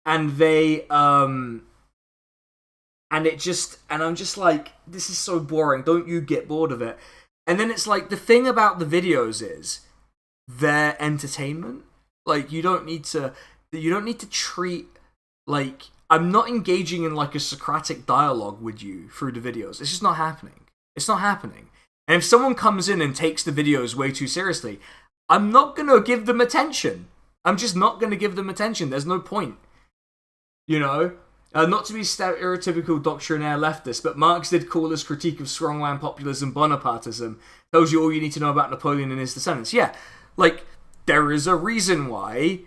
and I'm just like, this is so boring, don't you get bored of it? And then it's like, the thing about the videos is they're entertainment. Like, you don't need to treat, like, I'm not engaging in, like, a Socratic dialogue with you through the videos. It's just not happening. It's not happening. And if someone comes in and takes the videos way too seriously, I'm not going to give them attention. I'm just not going to give them attention. There's no point. You know? Not to be stereotypical doctrinaire leftist, but Marx did call his critique of strongman populism Bonapartism. Tells you all you need to know about Napoleon and his descendants. Yeah, like, there is a reason why,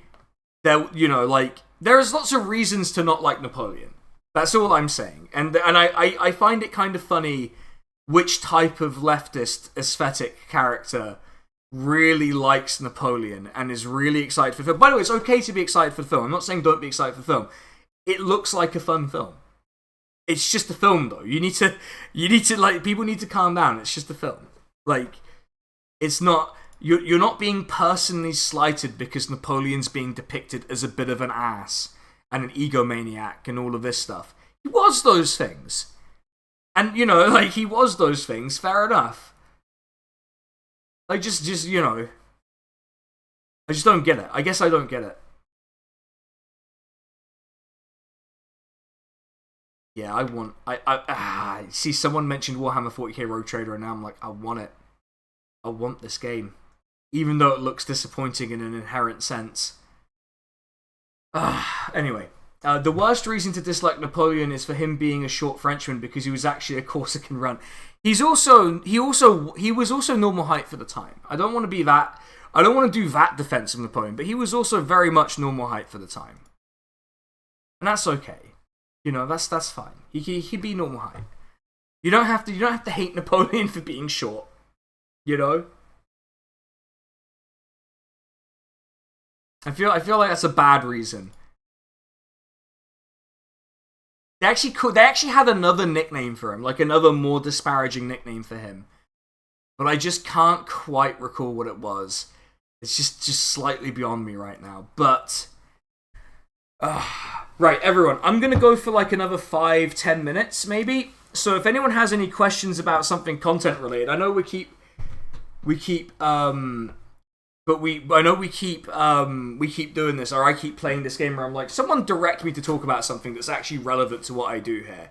there's lots of reasons to not like Napoleon. That's all I'm saying. And I find it kind of funny which type of leftist aesthetic character really likes Napoleon and is really excited for the film. By the way, it's okay to be excited for the film. I'm not saying don't be excited for the film. It looks like a fun film. It's just a film, though. You need to, like, people need to calm down. It's just a film. Like, it's not, you're not being personally slighted because Napoleon's being depicted as a bit of an ass and an egomaniac and all of this stuff. He was those things. And, you know, like, he was those things. Fair enough. Like, just, you know, I just don't get it. I guess I don't get it. Yeah, I see someone mentioned Warhammer 40k Rogue Trader and now I'm like, I want it. I want this game. Even though it looks disappointing in an inherent sense. Anyway, the worst reason to dislike Napoleon is for him being a short Frenchman because he was actually a Corsican run. He was also normal height for the time. I don't want to do that defense of Napoleon, but he was also very much normal height for the time. And that's okay. You know, that's fine. He'd be normal height. You don't have to hate Napoleon for being short. You know? I feel like that's a bad reason. They actually had another nickname for him, like another more disparaging nickname for him. But I just can't quite recall what it was. It's just slightly beyond me right now. But right, everyone, I'm going to go for like another 5-10 minutes, maybe. So if anyone has any questions about something content related, I know we keep doing this, or I keep playing this game where I'm like, someone direct me to talk about something that's actually relevant to what I do here.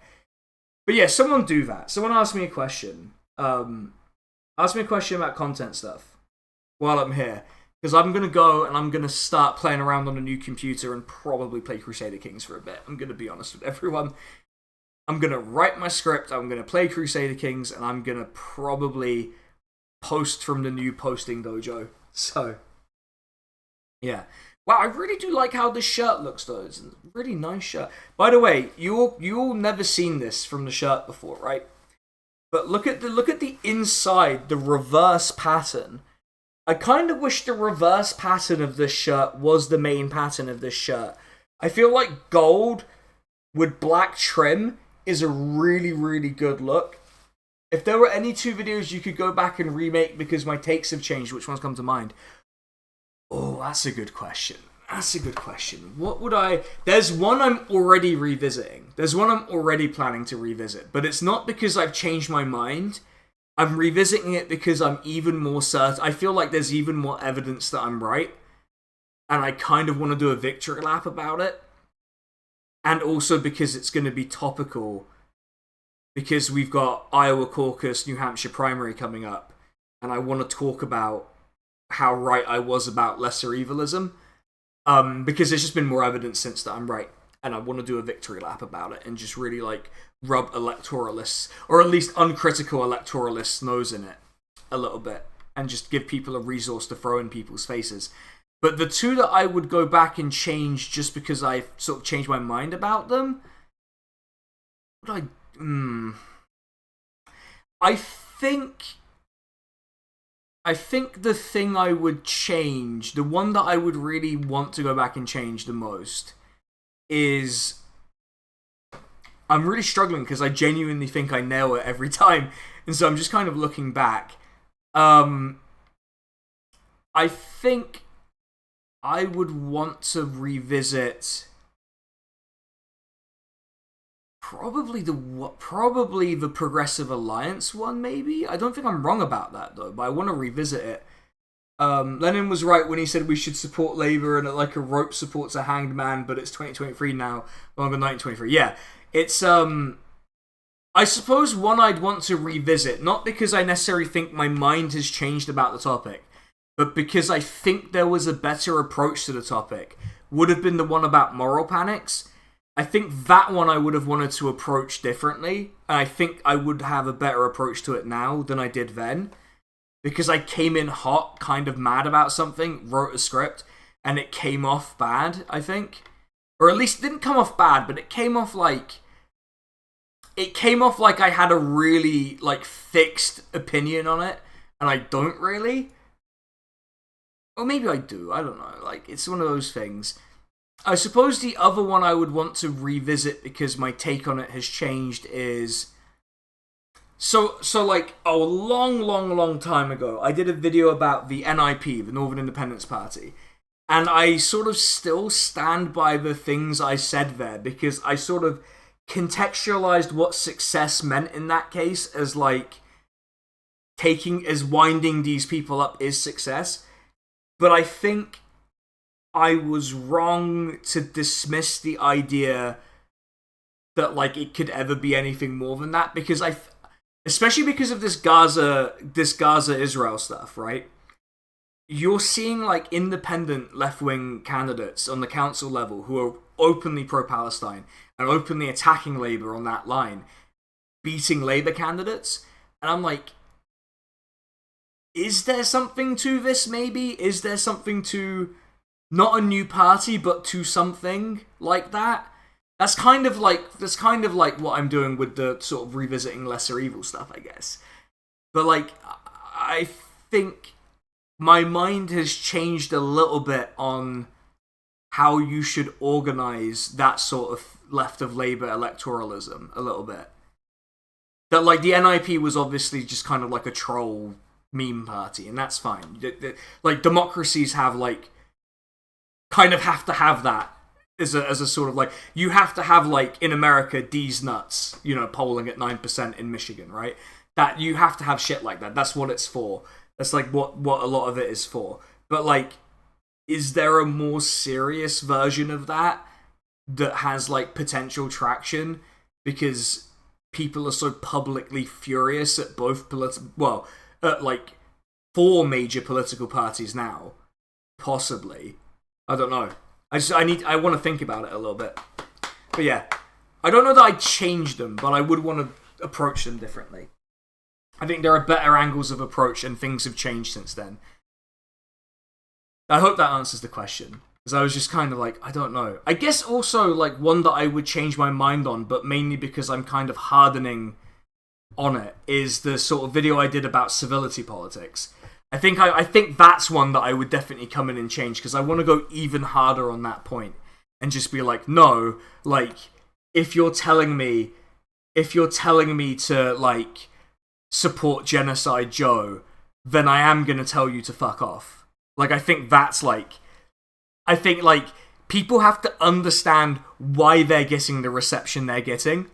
But yeah, someone do that. Someone ask me a question. Ask me a question about content stuff while I'm here. Because I'm going to go and I'm going to start playing around on a new computer and probably play Crusader Kings for a bit. I'm going to be honest with everyone. I'm going to write my script, I'm going to play Crusader Kings, and I'm going to probably post from the new posting dojo. So, yeah. Wow, I really do like how this shirt looks, though. It's a really nice shirt. By the way, you all never seen this from the shirt before, right? But look at the inside, the reverse pattern. I kind of wish the reverse pattern of this shirt was the main pattern of this shirt. I feel like gold with black trim is a really, really good look. If there were any two videos you could go back and remake because my takes have changed, which ones come to mind? Oh, that's a good question. What would I... There's one I'm already revisiting. There's one I'm already planning to revisit. But it's not because I've changed my mind. I'm revisiting it because I'm even more certain. I feel like there's even more evidence that I'm right. And I kind of want to do a victory lap about it. And also because it's going to be topical. Because we've got Iowa caucus, New Hampshire primary coming up. And I want to talk about how right I was about lesser evilism. Because there's just been more evidence since that I'm right. And I want to do a victory lap about it. And just really like rub electoralists, or at least uncritical electoralists' nose in it a little bit. And just give people a resource to throw in people's faces. But the two that I would go back and change just because I sort of changed my mind about them... I think the thing I would change, the one that I would really want to go back and change the most, is... I'm really struggling because I genuinely think I nail it every time. And so I'm just kind of looking back. I think I would want to revisit probably the Progressive Alliance one, maybe? I don't think I'm wrong about that, though, but I want to revisit it. Lenin was right when he said we should support Labour and like a rope supports a hanged man, but it's 2023 now, longer than 1923. Yeah, it's, I suppose one I'd want to revisit, not because I necessarily think my mind has changed about the topic, but because I think there was a better approach to the topic, would have been the one about moral panics. I think that one I would have wanted to approach differently, and I think I would have a better approach to it now than I did then. Because I came in hot, kind of mad about something, wrote a script, and it came off bad, I think. Or at least it didn't come off bad, but it came off like... It came off like I had a really, like, fixed opinion on it, and I don't really. Or maybe I do, I don't know. Like, it's one of those things. I suppose the other one I would want to revisit because my take on it has changed is... So like, a long time ago, I did a video about the NIP, the Northern Independence Party. And I sort of still stand by the things I said there, because I sort of contextualized what success meant in that case as, like, winding these people up is success. But I think I was wrong to dismiss the idea that, like, it could ever be anything more than that, because especially because of this Gaza-Israel stuff, right? You're seeing, like, independent left-wing candidates on the council level who are openly pro-Palestine and openly attacking Labour on that line, beating Labour candidates. And I'm like, is there something to this, maybe? Is there something to, not a new party, but to something like that? That's kind of like what I'm doing with the sort of revisiting lesser evil stuff, I guess. But, like, I think my mind has changed a little bit on how you should organize that sort of left of Labour electoralism a little bit. That, like, the NIP was obviously just kind of like a troll meme party, and that's fine. Like, democracies have, like, kind of have to have that. As a sort of, like, you have to have, like, in America, D's nuts, you know, polling at 9% in Michigan, right? That you have to have shit like that. That's what it's for. That's, like, what a lot of it is for. But, like, is there a more serious version of that has, like, potential traction? Because people are so publicly furious at both at like 4 major political parties now. Possibly. I don't know. I want to think about it a little bit. But yeah, I don't know that I'd change them, but I would want to approach them differently. I think there are better angles of approach, and things have changed since then. I hope that answers the question. Because I was just kind of like, I don't know. I guess also, like, one that I would change my mind on, but mainly because I'm kind of hardening on it, is the sort of video I did about civility politics. I think that's one that I would definitely come in and change, because I want to go even harder on that point. And just be like, no, like, if you're telling me to, like, support Genocide Joe, then I am going to tell you to fuck off. Like, I think that's, like... I think, like, people have to understand why they're getting the reception they're getting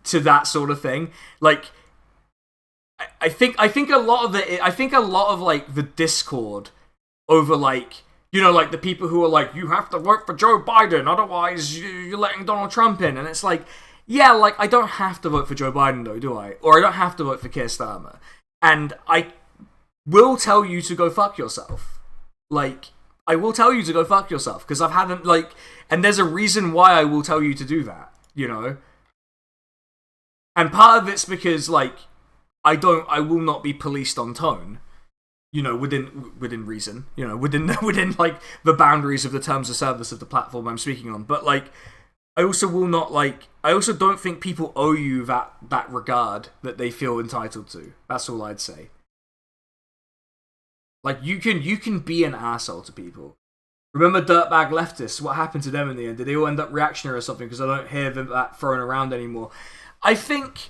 to that sort of thing. Like, I think a lot of it... I think a lot of, like, the discord over, like... You know, like, the people who are like, you have to vote for Joe Biden, otherwise you're letting Donald Trump in. And it's like, yeah, like, I don't have to vote for Joe Biden, though, do I? Or I don't have to vote for Keir Starmer. And I will tell you to go fuck yourself. Like, I will tell you to go fuck yourself, because and there's a reason why I will tell you to do that, you know? And part of it's because, like, I will not be policed on tone. You know, within reason, you know, within like the boundaries of the terms of service of the platform I'm speaking on. But like, I also don't think people owe you that regard that they feel entitled to. That's all I'd say. Like, you can be an asshole to people. Remember dirtbag leftists? What happened to them in the end? Did they all end up reactionary or something? Because I don't hear that thrown around anymore. I think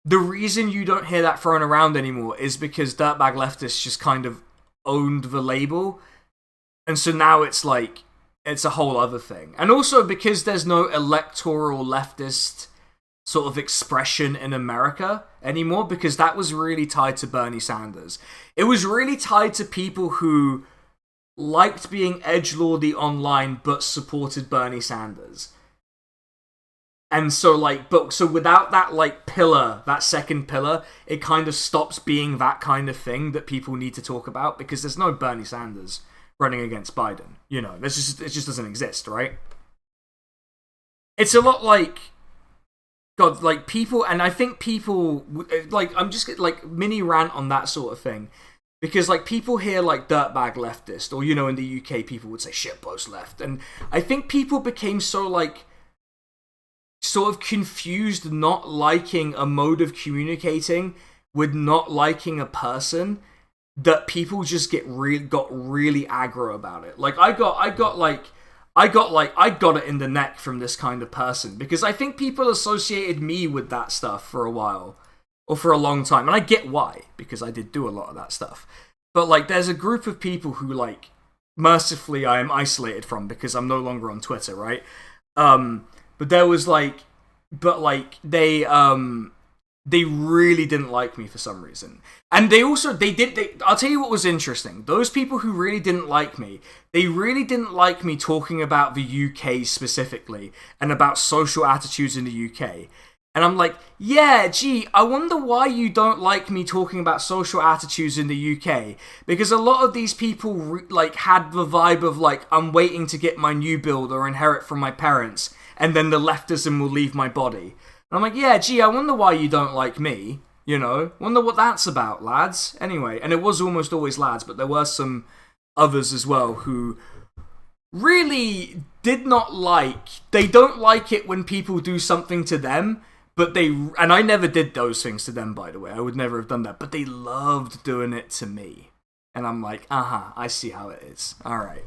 the reason you don't hear that thrown around anymore is because dirtbag leftists just kind of owned the label. And so now it's like, it's a whole other thing. And also because there's no electoral leftist sort of expression in America anymore, because that was really tied to Bernie Sanders. It was really tied to people who liked being edgelordy online but supported Bernie Sanders. And so, like, so without that, like, pillar, that second pillar, it kind of stops being that kind of thing that people need to talk about, because there's no Bernie Sanders running against Biden. You know, it just doesn't exist, right? It's a lot like, God, like, people, and I think people, like, I'm just, like, mini rant on that sort of thing, because, like, people hear, like, dirtbag leftist, or, you know, in the UK, people would say shitpost left, and I think people became so, like, sort of confused not liking a mode of communicating with not liking a person, that people just got really aggro about it. Like, I got it in the neck from this kind of person, because I think people associated me with that stuff for a while, or for a long time, and I get why, because I did do a lot of that stuff. But, like, there's a group of people who, like, mercifully I am isolated from, because I'm no longer on Twitter, right? But there was, like, they really didn't like me for some reason. And I'll tell you what was interesting. Those people who really didn't like me, they really didn't like me talking about the UK specifically, and about social attitudes in the UK. And I'm like, yeah, gee, I wonder why you don't like me talking about social attitudes in the UK. Because a lot of these people, like, had the vibe of, like, I'm waiting to get my new build or inherit from my parents, and then the leftism will leave my body. And I'm like, yeah, gee, I wonder why you don't like me, you know? Wonder what that's about, lads. Anyway, and it was almost always lads, but there were some others as well who really did not they don't like it when people do something to them, but and I never did those things to them, by the way. I would never have done that, but they loved doing it to me. And I'm like, I see how it is. All right.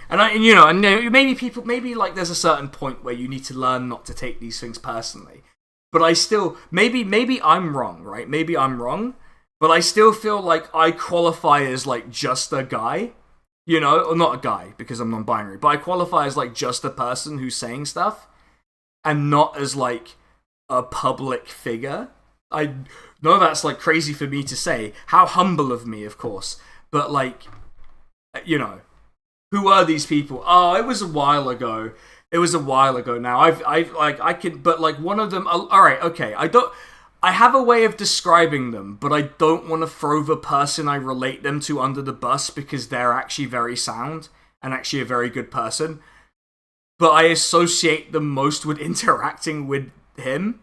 And you know, maybe like there's a certain point where you need to learn not to take these things personally. But I still, maybe I'm wrong, right? Maybe I'm wrong, but I still feel like I qualify as, like, just a guy, you know? Or not a guy, because I'm non-binary, but I qualify as, like, just a person who's saying stuff, and not as, like, a public figure. I know that's, like, crazy for me to say. How humble of me, of course. But, like, you know, who are these people? Oh, it was a while ago. It was a while ago now. But, like, one of them, all right, okay. I have a way of describing them, but I don't want to throw the person I relate them to under the bus because they're actually very sound and actually a very good person. But I associate them most with interacting with him.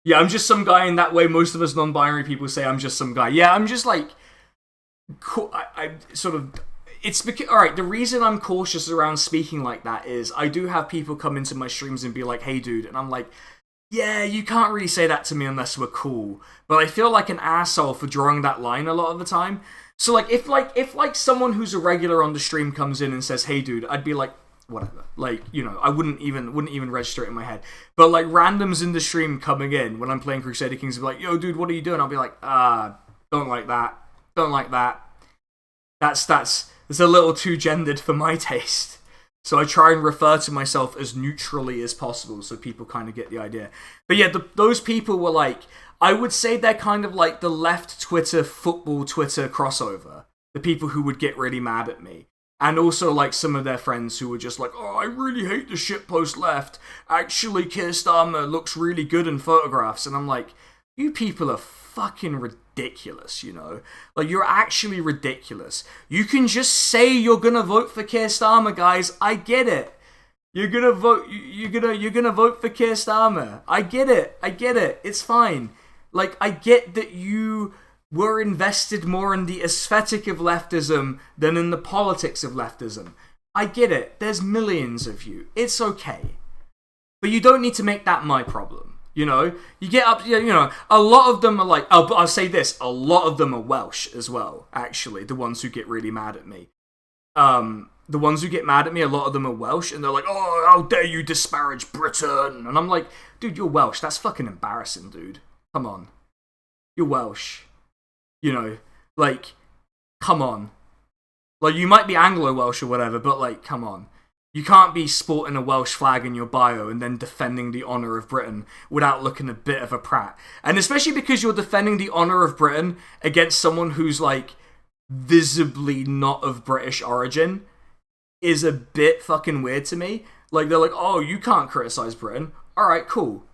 Yeah, I'm just some guy in that way. Most of us non-binary people say I'm just some guy. Yeah, I'm just like... I sort of... It's because... Alright, the reason I'm cautious around speaking like that is I do have people come into my streams and be like, hey dude, and I'm like, yeah, you can't really say that to me unless we're cool. But I feel like an asshole for drawing that line a lot of the time. So if someone who's a regular on the stream comes in and says, hey dude, I'd be like, whatever. Like, you know, I wouldn't even register it in my head. But like randoms in the stream coming in when I'm playing Crusader Kings will be like, yo dude, what are you doing? I'll be like, don't like that. Don't like that. That's a little too gendered for my taste. So I try and refer to myself as neutrally as possible so people kind of get the idea. But yeah, those people were like, I would say they're kind of like the left Twitter, football Twitter crossover. The people who would get really mad at me. And also like some of their friends who were just like, oh, I really hate the shitpost left. Actually, Keir Starmer looks really good in photographs. And I'm like, you people are fucking ridiculous, you know? Like, you're actually ridiculous. You can just say you're gonna vote for Keir Starmer, guys. I get it. You're gonna vote vote for Keir Starmer. I get it. It's fine. Like, I get that you were invested more in the aesthetic of leftism than in the politics of leftism. I get it. There's millions of you. It's okay. But you don't need to make that my problem. You know? You get up, you know, a lot of them are like, oh, but I'll say this, a lot of them are Welsh as well, actually, the ones who get really mad at me. The ones who get mad at me, a lot of them are Welsh, and they're like, oh, how dare you disparage Britain? And I'm like, dude, you're Welsh. That's fucking embarrassing, dude. Come on. You're Welsh. You know, like, come on. Like, you might be Anglo-Welsh or whatever, but, like, come on. You can't be sporting a Welsh flag in your bio and then defending the honour of Britain without looking a bit of a prat. And especially because you're defending the honour of Britain against someone who's, like, visibly not of British origin is a bit fucking weird to me. Like, they're like, oh, you can't criticise Britain. Alright, cool.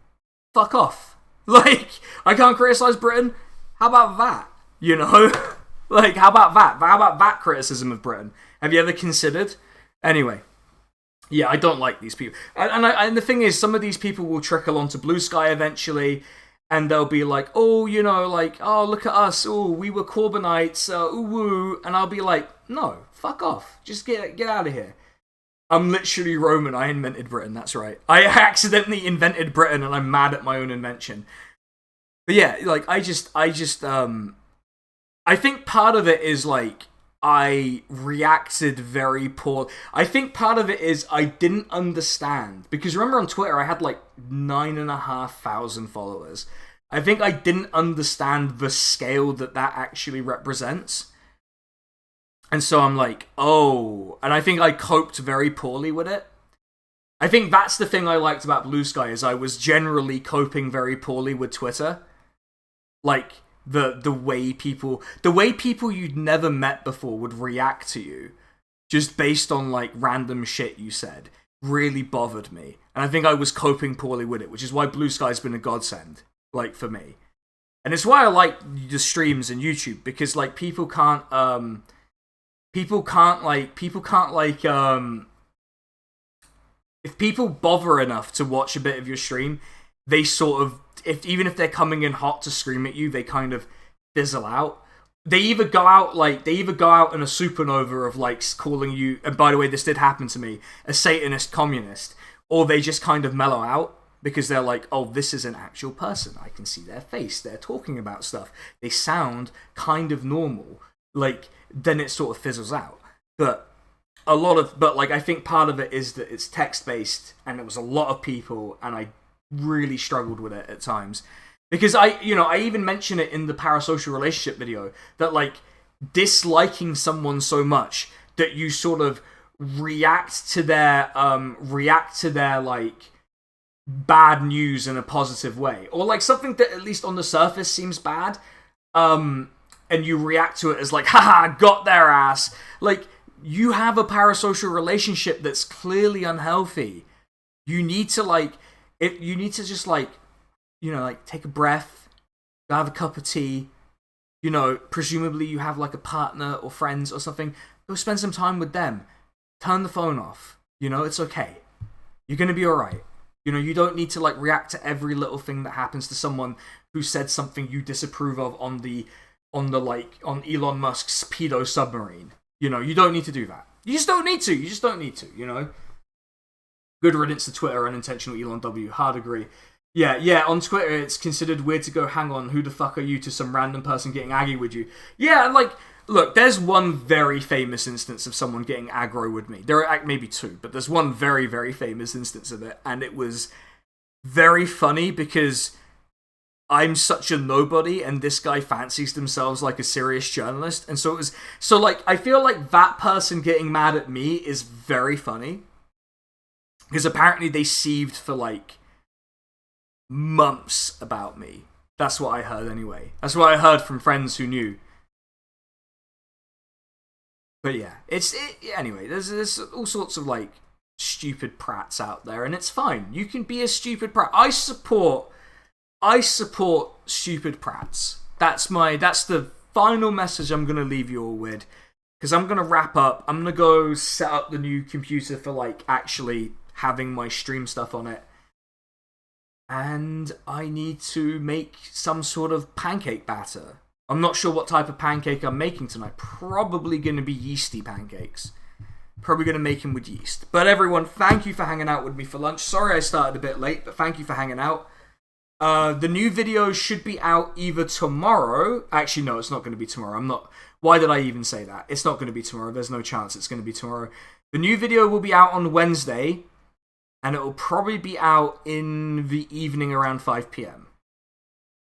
Fuck off. Like, I can't criticise Britain? How about that? You know? Like, how about that? How about that criticism of Britain? Have you ever considered? Anyway. Yeah, I don't like these people. And the thing is, some of these people will trickle onto Blue Sky eventually, and they'll be like, oh, you know, like, oh, look at us, oh, we were Corbynites, ooh, woo, and I'll be like, no, fuck off, just get out of here. I'm literally Roman, I invented Britain, that's right. I accidentally invented Britain, and I'm mad at my own invention. But yeah, like, I think part of it is, like, I reacted very poor. I think part of it is I didn't understand. Because remember on Twitter, I had like 9,500 followers. I think I didn't understand the scale that actually represents. And so I'm like, oh. And I think I coped very poorly with it. I think that's the thing I liked about Blue Sky, is I was generally coping very poorly with Twitter. Like, the way people you'd never met before would react to you just based on like random shit you said really bothered me, and I think I was coping poorly with it, which is why Blue Sky's been a godsend, like, for me. And it's why I like the streams and YouTube, because like people can't if people bother enough to watch a bit of your stream, they sort of, even if they're coming in hot to scream at you, they kind of fizzle out. They either go out in a supernova of like calling you, and by the way, this did happen to me, a Satanist communist, or they just kind of mellow out because they're like, oh, this is an actual person. I can see their face. They're talking about stuff. They sound kind of normal. Like, then it sort of fizzles out. But I think part of it is that it's text based, and it was a lot of people, and I really struggled with it at times, because I even mention it in the parasocial relationship video that like disliking someone so much that you sort of react to their like bad news in a positive way, or like something that at least on the surface seems bad, and you react to it as like, haha, got their ass. Like, you have a parasocial relationship that's clearly unhealthy. You need to like, if you need to just like, you know, like take a breath, go have a cup of tea. You know, presumably you have like a partner or friends or something. Go spend some time with them. Turn the phone off. You know, it's okay. You're gonna be alright. You know, you don't need to like react to every little thing that happens to someone who said something you disapprove of on Elon Musk's pedo submarine. You know, you don't need to do that. You just don't need to. You just don't need to, you know? Good riddance to Twitter, unintentional Elon W. Hard agree. Yeah, on Twitter it's considered weird to go, hang on, who the fuck are you, to some random person getting aggy with you. Yeah, like, look, there's one very famous instance of someone getting aggro with me. There are maybe two, but there's one very, very famous instance of it, and it was very funny because I'm such a nobody, and this guy fancies themselves like a serious journalist, and so it was, so like, I feel like that person getting mad at me is very funny, because apparently they sieved for like months about me. That's what I heard anyway. That's what I heard from friends who knew. But yeah, anyway, there's all sorts of like stupid prats out there, and it's fine. You can be a stupid prat. I support stupid prats. That's the final message I'm gonna leave you all with, because I'm gonna wrap up. I'm gonna go set up the new computer for like actually having my stream stuff on it. And I need to make some sort of pancake batter. I'm not sure what type of pancake I'm making tonight. Probably going to be yeasty pancakes. Probably going to make them with yeast. But everyone, thank you for hanging out with me for lunch. Sorry I started a bit late, but thank you for hanging out. The new video should be out either tomorrow. Actually, no, it's not going to be tomorrow. Why did I even say that? It's not going to be tomorrow. There's no chance it's going to be tomorrow. The new video will be out on Wednesday. And it will probably be out in the evening around 5 p.m.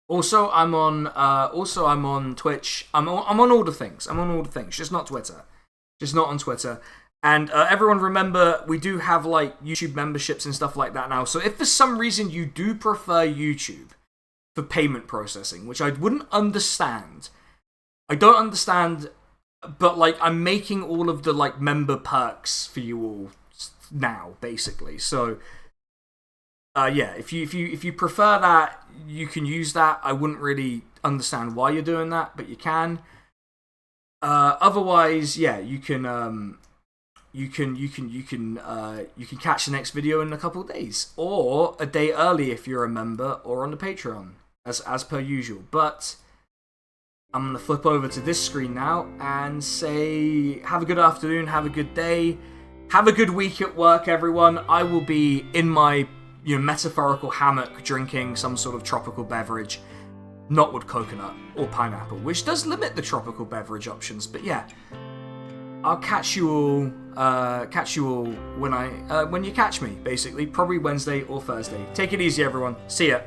Also, I'm on Twitch. I'm on all the things. I'm on all the things. Just not Twitter. Just not on Twitter. And everyone remember, we do have like YouTube memberships and stuff like that now. So if for some reason you do prefer YouTube for payment processing, which I wouldn't understand. I don't understand, but like I'm making all of the like member perks for you all now, basically. So yeah, if you prefer that, you can use that. I wouldn't really understand why you're doing that, but you can. Otherwise, yeah, you can catch the next video in a couple of days, or a day early if you're a member, or on the Patreon as per usual. But I'm gonna flip over to this screen now and say have a good afternoon, have a good day. Have a good week at work, everyone. I will be in my, metaphorical hammock drinking some sort of tropical beverage, not with coconut or pineapple, which does limit the tropical beverage options. But yeah, I'll catch you all when you catch me, basically, probably Wednesday or Thursday. Take it easy, everyone. See ya.